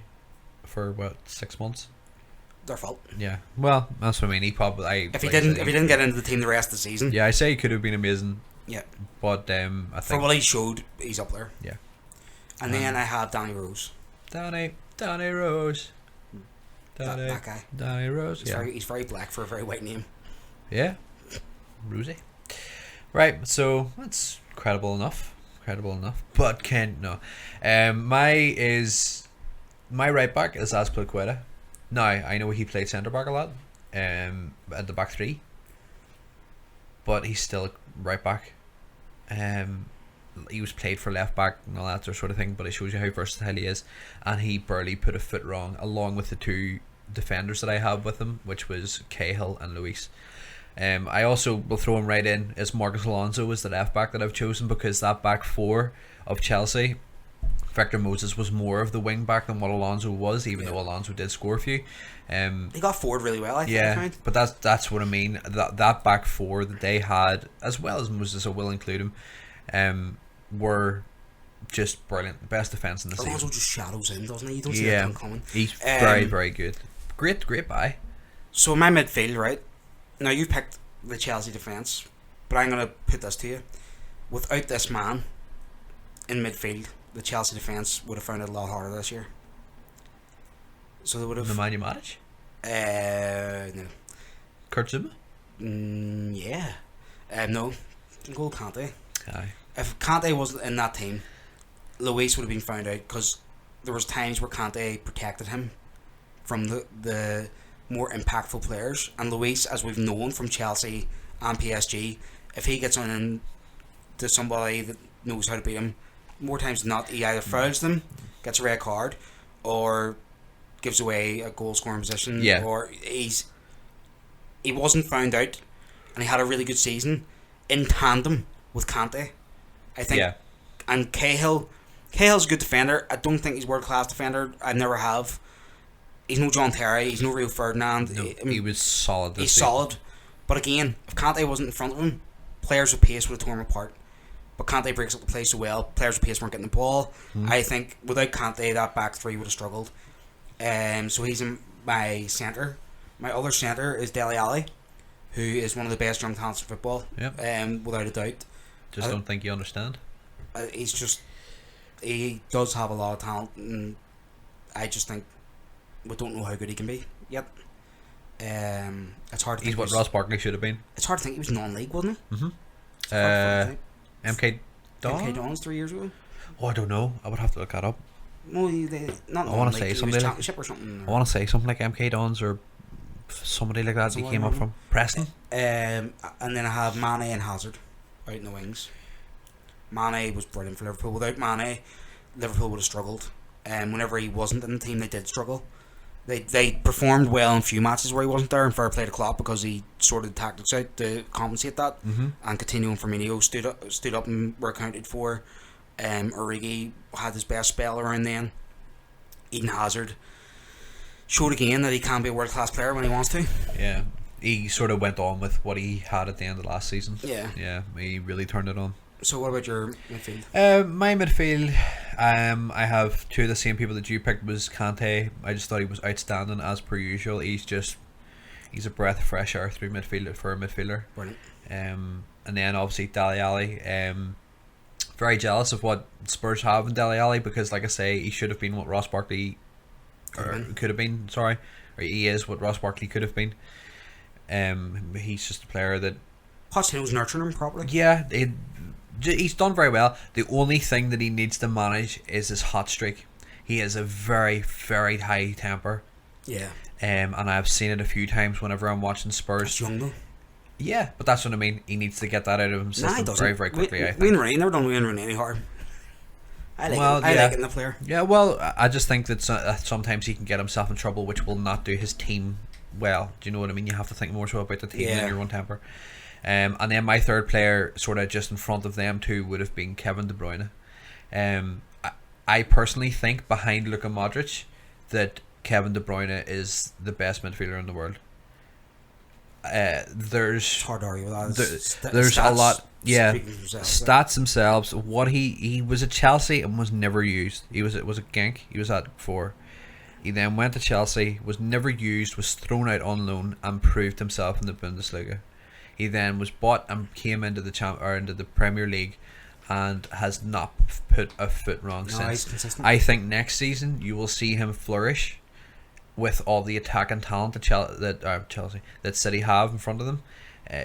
for what, 6 months? Their fault. Yeah. Well, that's what I mean. He probably. If he didn't get into the team the rest of the season. Yeah, I say he could have been amazing. Yeah. But I think for what he showed, he's up there. Yeah. And then I have Danny Rose. Danny Rose. That guy. Danny Rose. He's very black for a very white name. Yeah. Rosie. Right, so that's credible enough. But Kent, no. My right back is Azpilicueta. Now, I know he played centre back a lot. At the back three. But he's still a right back. He was played for left back and all that sort of thing, but it shows you how versatile he is, and he barely put a foot wrong, along with the two defenders that I have with him, which was Cahill and Luis. I also will throw him right in as Marcus Alonso as the left back that I've chosen, because that back four of Chelsea, Victor Moses was more of the wing back than what Alonso was, even though Alonso did score a few. He got forward really well, I think. Yeah, but that's what I mean. That back four that they had, as well as Moses, I will include him, were just brilliant. The best defence in the season. Alonso just shadows in, doesn't he? You don't see that coming. He's very, very good. Great buy. So my midfield, right? Now you picked the Chelsea defence, but I'm going to put this to you. Without this man in midfield, the Chelsea defence would have found it a lot harder this year. So they would have... Nemanja Matic? No. Kurt Zouma? Yeah. No. N'Golo Kante. Aye. If Kante wasn't in that team, Luis would have been found out, because there was times where Kante protected him from the more impactful players, and Luis, as we've known from Chelsea and PSG, if he gets on to somebody that knows how to beat him, more times than not, he either fouls them, gets a red card, or gives away a goal scoring position, or he wasn't found out, and he had a really good season in tandem with Kante, I think. Yeah. And Cahill's a good defender. I don't think he's world class defender. I never have. He's no John Terry. He's no Rio Ferdinand. No, he was solid. He's solid. But again, if Kante wasn't in front of him, players with pace would have torn him apart. But Kante breaks up the play so well. Players with pace weren't getting the ball. I think without Kante, that back three would have struggled. So he's in my centre. My other centre is Dele Alli, who is one of the best young talents in football. Yep. Without a doubt. Just don't think you understand. He does have a lot of talent, and I just think we don't know how good he can be yet. It's hard to think. He's what Ross Barkley should have been. It's hard to think he was non-league, wasn't he? MK Dons 3 years ago. Oh, I don't know. I would have to look that up. No, not I want to say he something was like championship or something. I want to say something like MK Dons or somebody like that. He came up from Preston. And then I have Mane and Hazard out in the wings. Mane was brilliant for Liverpool. Without Mane, Liverpool would have struggled. Whenever he wasn't in the team, they did struggle. They performed well in a few matches where he wasn't there, and fair play to Klopp because he sorted the tactics out to compensate that. And Coutinho and Firmino stood up and were accounted for. Origi had his best spell around then. Eden Hazard showed again that he can be a world class player when he wants to. Yeah, he sort of went on with what he had at the end of last season. Yeah, he really turned it on. So what about your midfield? My midfield, I have two of the same people that you picked. Was Kante. I just thought he was outstanding as per usual. He's a breath of fresh air through midfield for a midfielder. Brilliant. And then obviously Dele Alli. Very jealous of what Spurs have in Dele Alli, because like I say, he should have been what Ross Barkley could have been. Sorry, or he is what Ross Barkley could have been. He's just a player that Pochettino's nurturing him properly. Yeah, he's done very well. The only thing that he needs to manage is his hot streak. He has a very, very high temper. Yeah. And I've seen it a few times whenever I'm watching Spurs. That's young though. Yeah, but that's what I mean. He needs to get that out of his Nah, he system doesn't. very, very quickly, I think. Wayne Rooney never done Wayne Rooney any harm. I like Well, it. I yeah. like it in the player. Yeah, well, I just think that sometimes he can get himself in trouble, which will not do his team well. Do you know what I mean? You have to think more so about the team than your own temper. And then my third player, sort of just in front of them two, would have been Kevin De Bruyne. I personally think behind Luka Modric that Kevin De Bruyne is the best midfielder in the world. There's It's hard to argue with that. there's a lot. Yeah, speak for themselves, stats themselves. What he was at Chelsea and was never used. It was a Genk. He was at before. He then went to Chelsea, was never used, was thrown out on loan, and proved himself in the Bundesliga. He then was bought and came into the Premier League, and has not put a foot wrong No, since. he's consistent. I think next season you will see him flourish with all the attacking talent that City have in front of them.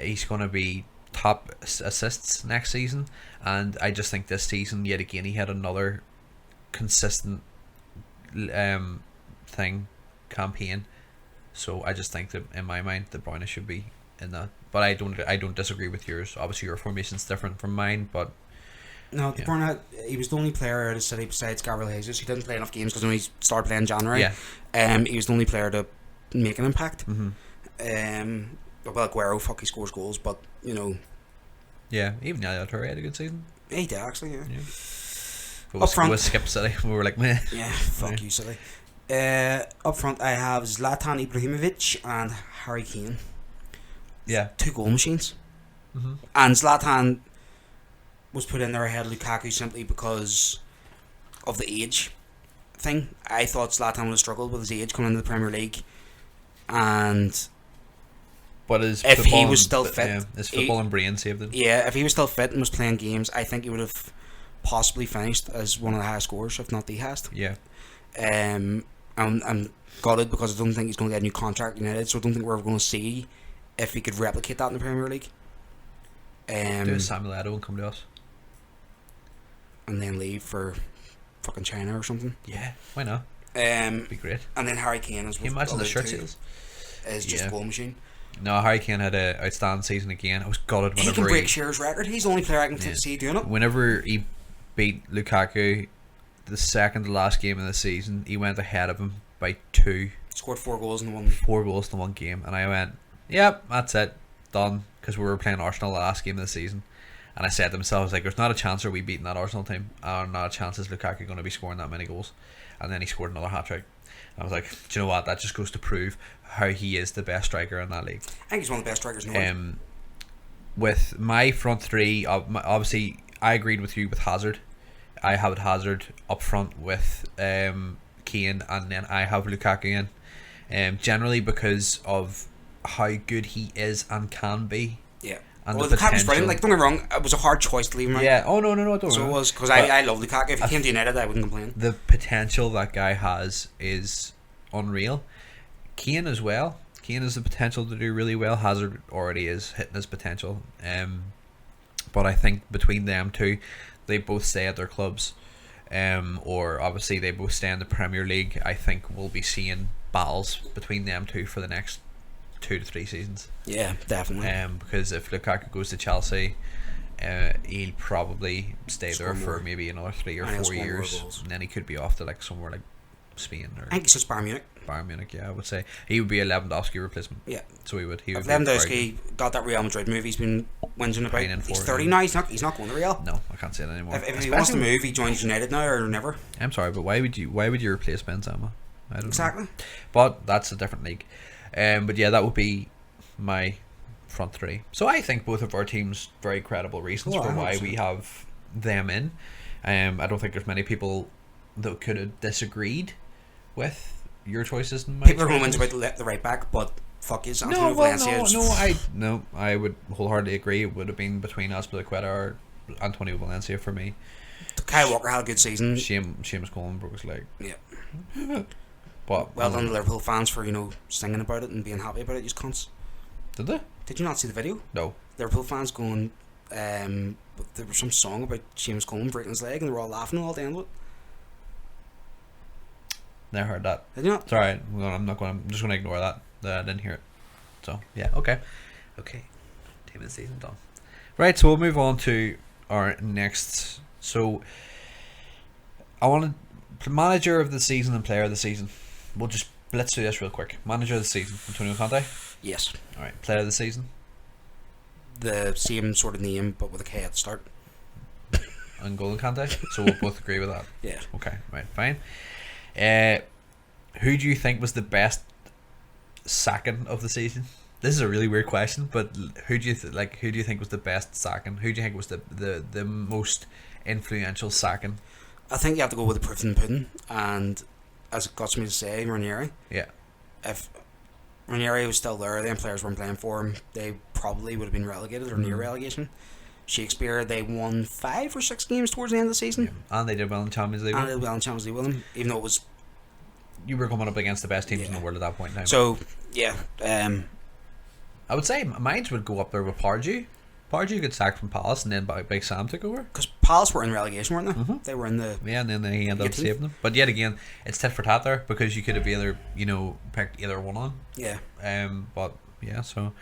He's going to be top assists next season, and I just think this season yet again he had another consistent campaign. So I just think that in my mind De Bruyne should be in that, but I don't disagree with yours. Obviously your formation's different from mine, but No, De Bruyne, he was the only player out of City besides Gabriel Jesus. He didn't play enough games because when he started playing in January. Yeah. He was the only player to make an impact. Mm-hmm. Well, Aguero, he scores goals, but you know. Yeah, even Yaya Toure had a good season. He did actually. Yeah. But Up front. we skipped City. We were like, meh. Yeah, fuck you, City. Up front, I have Zlatan Ibrahimovic and Harry Kane. Yeah. 2 goal machines. Mm-hmm. And Zlatan was put in there ahead of Lukaku simply because of the age thing. I thought Zlatan would have struggled with his age coming into the Premier League, and But his if he football was and- still but, fit, yeah, his football and brain saved it. yeah, if he was still fit and was playing games, I think he would have possibly finished as one of the highest scorers, if not the highest. Yeah. I'm gutted because I don't think he's going to get a new contract at United, so I don't think we're ever going to see if he could replicate that in the Premier League. Do a Samuel Eto'o and come to us. And then leave for fucking China or something. Yeah, why not? Be great. And then Harry Kane as Can you imagine the shirt sales? is just a goal machine. No, Harry Kane had an outstanding season again. I was gutted He whenever can break Shearer's record. He's the only player I can see doing it. whenever he beat Lukaku the second to last game of the season, he went ahead of him by 2. Scored 4 goals in one. 4 goals in one game, and I went, yep, that's it, done, because we were playing Arsenal the last game of the season, and I said to myself, like, there's not a chance are we beating that Arsenal team, and not a chance is Lukaku going to be scoring that many goals. And then he scored another hat-trick. I was like, do you know what, that just goes to prove how he is the best striker in that league. I think he's one of the best strikers in the world. With my front three, obviously I agreed with you with Hazard. I have Hazard up front with Kane, and then I have Lukaku in. Generally because of how good he is and can be. Yeah. And Well, the Lukaku's brilliant. potential. Like, don't get me wrong, it was a hard choice to leave him out. Yeah. Oh no, don't So it worry. was, because But I love Lukaku. If he came to United, I wouldn't complain. the potential that guy has is unreal. Kane as well. Kane has the potential to do really well. Hazard already is hitting his potential. But I think between them two, they both stay at their clubs. Or obviously they both stay in the Premier League. I think we'll be seeing battles between them two for the next 2 to 3 seasons. Yeah, definitely. Because if Lukaku goes to Chelsea, he'll probably stay Score there for more. maybe another 3 or And he'll 4 score more years, goals. and then he could be off to like somewhere like Spain or I think it's just Bayern Munich. Bayern Munich. Yeah, I would say he would be a Lewandowski replacement. Yeah. So he would. He would If be very Lewandowski got that Real Madrid move, he's been whinging about. Pining He's for it, 30 yeah. now. He's not going to Real. good. No, I can't say that anymore. If he wants to Especially- move, he joins United now or never. I'm sorry, but why would you replace Benzema? I don't know. Exactly. But that's a different league. But yeah, that would be my front three. So I think both of our teams very credible reasons Oh, for why 100%. we have them in. I don't think there's many people that could have disagreed with your choices and my People are going to whinge choices. about the right back, but fuck is No, Antonio well, Valencia. I would wholeheartedly agree. It would have been between Azpilicueta or Antonio Valencia for me. Kyle Walker had a good season. Seamus Coleman broke his leg. Yeah. But Well done to Liverpool fans for, singing about it and being happy about it, you cunts. did they? Did you not see the video? No. Liverpool fans going, there was some song about Seamus Coleman breaking his leg and they were all laughing all day end of it. Never heard that. Did you not? It's alright. I'm just going to ignore that. That I didn't hear it. So, yeah, okay. Okay. Team of the season done. Right, so we'll move on to our next. So, I want to. Manager of the season and player of the season. Let's do this real quick. Manager of the season, Antonio Conte. Yes. Alright, player of the season. The same sort of name, but with a K at the start. And Golden Conte. So we'll both agree with that. Yeah. Okay, right, fine. Who do you think was the best sacking of the season? This is a really weird question, but who do you think was the best sacking? Who do you think was the most influential sacking? I think you have to go with the proof in the pudding, and as it got me to say, Ranieri. Yeah. If Ranieri was still there, then players weren't playing for him, they probably would have been relegated or near relegation. Shakespeare, they won 5 or 6 games towards the end of the season. Yeah. And they did well in the Champions League. And they did well in Champions League with him, even though it was... You were coming up against the best teams in the world at that point in time. So, yeah. I would say mine would go up there with Pardew. Pardew got sacked from Palace and then Big Sam took over. Because Palace were in relegation, weren't they? Mm-hmm. They were in the... Yeah, and then he ended up saving them. But yet again, it's tit for tat there because you could have either, picked either one on. Yeah. But, yeah, so...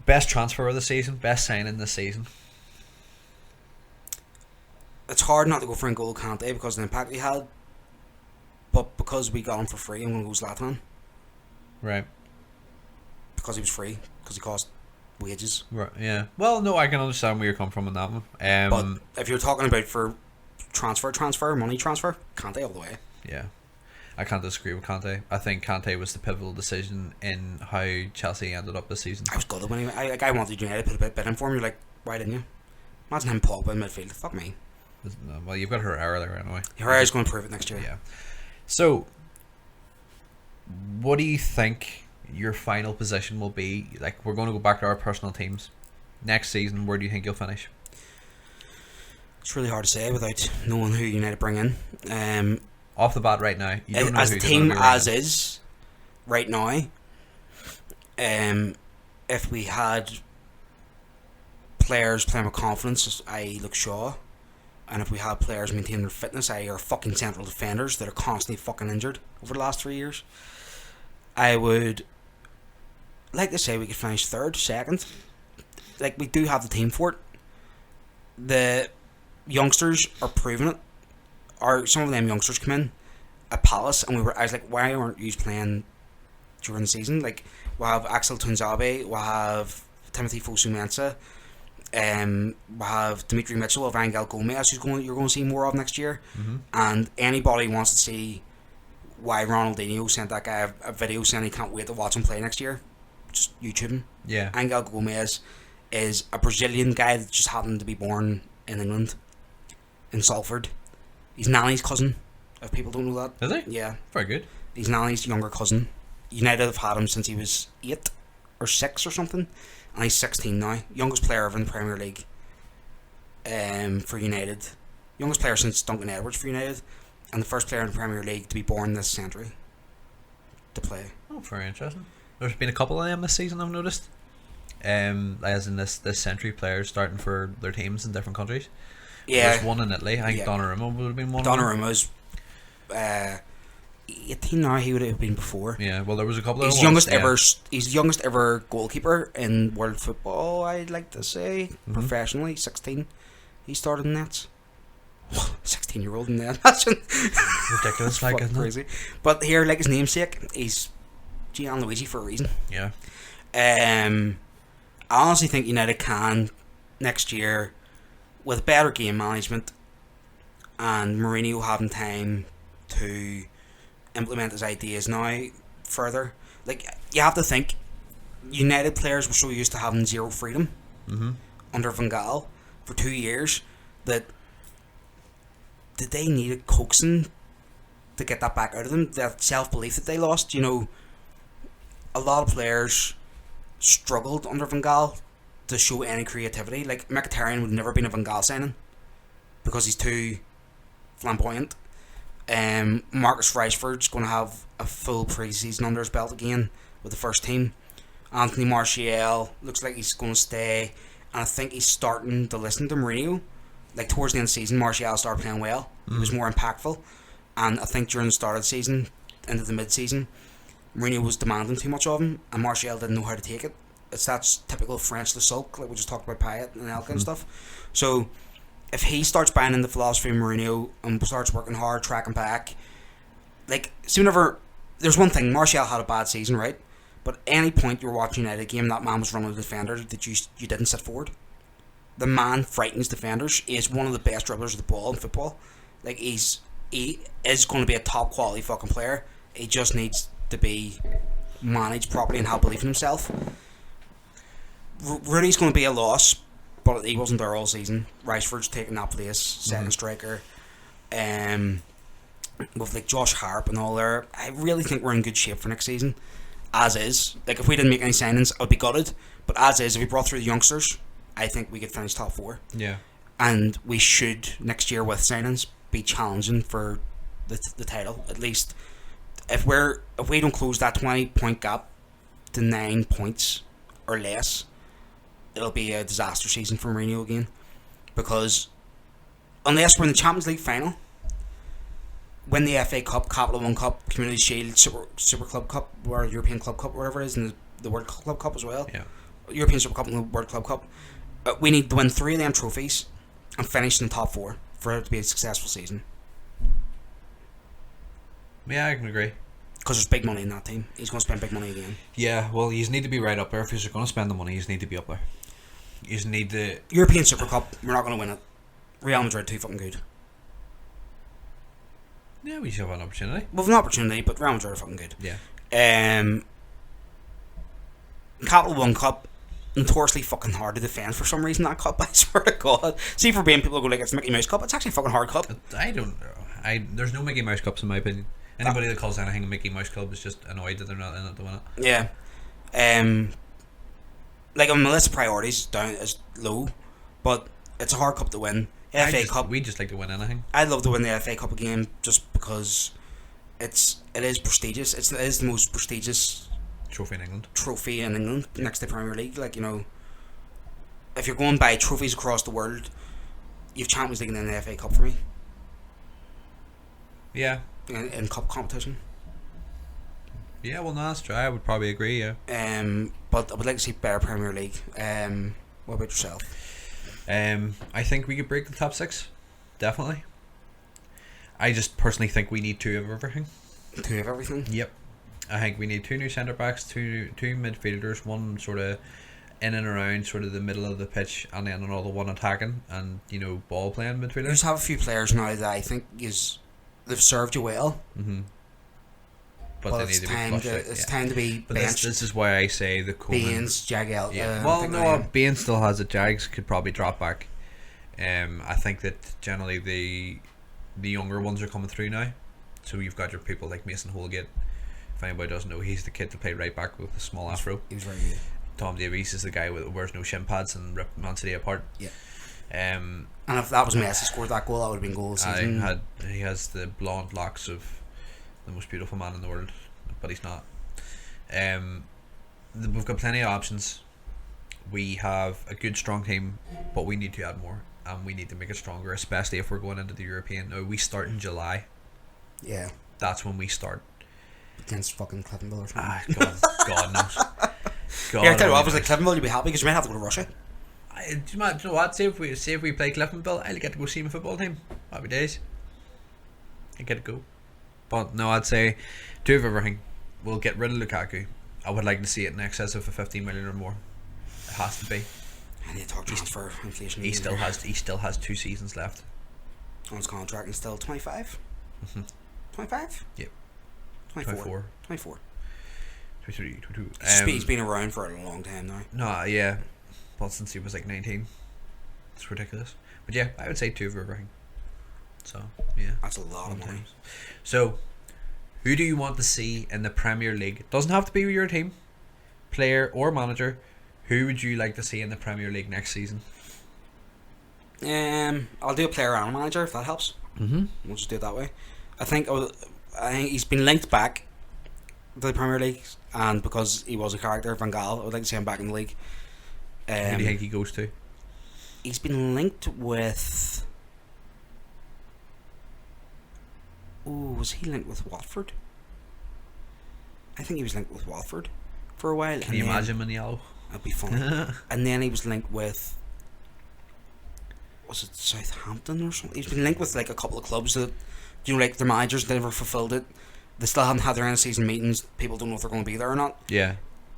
Best transfer of the season, best signing this season. It's hard not to go for N'Golo Kante because of the impact he had. But because we got him for free, I'm going to go Zlatan. Right. Because he was free. Because he cost wages. Right, yeah. Well, no, I can understand where you're coming from on that one. But if you're talking about for money transfer, Kante all the way. Yeah. I can't disagree with Kante. I think Kante was the pivotal decision in how Chelsea ended up this season. I was gutted when I wanted United to put a bit in for him. You're like, why didn't you? Imagine him Pogba in midfield. Fuck me. Well, you've got Herrera there anyway. Herrera's going to prove it next year. Yeah. So, what do you think your final position will be? Like, we're going to go back to our personal teams. Next season, where do you think you'll finish? It's really hard to say without knowing who United bring in. Off the bat right now, you don't know as who a they're team gonna be as is right now. If we had players playing with confidence, i.e. Luke Shaw, and if we had players maintaining their fitness, i.e. our fucking central defenders that are constantly fucking injured over the last 3 years, I would like to say we could finish third, second. Like, we do have the team for it. The youngsters are proving it. Some of them youngsters come in at Palace, and I was like, why aren't you playing during the season? Like, we'll have Axel Tunzabe, we'll have Timothy Fosu-Mensah, we'll have Dimitri Mitchell, we'll have Angel Gomez, you're going to see more of next year. Mm-hmm. And anybody wants to see why Ronaldinho sent that guy a video saying he can't wait to watch him play next year, just YouTube him. Yeah. Angel Gomez is a Brazilian guy that just happened to be born in England, in Salford. He's Nani's cousin, if people don't know that. Is he? Yeah. Very good. He's Nani's younger cousin. United have had him since he was 8 or 6 or something, and he's 16 now. Youngest player ever in the Premier League for United. Youngest player since Duncan Edwards for United, and the first player in the Premier League to be born this century to play. Oh, very interesting. There's been a couple of them this season, I've noticed. As in this century, players starting for their teams in different countries. Yeah. There's one in Italy. I think Donnarumma would have been one. Donnarumma's 18 now. He would have been before. Yeah. Well, there was a couple of He's the youngest ever goalkeeper in world football. I'd like to say professionally. 16. He started in nets. 16-year-old in net. That's ridiculous, like, isn't it? Crazy. But here, like his namesake, he's Gianluigi for a reason. Yeah. I honestly think United can next year, with better game management and Mourinho having time to implement his ideas now further. Like, you have to think, United players were so used to having zero freedom under Van Gaal for 2 years that did they need a coaxing to get that back out of them? That self-belief that they lost. You know, a lot of players struggled under Van Gaal to show any creativity. Like, Mkhitaryan would never have been a Van Gaal signing because he's too flamboyant. Marcus Rashford's going to have a full pre-season under his belt again with the first team. Anthony Martial looks like he's going to stay, and I think he's starting to listen to Mourinho. Like, towards the end of the season, Martial started playing well. He was more impactful, and I think during the start of the season, into the mid-season, Mourinho was demanding too much of him, and Martial didn't know how to take it. It's that typical French le sulk, like we just talked about Payet and Elka and stuff. So if he starts buying into the philosophy of Mourinho and starts working hard, tracking back, like, see, whenever there's one thing, Martial had a bad season, right? But at any point you were watching a game, that man was running a defender that you didn't set forward. The man frightens defenders. He is one of the best dribblers of the ball in football. Like, he is going to be a top quality fucking player. He just needs to be managed properly and have belief in himself. Rooney's going to be a loss, but he wasn't there all season. Rashford's taking that place, second striker. With like Josh Harp and all there, I really think we're in good shape for next season. As is, like, if we didn't make any signings, I'd be gutted. But as is, if we brought through the youngsters, I think we could finish top 4. Yeah. And we should next year with signings be challenging for the title at least. If we don't close that 20-point gap to 9 points or less, it'll be a disaster season for Mourinho again. Because unless we're in the Champions League final, win the FA Cup, Capital One Cup, Community Shield, Super Club Cup, or European Club Cup, whatever it is, and the World Club Cup as well. Yeah. European Super Cup and the World Club Cup. We need to win 3 of them trophies and finish in the top 4 for it to be a successful season. Yeah, I can agree. Because there's big money in that team. He's going to spend big money again. Yeah, well, you need to be right up there. If you're going to spend the money, you need to be up there. You need the European Super Cup, we're not going to win it. Real Madrid too fucking good. Yeah, we should have an opportunity. We've an opportunity, but Real Madrid are fucking good. Yeah. Capital One Cup, notoriously fucking hard to defend for some reason, that cup, I swear to God. See, for being people go like it's Mickey Mouse Cup, it's actually a fucking hard cup. I don't know. There's no Mickey Mouse Cups in my opinion. Anybody that calls anything a Mickey Mouse Club is just annoyed that they're not in it to win it. Yeah. Like, on my list of priorities, down is low, but it's a hard cup to win. FA Cup. We just like to win anything. I'd love to win the FA Cup again just because it is prestigious. It is the most prestigious Trophy in England next to the Premier League. Like, you know, if you're going by trophies across the world, you've Champions League and then the FA Cup for me. Yeah. In cup competition. Yeah, well, no, that's true. I would probably agree. Yeah. But I would like to see better Premier League. What about yourself? I think we could break the top 6. Definitely. I just personally think we need 2 of everything. 2 of everything? Yep. I think we need 2 new centre backs, two midfielders, one sort of in and around sort of the middle of the pitch, and then another one attacking and, you know, ball playing midfielders. You just have a few players now that I think they've served you well. Mm-hmm. But they need to be flushed out. It's time to be but benched. This is why I say the Coleman. Baines, Jagiel. Yeah. Well, no, Baines still has it. Jags could probably drop back. I think that generally the younger ones are coming through now. So you've got your people like Mason Holgate. If anybody doesn't know, he's the kid to play right back with the small afro. He was very good. Tom Davies is the guy who wears no shin pads and rip Man City apart. Yeah. And if that was Messi scored that goal, that would have been goal of the season. He has the blonde locks of the most beautiful man in the world, but he's not. We've got plenty of options. We have a good strong team, but we need to add more, and we need to make it stronger, especially if we're going into the European. Now, we start in July. Yeah. That's when we start. Against fucking Cliftonville or something. God knows. God, yeah, I tell you what, I was like, Cliftonville, you'd be happy because you might have to go to Russia. Do you know what? Say if we play Cliftonville, I'll get to go see my football team. Happy days. I get to go. But no, I'd say 2 of everything. We'll get rid of Lukaku. I would like to see it in excess of a 15 million or more. It has to be. I need to talk transfer inflation. He still has 2 seasons left on his contract, and still 25. 25. Yep. 24. 23. He's been around for a long time now. No, yeah. Well, since he was like 19. It's ridiculous. But yeah, I would say 2 of everything. So, yeah. That's a lot of money. So, who do you want to see in the Premier League? It doesn't have to be your team, player or manager. Who would you like to see in the Premier League next season? I'll do a player and a manager if that helps. Mm-hmm. We'll just do it that way. I think he's been linked back to the Premier League, and because he was a character, Van Gaal, I would like to see him back in the league. Who do you think he goes to? He's been linked with was he linked with Watford? I think he was linked with Watford for a while. Can you imagine him in yellow? That'd be funny. And then he was linked with, was it Southampton or something? He's been linked with like a couple of clubs that, you know, like their managers never fulfilled it. They still haven't had their end of season meetings. People don't know if they're going to be there or not. Yeah.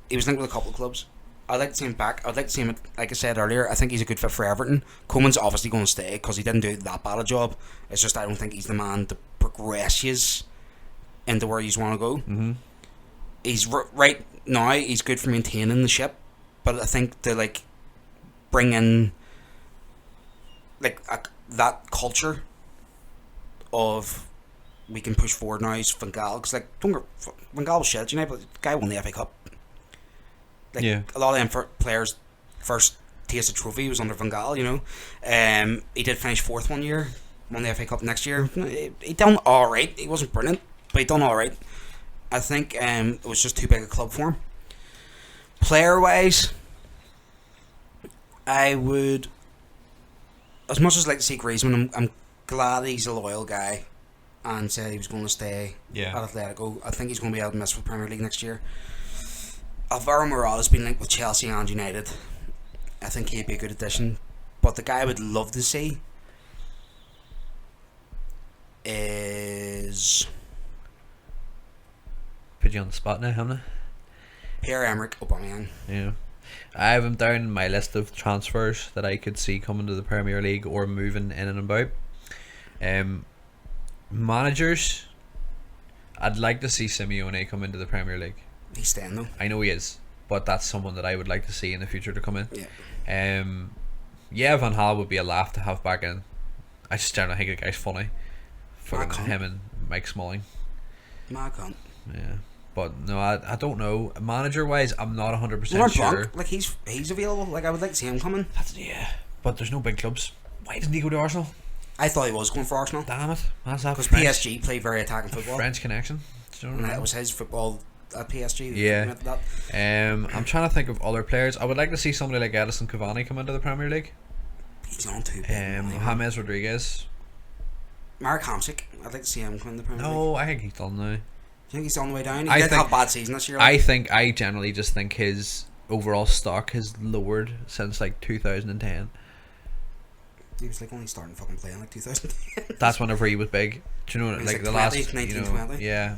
He was linked with a couple of clubs. I'd like to see him back. I'd like to see him, like I said earlier, I think he's a good fit for Everton. Coleman's obviously going to stay because he didn't do that bad a job. It's just I don't think he's the man to progress you into where you want to go. Mm-hmm. He's right now, he's good for maintaining the ship, but I think to like bring in like that culture of we can push forward now is Van Gaal, because like Van Gaal was shit, you know, but the guy won the FA Cup. Like, yeah. A lot of them players first taste of trophy was under Van Gaal, you know. He did finish fourth one year, won the FA Cup next year. He done alright. He wasn't brilliant, but he done alright. I think it was just too big a club for him. Player wise, I would, as much as I'd like to see Griezmann, I'm glad he's a loyal guy and said he was going to stay at Atletico. I think he's going to be able to miss with Premier League next year. Alvaro Morata's been linked with Chelsea and United. I think he'd be a good addition. But the guy I would love to see is Put you on the spot now, haven't I? Pierre-Emerick Aubameyang. Yeah. I have him down my list of transfers that I could see coming to the Premier League or moving in and about. Managers, I'd like to see Simeone come into the Premier League. He's staying though. I know he is, but that's someone that I would like to see in the future to come in. Yeah. Yeah, Van Gaal would be a laugh to have back in. I just don't think the guy's funny. For him and Mike Smalling. I can't. Yeah. But no, I don't know. Manager wise, I'm not 100% Laurent sure. Blanc, like he's available. Like I would like to see him coming. Yeah, but there's no big clubs. Why doesn't he go to Arsenal? I thought he was going for Arsenal. Damn it, that's that Because French, PSG play very attacking football. French connection. Do you know what I And mean? it was his football at PSG. Yeah. That. I'm trying to think of other players. I would like to see somebody like Edison Cavani come into the Premier League. He's on too big. James Rodriguez. Mark Hamsik. I'd like to see him come in the Premier League. No, I think he's done now. Do you think he's on the way down? He I did think- have a bad season this year. I generally just think his overall stock has lowered since like 2010. He was like only starting fucking playing like 2010. That's whenever he was big. Do you know, He was like like the 20, last, 1920. yeah.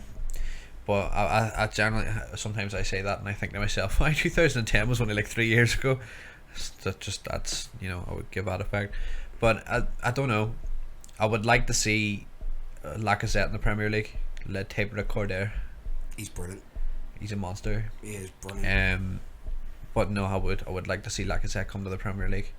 But I generally, sometimes I say that and I think to myself, why 2010 was only like 3 years ago. That's I would give that effect. But I don't know. I would like to see Lacazette in the Premier League. Le Tape Recorder. He's brilliant. He's a monster. He is brilliant. But no, I would like to see Lacazette come to the Premier League.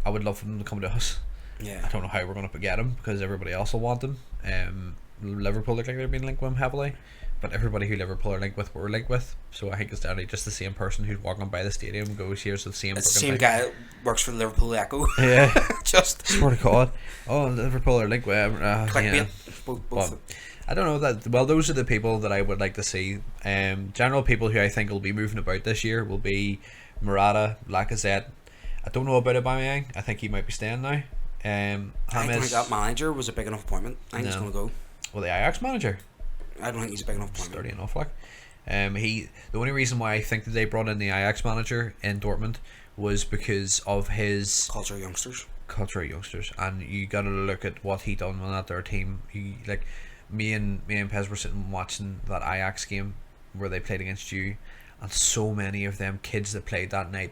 I would love for him to come to us. Yeah. I don't know how we're going to get him because everybody else will want him. Liverpool look like they're being linked with him heavily, but everybody who Liverpool are linked with, we're linked with. So I think it's definitely just the same person who's walking by the stadium and goes, here's the same. It's the fucking same thing. guy that works for the Liverpool Echo. Yeah. Just Swear to God. Oh, Liverpool are linked with him. clickbait. Yeah. Both. But I don't know that. Well, those are the people that I would like to see. General people who I think will be moving about this year will be Morata, Lacazette. I don't know about Aubameyang. I think he might be staying now. I don't think that manager was a big enough appointment. I think he's No. going to go. Well, the Ajax manager. I don't think he's a big enough appointment. Sturdy enough, like. The only reason why I think that they brought in the Ajax manager in Dortmund was because of his Culture of youngsters. and you got to look at what he done when at their team. He like me and Pez were sitting watching that Ajax game where they played against you, and so many of them kids that played that night,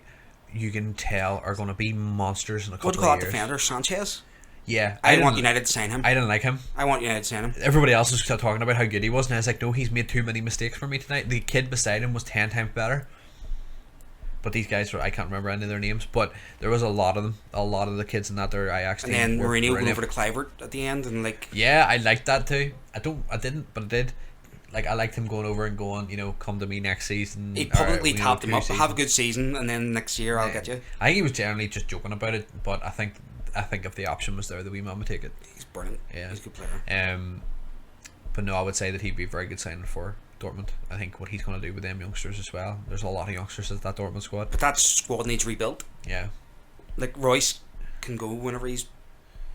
you can tell are going to be monsters in a What do couple you call of that years. defender? Sanchez? Yeah, I didn't- want United to sign him. I didn't like him. I want United to sign him. Everybody else was still talking about how good he was, and I was like, no, he's made too many mistakes for me tonight. The kid beside him was 10 times better. But these guys I can't remember any of their names, but there was a lot of them. A lot of the kids in that their Ajax And team then were Mourinho went brilliant. over to Kluivert at the end and like Yeah, I liked that too. I didn't, but I did. Like, I liked him going over and going, come to me next season. he publicly or, tapped him up. two Have a seasons. good season and then next year I'll get you. I think he was generally just joking about it, but I think if the option was there, the wee man would take it. He's brilliant. Yeah. He's a good player. But no, I would say that he'd be a very good signing for Dortmund. I think what he's going to do with them youngsters as well. There's a lot of youngsters at that Dortmund squad. But that squad needs rebuilt. Yeah. Like Royce can go whenever he's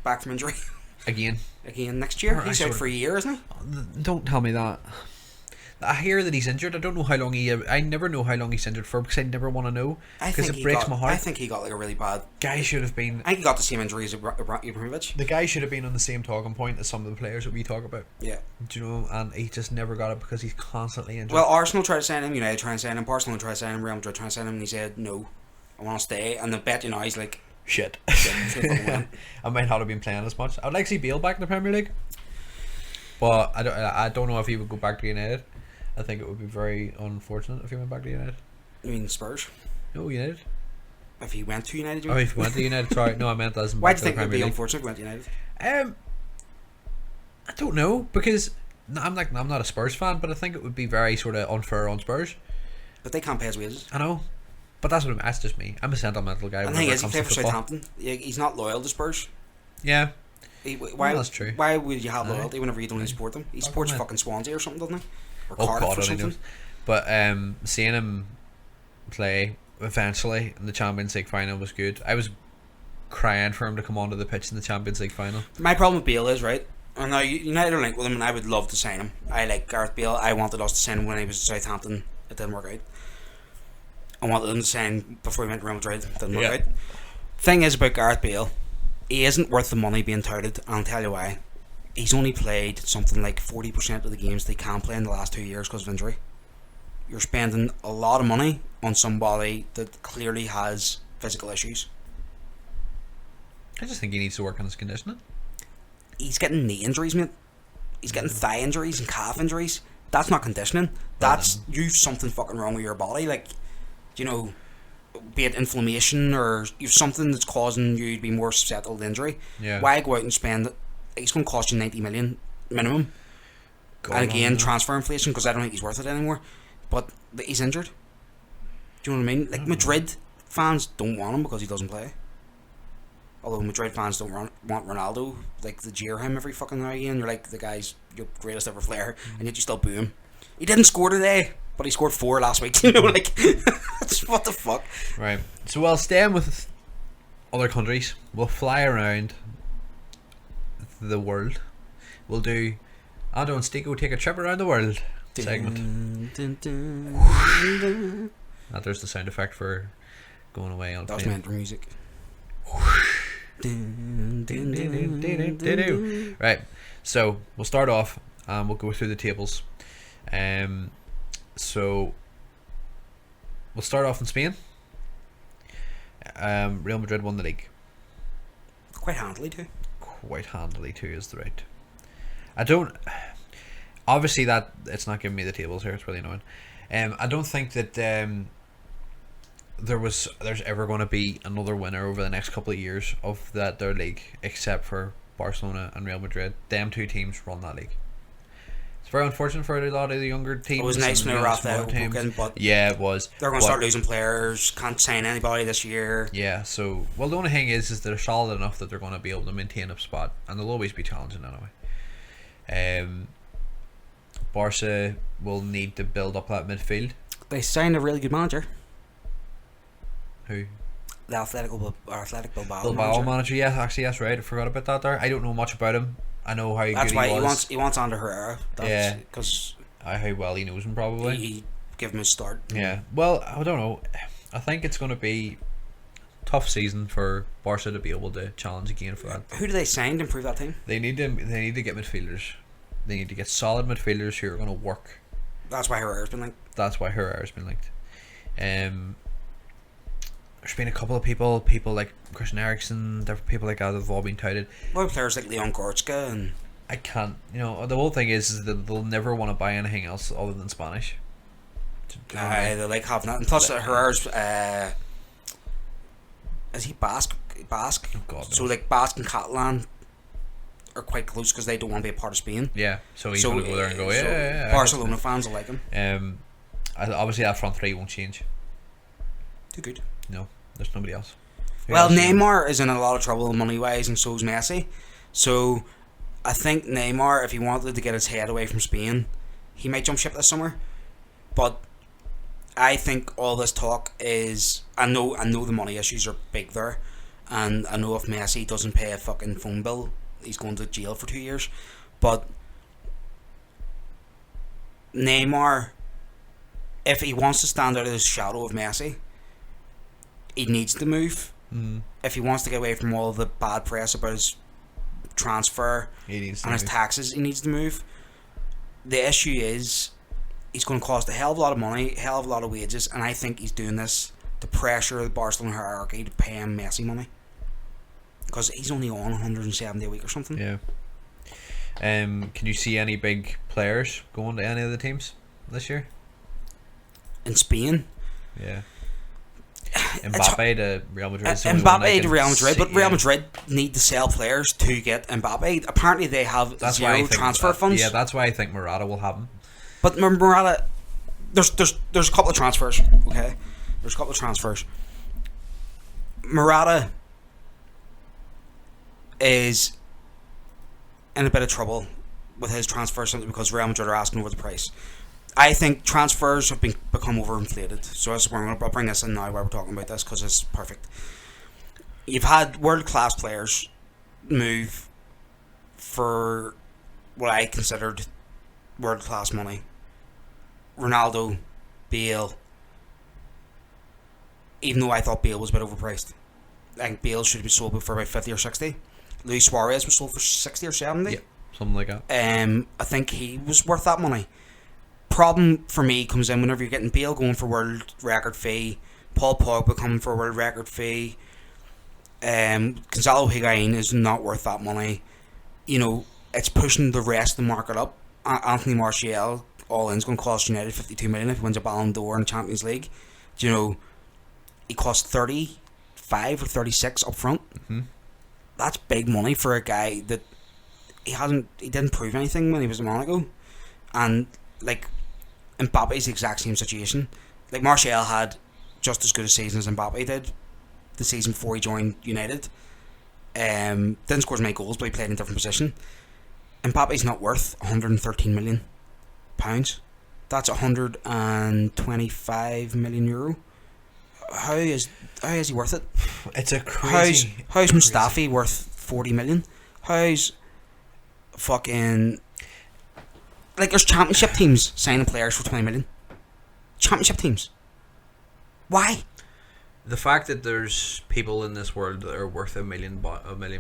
back from injury. again. again next year. Or I He's out sort for a year, isn't he? Don't tell me that. I hear that he's injured. I don't know how long I never know how long he's injured for because I never want to know because it breaks my heart. I think he got like a really bad. Guy should have been. I think he got the same injury as Ibrahimovic. The guy should have been on the same talking point as some of the players that we talk about. Yeah. Do you know? And he just never got it because he's constantly injured. Well, Arsenal tried to sign him, United tried to sign him, Barcelona tried to sign him, Real Madrid tried to sign him, and he said no, I want to stay. And I bet he's like, shit. shit. I might not have been playing as much. I'd like to see Bale back in the Premier League, but I don't know if he would go back to United. I think it would be very unfortunate if he went back to United. You mean Spurs? No, United. If he went to United, Oh, if he went to United, sorry. No, I meant as in why back do you to think the it would be Premier League. unfortunate if he went to United? I don't know because I'm not a Spurs fan, but I think it would be very sort of unfair on Spurs. But they can't pay his wages. I know, but that's just me. I'm a sentimental guy. And the whenever thing it is, he comes played to for football. Southampton. He's not loyal to Spurs. Yeah, Why? that's true. Why would you have Aye. loyalty whenever you don't support them? He supports man. fucking Swansea or something, doesn't he? Or Oh Cardiff God, or only something. knows. But seeing him play eventually in the Champions League final was good. I was crying for him to come onto the pitch in the Champions League final. My problem with Bale is, right, and now United are linked with him, and I would love to sign him. I like Gareth Bale. I wanted us to sign him when he was at Southampton. It didn't work out. I wanted him to sign before he went to Real Madrid. It didn't work out. Thing is about Gareth Bale, he isn't worth the money being touted, and I'll tell you why. He's only played something like 40% of the games they can play in the last 2 years because of injury. You're spending a lot of money on somebody that clearly has physical issues. I just think he needs to work on his conditioning. He's getting knee injuries, mate. He's getting thigh injuries and calf injuries. That's not conditioning. That's you've something fucking wrong with your body. Like, you know, be it inflammation or you've something that's causing you to be more susceptible to injury. Yeah. Why go out and spend? It's going to cost you 90 million minimum. God, And again, no. transfer inflation because I don't think he's worth it anymore. But he's injured. Do you know what I mean? Like Madrid fans don't want him because he doesn't play. Although Madrid fans don't want Ronaldo, like they jeer him every fucking now and again. You're like, the guy's your greatest ever player, and yet you still boo him. He didn't score today, but he scored 4 last week. You know, like what the fuck? Right. So while staying with other countries, we'll fly around the world. We'll do Anto and Steco take a trip around the world segment. There's the sound effect for going away on That was plane. meant for music. Right, so we'll start off and we'll go through the tables. So we'll start off in Spain. Real Madrid won the league Quite handily too. quite handily too, is the right. I don't. Obviously, that it's not giving me the tables here. It's really annoying. I don't think that there's ever going to be another winner over the next couple of years of their league, except for Barcelona and Real Madrid. Them two teams run that league. It's very unfortunate for a lot of the younger teams. It was nice and when they were smaller off that teams. broken, but Yeah, it was. they're going to But- start losing players. Can't sign anybody this year. Yeah, so well, the only thing is they're solid enough that they're going to be able to maintain a spot, and they'll always be challenging anyway. Barca will need to build up that midfield. They signed a really good manager. Who? The Athletic Bilbao Bilbao manager. Yeah, actually, that's right. I forgot about that there. I don't know much about him. I know how That's good why he was. he wants Ander Herrera. Yeah. Because How well he knows him, probably. he give him a start. Yeah. Well, I don't know. I think it's going to be a tough season for Barca to be able to challenge again for that. Who do they sign to improve that team? They need to get midfielders. They need to get solid midfielders who are going to work. That's why Herrera's been like. That's why Herrera's been linked. There's been a couple of people like Christian Eriksen, different people like that have all been touted. Well, players like Leon Goretzka and I can't, the whole thing is that they'll never want to buy anything else other than Spanish. they like having that. And plus, Herrera's is he Basque? Oh God, So no. like Basque and Catalan are quite close because they don't want to be a part of Spain. Yeah, so he's going to go there and go, so yeah. Barcelona fans will like him. Obviously that front three won't change. Too good. No, there's nobody else. Who Well, else is- Neymar is in a lot of trouble money wise, and so is Messi. So I think Neymar, if he wanted to get his head away from Spain, he might jump ship this summer. But I think all this talk is I know the money issues are big there, and I know if Messi doesn't pay a fucking phone bill he's going to jail for 2 years. But Neymar, if he wants to stand out of the shadow of Messi, he needs to move. If he wants to get away from all the bad press about his transfer and his taxes, he needs to move. The issue is he's going to cost a hell of a lot of money, a hell of a lot of wages, and I think he's doing this to pressure the Barcelona hierarchy to pay him Messi money, because he's only on 170 a week or something. Yeah. Can you see any big players going to any of the teams this year? In Spain, yeah. Mbappe to Real Madrid. Mbappe to Real Madrid, but Real Madrid need to sell players to get Mbappe. Apparently, they have zero transfer funds. Yeah, that's why I think Morata will have him. But Morata, there's a couple of transfers. Okay, there's a couple of transfers. Morata is in a bit of trouble with his transfer simply because Real Madrid are asking over the price. I think transfers have become overinflated. So that's where I'll bring this in now while we're talking about this, because it's perfect. You've had world-class players move for what I considered world-class money. Ronaldo, Bale. Even though I thought Bale was a bit overpriced. I think Bale should be sold for about 50 or 60. Luis Suarez was sold for 60 or 70. Yeah, something like that. I think he was worth that money. Problem for me comes in whenever you're getting Bale going for world record fee, Paul Pogba coming for a world record fee, Gonzalo Higuain is not worth that money. You know, it's pushing the rest of the market up. Anthony Martial, all in, is going to cost United 52 million if he wins a Ballon d'Or in the Champions League. Do you know, he cost 35 or 36 up front. That's big money for a guy that he didn't prove anything when he was in Monaco. And like Mbappe's the exact same situation. Like Martial had just as good a season as Mbappe did the season before he joined United. Didn't score as many goals, but he played in a different position. Mbappe's not worth 113 million pounds. That's 125 million euro. How is he worth it? It's a crazy. How's Mustafi worth 40 million? How's fucking, like, there's championship teams signing players for 20 million. Championship teams. Why? The fact that there's people in this world that are worth a million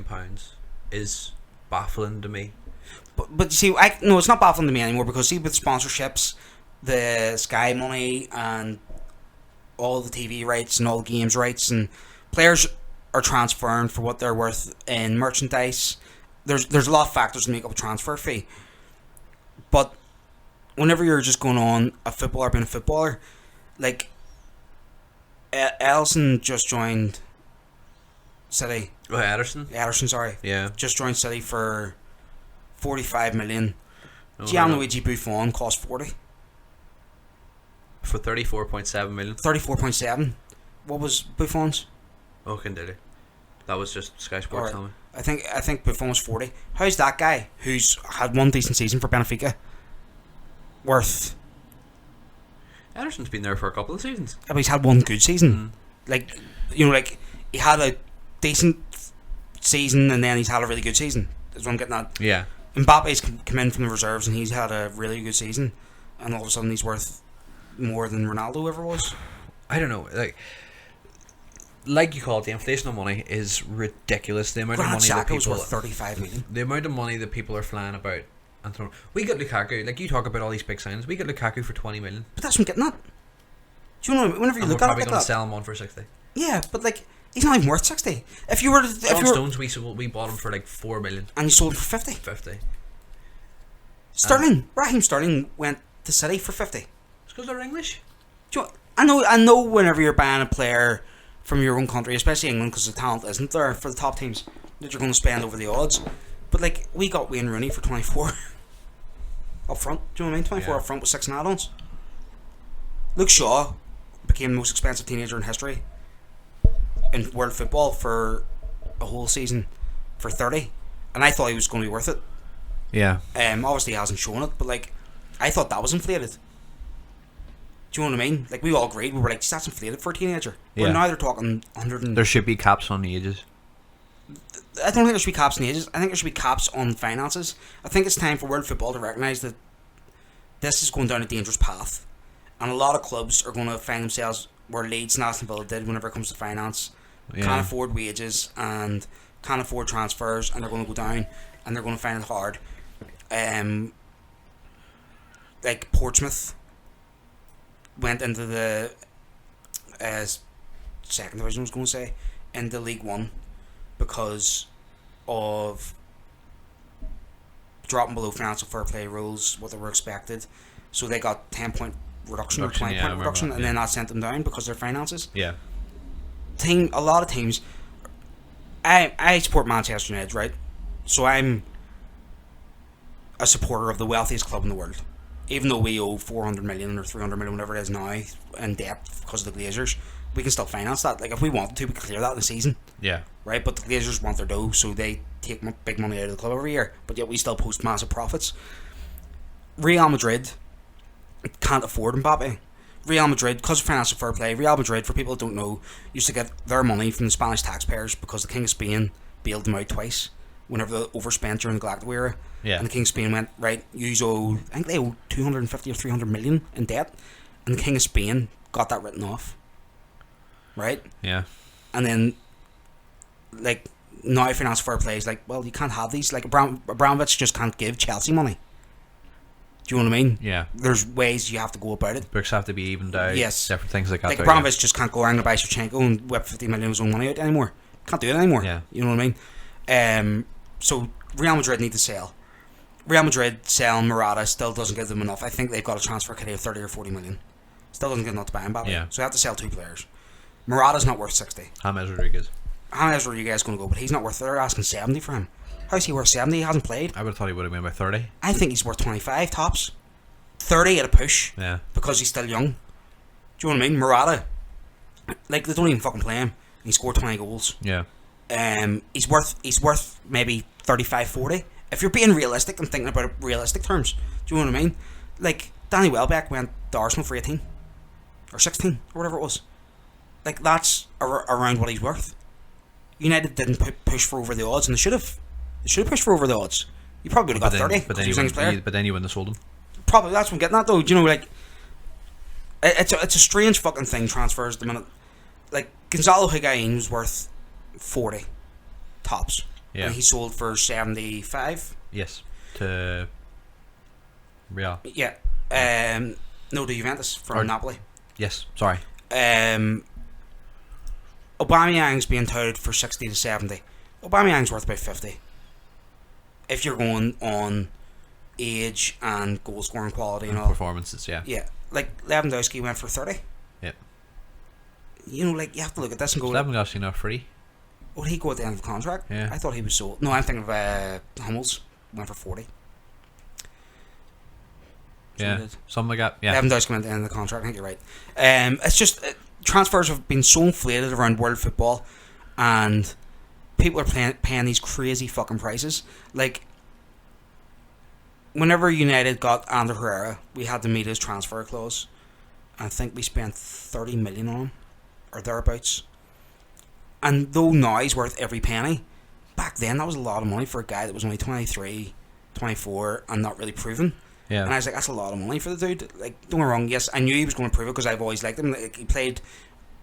pounds is baffling to me. But you see, no, it's not baffling to me anymore, because see, with sponsorships, the Sky money and all the TV rights and all the games rights, and players are transferring for what they're worth in merchandise. There's a lot of factors to make up a transfer fee. But whenever you're just going on a footballer being a footballer, like Ellison just joined City. Oh, Ederson, sorry. Yeah. Just joined City for 45 million. Gianluigi Buffon cost 40. For 34.7 million. 34.7. What was Buffon's? Oh, Kindle. That was just Sky Sports telling me. I think Buffon was 40. How's that guy, who's had one decent season for Benfica, worth? Ederson's been there for a couple of seasons. But he's had one good season. Like, you know, like, he had a decent season and then he's had a really good season. That's what I'm getting at. Yeah. Mbappe's come in from the reserves and he's had a really good season, and all of a sudden he's worth more than Ronaldo ever was. I don't know, like you call it, the inflation of money is ridiculous. The amount of money that people worth 35 million. The amount of money that people are flying about and throwing. We got Lukaku, like you talk about all these big signings. We got Lukaku for 20 million. But that's what I'm getting at. Do you know, whenever you and look we're at it, probably going to sell him on for 60. Yeah, but like, he's not even worth 60. If you were to, John Stones, we bought him for like 4 million. And you sold him for 50. 50. Raheem Sterling went to City for 50. It's because they're English. Do you know, I know whenever you're buying a player from your own country, especially England, because the talent isn't there for the top teams, that you're going to spend over the odds. But like, we got Wayne Rooney for 24 up front. Do you know what I mean? 24 up front with 6 add-ons. Luke Shaw became the most expensive teenager in history in world football for a whole season for 30, and I thought he was going to be worth it. Yeah. Obviously he hasn't shown it, but like, I thought that was inflated. Do you know what I mean? Like, we all agreed. We were like, that's inflated for a teenager. Yeah. But now they're talking 100 and... There should be caps on the ages. I don't think there should be caps on ages. I think there should be caps on finances. I think it's time for world football to recognise that this is going down a dangerous path, and a lot of clubs are going to find themselves where Leeds and Aston Villa did whenever it comes to finance. Yeah. Can't afford wages and can't afford transfers, and they're going to go down, and they're going to find it hard. Like Portsmouth went into the second division, I was going to say, into League One because of dropping below financial fair play rules, what they were expected. So they got 10-point reduction or 20-point reduction, and then that sent them down because of their finances. Yeah. A lot of teams. I support Manchester United, right? So I'm a supporter of the wealthiest club in the world. Even though we owe 400 million or 300 million, whatever it is now, in debt because of the Glazers, we can still finance that. Like, if we wanted to, we could clear that in the season. Yeah. Right? But the Glazers want their dough, so they take big money out of the club every year. But yet we still post massive profits. Real Madrid can't afford Mbappe. Real Madrid, because of financial fair play, Real Madrid, for people that don't know, used to get their money from the Spanish taxpayers because the King of Spain bailed them out twice whenever they overspent during the Galactic era. Yeah. And the King of Spain went, right, you owe, I think they owe 250 or 300 million in debt, and the King of Spain got that written off. Right? Yeah. And then, like, now financial fair play is like, well, you can't have these. Like, Abramovich just can't give Chelsea money. Do you know what I mean? Yeah. There's ways you have to go about it. Books have to be evened out. Yes. Different things like that. Like, Abramovich just can't go around and buy Shevchenko and whip 50 million of his own money out anymore. Can't do it anymore. Yeah. You know what I mean? So, Real Madrid need to sell. Real Madrid selling Morata still doesn't give them enough. I think they've got a transfer today of 30 or 40 million. Still doesn't get enough to buy Mbappe. Yeah. So they have to sell two players. Morata's not worth 60. James Rodriguez. James Rodriguez is going to go, but he's not worth. They're asking 70 for him. How's he worth 70? He hasn't played. I would have thought he would have been about 30. I think he's worth 25 tops. 30 at a push. Yeah. Because he's still young. Do you know what I mean? Morata, like, they don't even fucking play him. He scored 20 goals. Yeah. He's worth maybe 35, 40. If you're being realistic and thinking about it realistic terms, do you know what I mean? Like, Danny Welbeck went to Arsenal for 18 or 16 or whatever it was. Like, that's around what he's worth. United didn't push for over the odds, and they should have. They should have pushed for over the odds. You probably would have got 30 because he was a young player. But then you wouldn't have sold him. Probably, that's what I'm getting at, though. Do you know, like, it's a strange fucking thing, transfers at the minute. Like, Gonzalo Higuain was worth 40 tops. Yeah. And he sold for 75. Yes. To Real. Yeah. No, to Juventus from Napoli. Yes. Sorry. Aubameyang's being touted for 60 to 70. Aubameyang's worth about 50. If you're going on age and goal scoring quality and all. Performances, yeah. Yeah. Like, Lewandowski went for 30. Yeah. You know, like, you have to look at this and go... Lewandowski not free. Would he go at the end of the contract? Yeah. I thought he was sold. No, I'm thinking of Hummels. Went for 40. Yeah. Something like that. Yeah. Lewandowski went at the end of the contract. I think you're right. It's just... transfers have been so inflated around world football, and people are paying these crazy fucking prices. Like, whenever United got Ander Herrera, we had to meet his transfer clause. I think we spent 30 million on him, or thereabouts. And though now he's worth every penny, back then that was a lot of money for a guy that was only 23, 24, and not really proven. Yeah. And I was like, that's a lot of money for the dude. Like, don't get me wrong, yes, I knew he was going to prove it because I've always liked him. Like, he played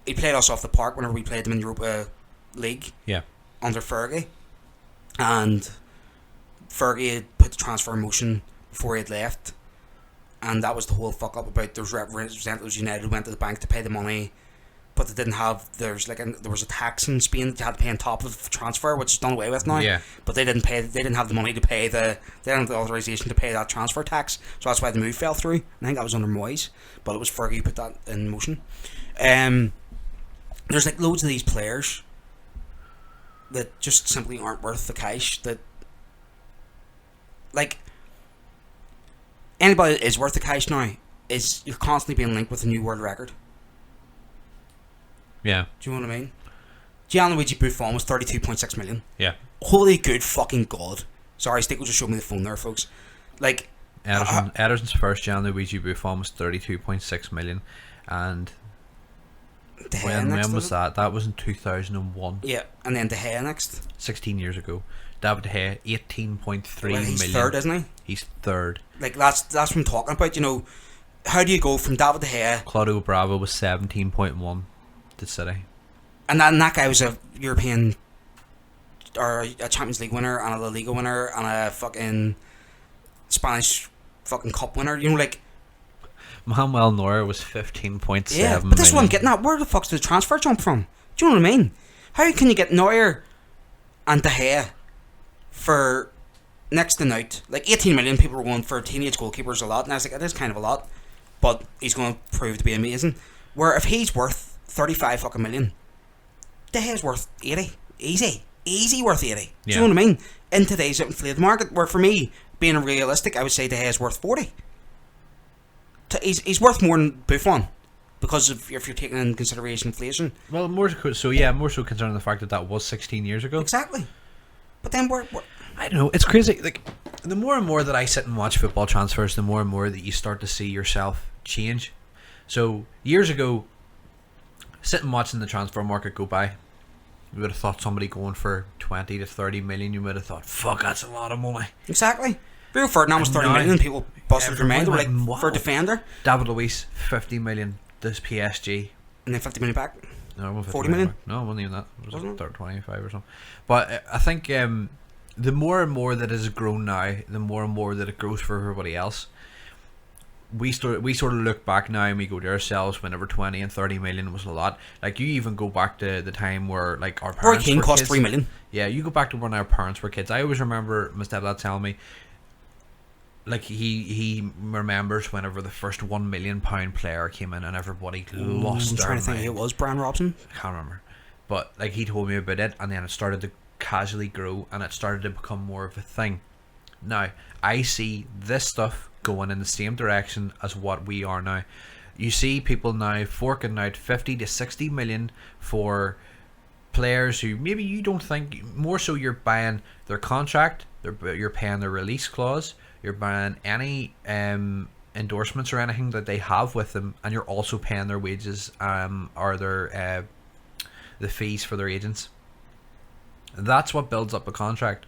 us off the park whenever we played them in Europa League. Yeah. Under Fergie. And Fergie had put the transfer in motion before he had left. And that was the whole fuck up about those representatives United went to the bank to pay the money, but they didn't have, there was a tax in Spain that you had to pay on top of the transfer, which is done away with now. Yeah. But they didn't have the money to pay they didn't have the authorization to pay that transfer tax, so that's why the move fell through. I think that was under Moyes, but it was Fergie who put that in motion. There's like loads of these players that just simply aren't worth the cash. That, like, anybody that is worth the cash now is, you're constantly being linked with a new world record. Yeah. Do you know what I mean? Gianluigi Buffon was 32.6 million. Yeah. Holy good fucking god. Sorry, Steco just showed me the phone there, folks. Like, Ederson's first Gianluigi Buffon was 32.6 million, and De Gea When next, was it? that? That was in 2001. Yeah, and then De Gea next. 16 years ago. David De Gea, 18.3 Well, he's million. third, isn't he? He's third. Like that's what I'm talking about. You know, how do you go from David De Gea, Claudio Bravo was 17.1 to City. and that guy was a European or a Champions League winner and a La Liga winner and a fucking Spanish fucking cup winner. You know, like Manuel Neuer was 15.7 yeah. But this is what I'm million. getting at. Where the fuck's the transfer jump from? Do you know what I mean? How can you get Neuer and De Gea for next to out? Like 18 million people were going for teenage goalkeepers a lot, and I was like, it is kind of a lot, but he's going to prove to be amazing. Where if he's worth 35 fucking million, De Gea's worth 80, easy worth 80. Do Yeah. you know what I mean? In today's inflated market, where for me, being realistic, I would say De Gea's worth 40. He's worth more than Buffon because of if you're taking in consideration inflation. Well, more so concerning the fact that that was 16 years ago. Exactly. But then we're I don't know. It's crazy. Like, the more and more that I sit and watch football transfers, the more and more that you start to see yourself change. So, years ago, sitting watching the transfer market go by, you would have thought somebody going for 20 to 30 million, you would have thought, fuck, that's a lot of money. exactly. Rio Ferdinand was And 30 now million and people busted their mind. They were like, everyone went, for a wow. defender, David Luiz, 50 million. This PSG. and then 50 million back. No, it wasn't 50 40 million? No, it wasn't even that. It was Wasn't like 25 or something. But I think the more and more that it has grown now, the more and more that it grows for everybody else. We sort of look back now and we go to ourselves whenever 20 and 30 million was a lot. Like, you even go back to the time where, like, our Roy parents Keane were cost kids. 3 million. Yeah, you go back to when our parents were kids. I always remember my stepdad telling me, like, he remembers whenever the first £1 million player came in and everybody lost I'm their trying to think mind. who it was. Brian Robson. I can't remember, but like, he told me about it, and then it started to casually grow, and it started to become more of a thing. Now I see this stuff going in the same direction as what we are now. You see people now forking out 50 to 60 million for players who maybe you don't think. More so, you're buying their contract, you're paying their release clause, you're buying any endorsements or anything that they have with them, and you're also paying their wages or their the fees for their agents. That's what builds up a contract.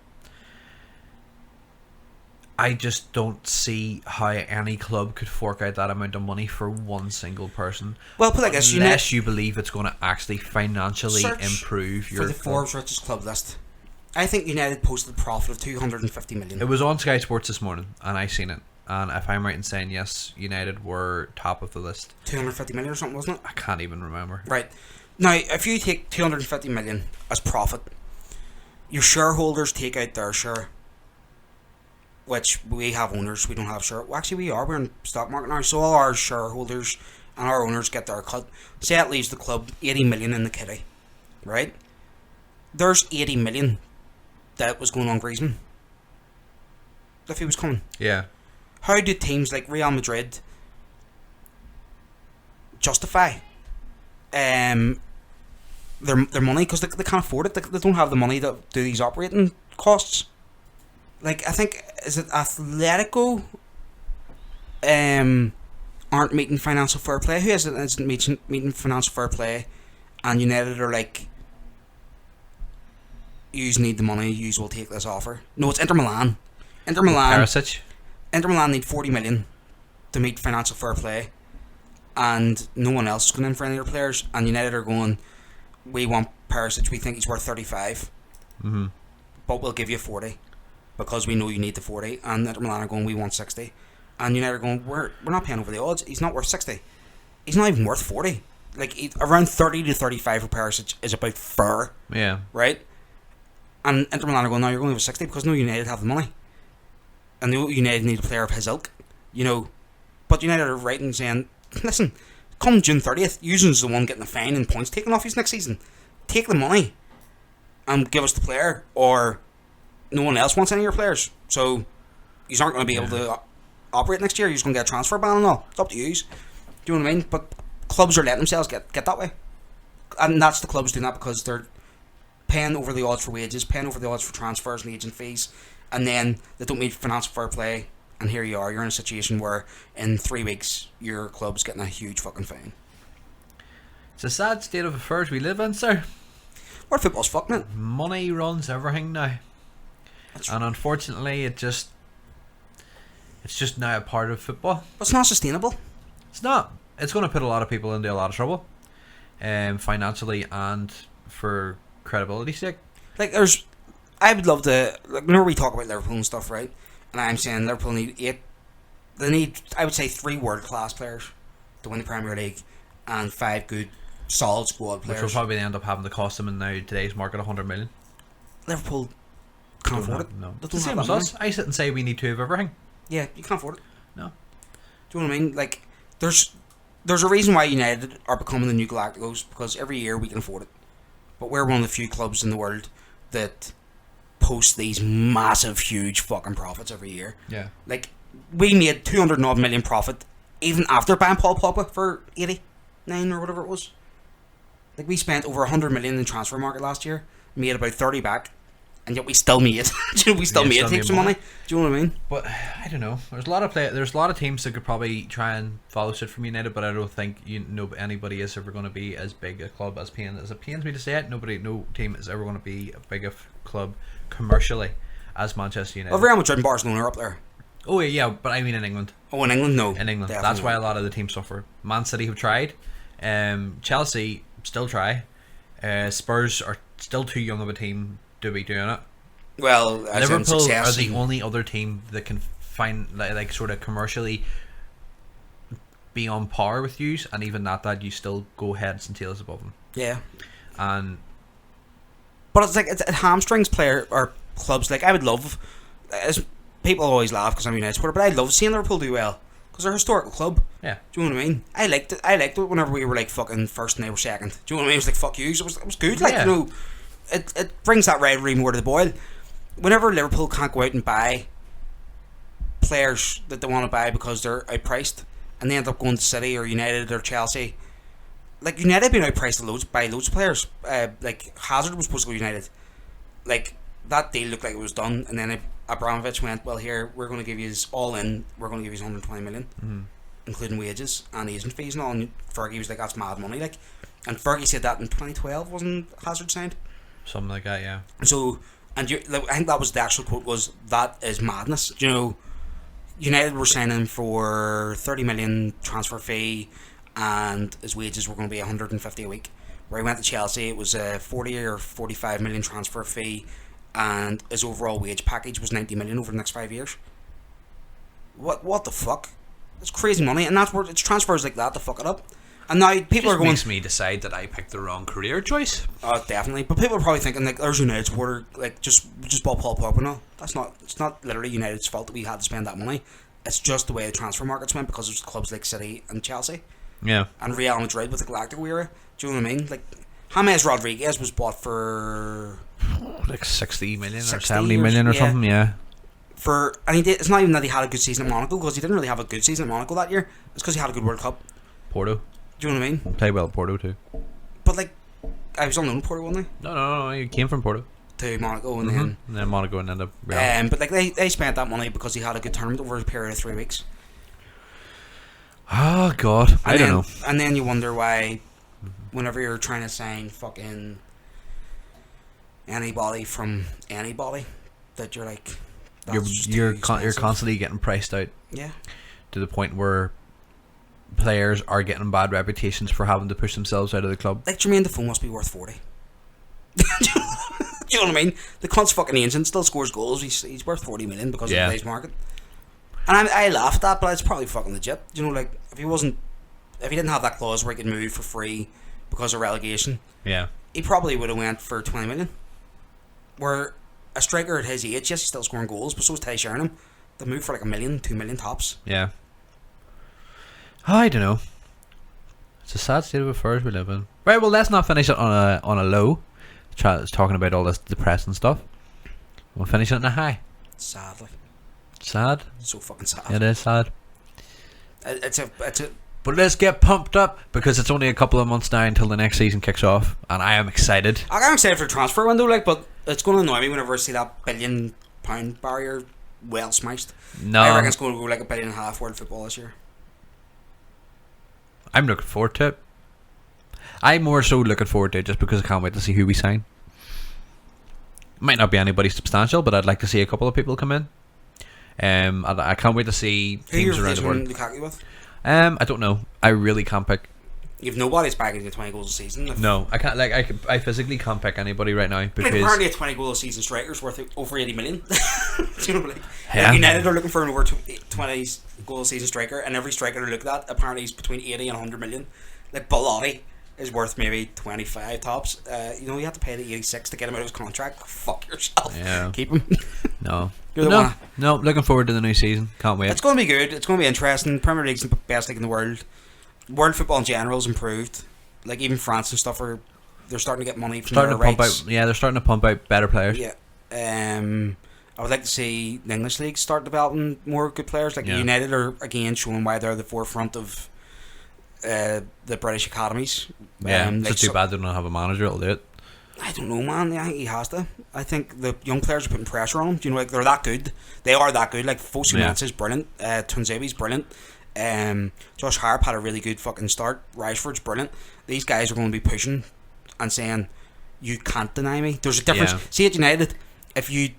I just don't see how any club could fork out that amount of money for one single person. Well, put like this, unless you believe it's going to actually financially search improve for your the club. Forbes richest club list. I think United posted a profit of 250 million. It was on Sky Sports this morning, and I seen it. And if I'm right in saying, yes, United were top of the list. 250 million or something, wasn't it? I can't even remember. Right. Now, if you take 250 million as profit, your shareholders take out their share, which we have owners, we don't have share. Well, actually, we are. We're in stock market now, so all our shareholders and our owners get their cut. Say it leaves the club 80 million in the kitty, right? There's 80 million that was going on Griezmann if he was coming. Yeah. How do teams like Real Madrid justify their money, because they can't afford it. They don't have the money to do these operating costs. Like, I think, is it Atletico aren't meeting financial fair play? Who isn't meeting financial fair play? And United are like, yous need the money, yous will take this offer. No, it's Inter Milan. Inter Milan need 40 million to meet financial fair play, and no one else is going in for any of their players. And United are going, we want Perisic, we think he's worth 35, but we'll give you 40 because we know you need the 40. And Inter Milan are going, we want 60, and United are going, we're not paying over the odds. He's not worth 60. He's not even worth 40. Like, around 30 to 35 for Perisic is about fair. Yeah. Right? And Inter Milan are going, no, you're going to have 60 because no United have the money. And no United need a player of his ilk, you know. But United are right in saying, listen, come June 30th, Eugen's the one getting the fine and points taken off his next season. Take the money and give us the player, or no one else wants any of your players. So, you aren't going to be able to operate next year. You're just going to get a transfer ban and all. It's up to you. Do you know what I mean? But clubs are letting themselves get that way. And that's the clubs doing that because they're paying over the odds for wages, paying over the odds for transfers and agent fees, and then they don't meet financial fair play, and here you are, you're in a situation where in 3 weeks your club's getting a huge fucking fine. It's a sad state of affairs we live in, sir. What football's fucking it? Money runs everything now. And unfortunately, it's just now a part of football. But it's not sustainable. It's not. It's going to put a lot of people into a lot of trouble, financially and for credibility's sake. Like, I would love to. Like, whenever we talk about Liverpool and stuff, right? And I'm saying Liverpool need They need, I would say, 3 world-class players to win the Premier League, and 5 good, solid squad players. Which will probably end up having to cost them in now today's market 100 million. Liverpool can't afford it. No, They it's the don't same have as that us. I sit and say we need 2 of everything. Yeah, you can't afford it. No. Do you know what I mean? Like, there's a reason why United are becoming the new Galacticos, because every year we can afford it. But we're one of the few clubs in the world that post these massive, huge fucking profits every year. Yeah. Like, we made 200 odd million profit even after buying Paul Pogba for 89 or whatever it was. Like, we spent over 100 million in transfer market last year, made about 30 back, and yet we still made we still made heaps of money. Do you know what I mean? But I don't know. There's a lot of teams that could probably try and follow suit from United, but I don't think anybody is ever going to be as big a club as it pains me to say it. No team is ever going to be a big a club commercially as Manchester United. Well, Real Madrid and Barcelona are up there. Oh yeah, but I mean in England. Oh, in England, no. In England, Definitely. that's why a lot of the teams suffer. Man City have tried. Chelsea still try. Spurs are still too young of a team to be doing it. Well, as in Liverpool success are the and- only other team that can find like sort of commercially be on par with you, and even that you still go heads and tails above them. Yeah. And But it's like it hamstrings player or clubs. Like, I would love, as people always laugh because I'm a United supporter, but I love seeing Liverpool do well because they're a historical club. yeah, Do you know what I mean? I liked it whenever we were like fucking first and they were second. Do you know what I mean? It was like fuck you. It was good. Like, Yeah. you know, it brings that rivalry more to the boil. Whenever Liverpool can't go out and buy players that they want to buy because they're outpriced, and they end up going to City or United or Chelsea. Like, United have been outpriced by loads of players. Like, Hazard was supposed to go United. Like, that deal looked like it was done, and then Abramovich went, well, here, we're going to give you all in, we're going to give you 120 million, including wages and agent fees and all. And Fergie was like, that's mad money. Like, and Fergie said that in 2012, wasn't Hazard signed? something like that. Yeah, So, and I think that was the actual quote, was, that is madness. You know, United were signing for 30 million transfer fee, and his wages were going to be 150 a week. Where he went to Chelsea, it was a 40 or 45 million transfer fee, and his overall wage package was 90 million over the next 5 years. What the fuck? It's crazy money, and that's where it's transfers like that to fuck it up. And now people Just are going, makes me decide that I picked the wrong career choice. oh, definitely. But people are probably thinking, like, there's United supporter, like, just bought Paul Pogba. No, it's not literally United's fault that we had to spend that money. It's just the way the transfer markets went because there's clubs like City and Chelsea yeah. and Real Madrid with the Galactico era. Do you know what I mean? Like, James Rodriguez was bought for Like 60 million or 60 70 million or yeah. something. Yeah, and he did. It's not even that he had a good season at Monaco, because he didn't really have a good season at Monaco that year. It's because he had a good World Cup. Porto. Do you know what I mean? Played well at Porto too. But like, I was unknown Porto, wasn't No, he came from Porto. he? To Monaco, and And then Monaco and ended up Real. then but like they spent that money because he had a good tournament over a period of 3 weeks. Oh God, I don't know. And then you wonder why, whenever you're trying to sign fucking anybody from anybody, that you're like, that's just too You're expensive. constantly getting priced out Yeah. to the point where players are getting bad reputations for having to push themselves out of the club. Like, Jermaine Defoe must be worth 40. Do you know what I mean? The cunt's fucking ancient, still scores goals. He's worth 40 million because Yeah. of today's market. And I laugh at that, but it's probably fucking legit. You know, like, if he didn't have that clause where he could move for free because of relegation, Yeah, he probably would have went for 20 million. Where a striker at his age, yes, he's still scoring goals, but so is Ty Sheringham. They move for like 1 million, 2 million tops. yeah. I don't know. It's a sad state of affairs we live in. Right, well, let's not finish it on a low. Talking about all this depressing stuff. We'll finish it on a high. Sadly. Sad. So fucking sad. It is sad. It's a But let's get pumped up because it's only a couple of months now until the next season kicks off, and I am excited. I'm excited for the transfer window, like, but it's going to annoy me whenever I see that £1 billion barrier well smashed. No, I reckon it's going to go like $1.5 billion world football this year. I'm looking forward to it. I'm more so looking forward to it just because I can't wait to see who we sign. Might not be anybody substantial, but I'd like to see a couple of people come in. I can't wait to see teams around the world. Lukaku with? I don't know. I really can't pick. You've nobody's backing the 20 goals a season. No, I can't. Like I physically can't pick anybody right now because apparently a 20 goal a season striker's worth over 80 million. Do you know, Yeah. like United are looking for an over 20 goal a season striker, and every striker they're looking at apparently is between 80 and 100 million. Like Bellotti is worth maybe 25 tops. You have to pay the 86 to get him out of his contract. Fuck yourself. Yeah. Keep him. no, You're the one. no. Looking forward to the new season. Can't wait. It's going to be good. It's going to be interesting. Premier League's the best league in the world. World football in general has improved. Like even France and stuff they're starting to get money from their rights. They're starting to pump out better players. Yeah. I would like to see the English league start developing more good players. Like United are again showing why they're the forefront of the British academies. Yeah, it's just too bad they don't have a manager that'll do it. I don't know, man. I think he has to. I think the young players are putting pressure on him. Do you know, like they're that good. They are that good. Like Fosu is brilliant. Tunzebi's brilliant. Josh Harp had a really good fucking start. Rashford's brilliant. These guys are going to be pushing and saying, "You can't deny me." There's a difference. See at United, if you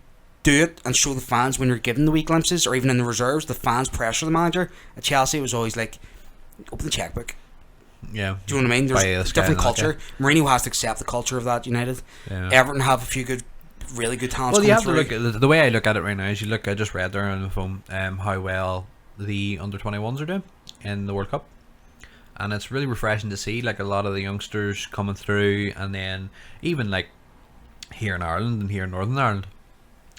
do it and show the fans when you're given the wee glimpses, or even in the reserves, the fans pressure the manager. At Chelsea, it was always like, "Open the checkbook." Yeah. Do you know what I mean? There's a different culture. Mourinho has to accept the culture of that United. Yeah. Everton have a few really good talents. Well, you have to look at the way I look at it right now. Is I just read there on the phone how well the under-21s are doing in the World Cup, and it's really refreshing to see like a lot of the youngsters coming through, and then even like here in Ireland and here in Northern Ireland,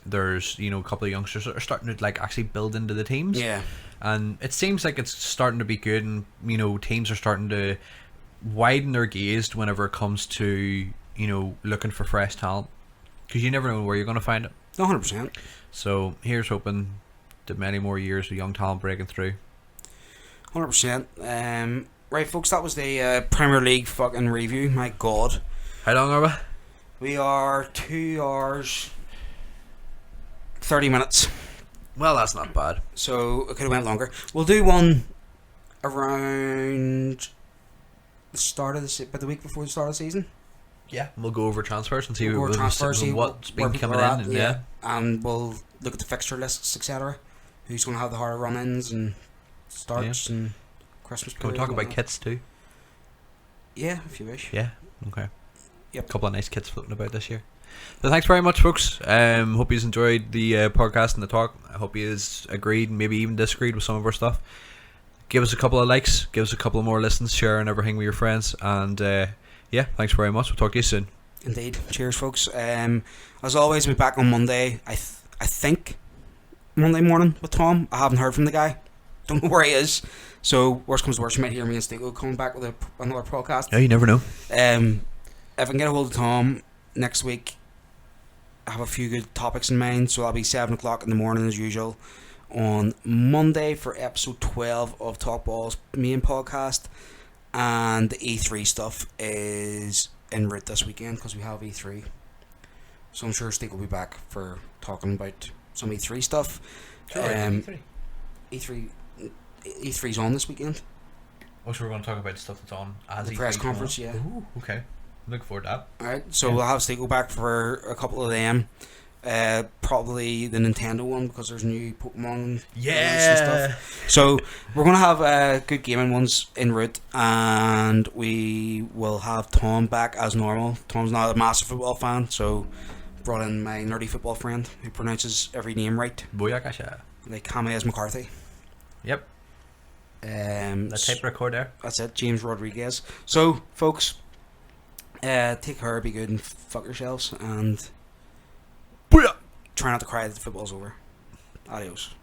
there's a couple of youngsters that are starting to like actually build into the teams. Yeah. And it seems like it's starting to be good, and teams are starting to widen their gaze whenever it comes to looking for fresh talent, because you never know where you're going to find it. 100%. So here's hoping that many more years of young talent breaking through. 100%. Right, folks, that was the Premier League fucking review. My God. How long are we? We are 2 hours 30 minutes. Well, that's not bad. So it could have went longer. We'll do one around the start of the week before the start of the season. Yeah, we'll go over transfers and see see what's where been people coming are in. at, And yeah, and we'll look at the fixture lists, etc. Who's going to have the harder run-ins and starts and Christmas. Can we talk about kits too? Yeah, if you wish. Yeah. Okay. Yep. A couple of nice kits floating about this year. So thanks very much, folks. Hope you enjoyed the podcast and the talk. I hope you agreed and maybe even disagreed with some of our stuff. Give us a couple of likes, give us a couple of more listens, share and everything with your friends, and yeah, thanks very much. We'll talk to you soon. Indeed. Cheers, folks. As always, we'll be back on Monday. I think Monday morning with Tom. I haven't heard from the guy. Don't know where he is. So worst comes to worst, you might hear me and Steco coming back with another podcast. Yeah, you never know. If I can get a hold of Tom next week, I have a few good topics in mind. So I'll be 7 o'clock in the morning as usual on Monday for episode 12 of Talk Ball's main podcast. And the E3 stuff is en route this weekend because we have E3. So I'm sure Steve will be back for talking about some E3 stuff. E3's on this weekend. Oh, so we're going to talk about stuff that's on as the press conference, yeah. Ooh, okay. Looking forward to that. Alright, so we'll have Steve back for a couple of them. Probably the Nintendo one because there's new Pokemon and stuff. So we're gonna have good gaming ones en route, and we will have Tom back as normal. Tom's not a massive football fan, so brought in my nerdy football friend who pronounces every name right, Booyakasha. like James McCarthy. Yep. The tape recorder. That's it, James Rodriguez. So folks, take care, be good, and fuck yourselves, and Booyah! try not to cry that the football's over. Adios.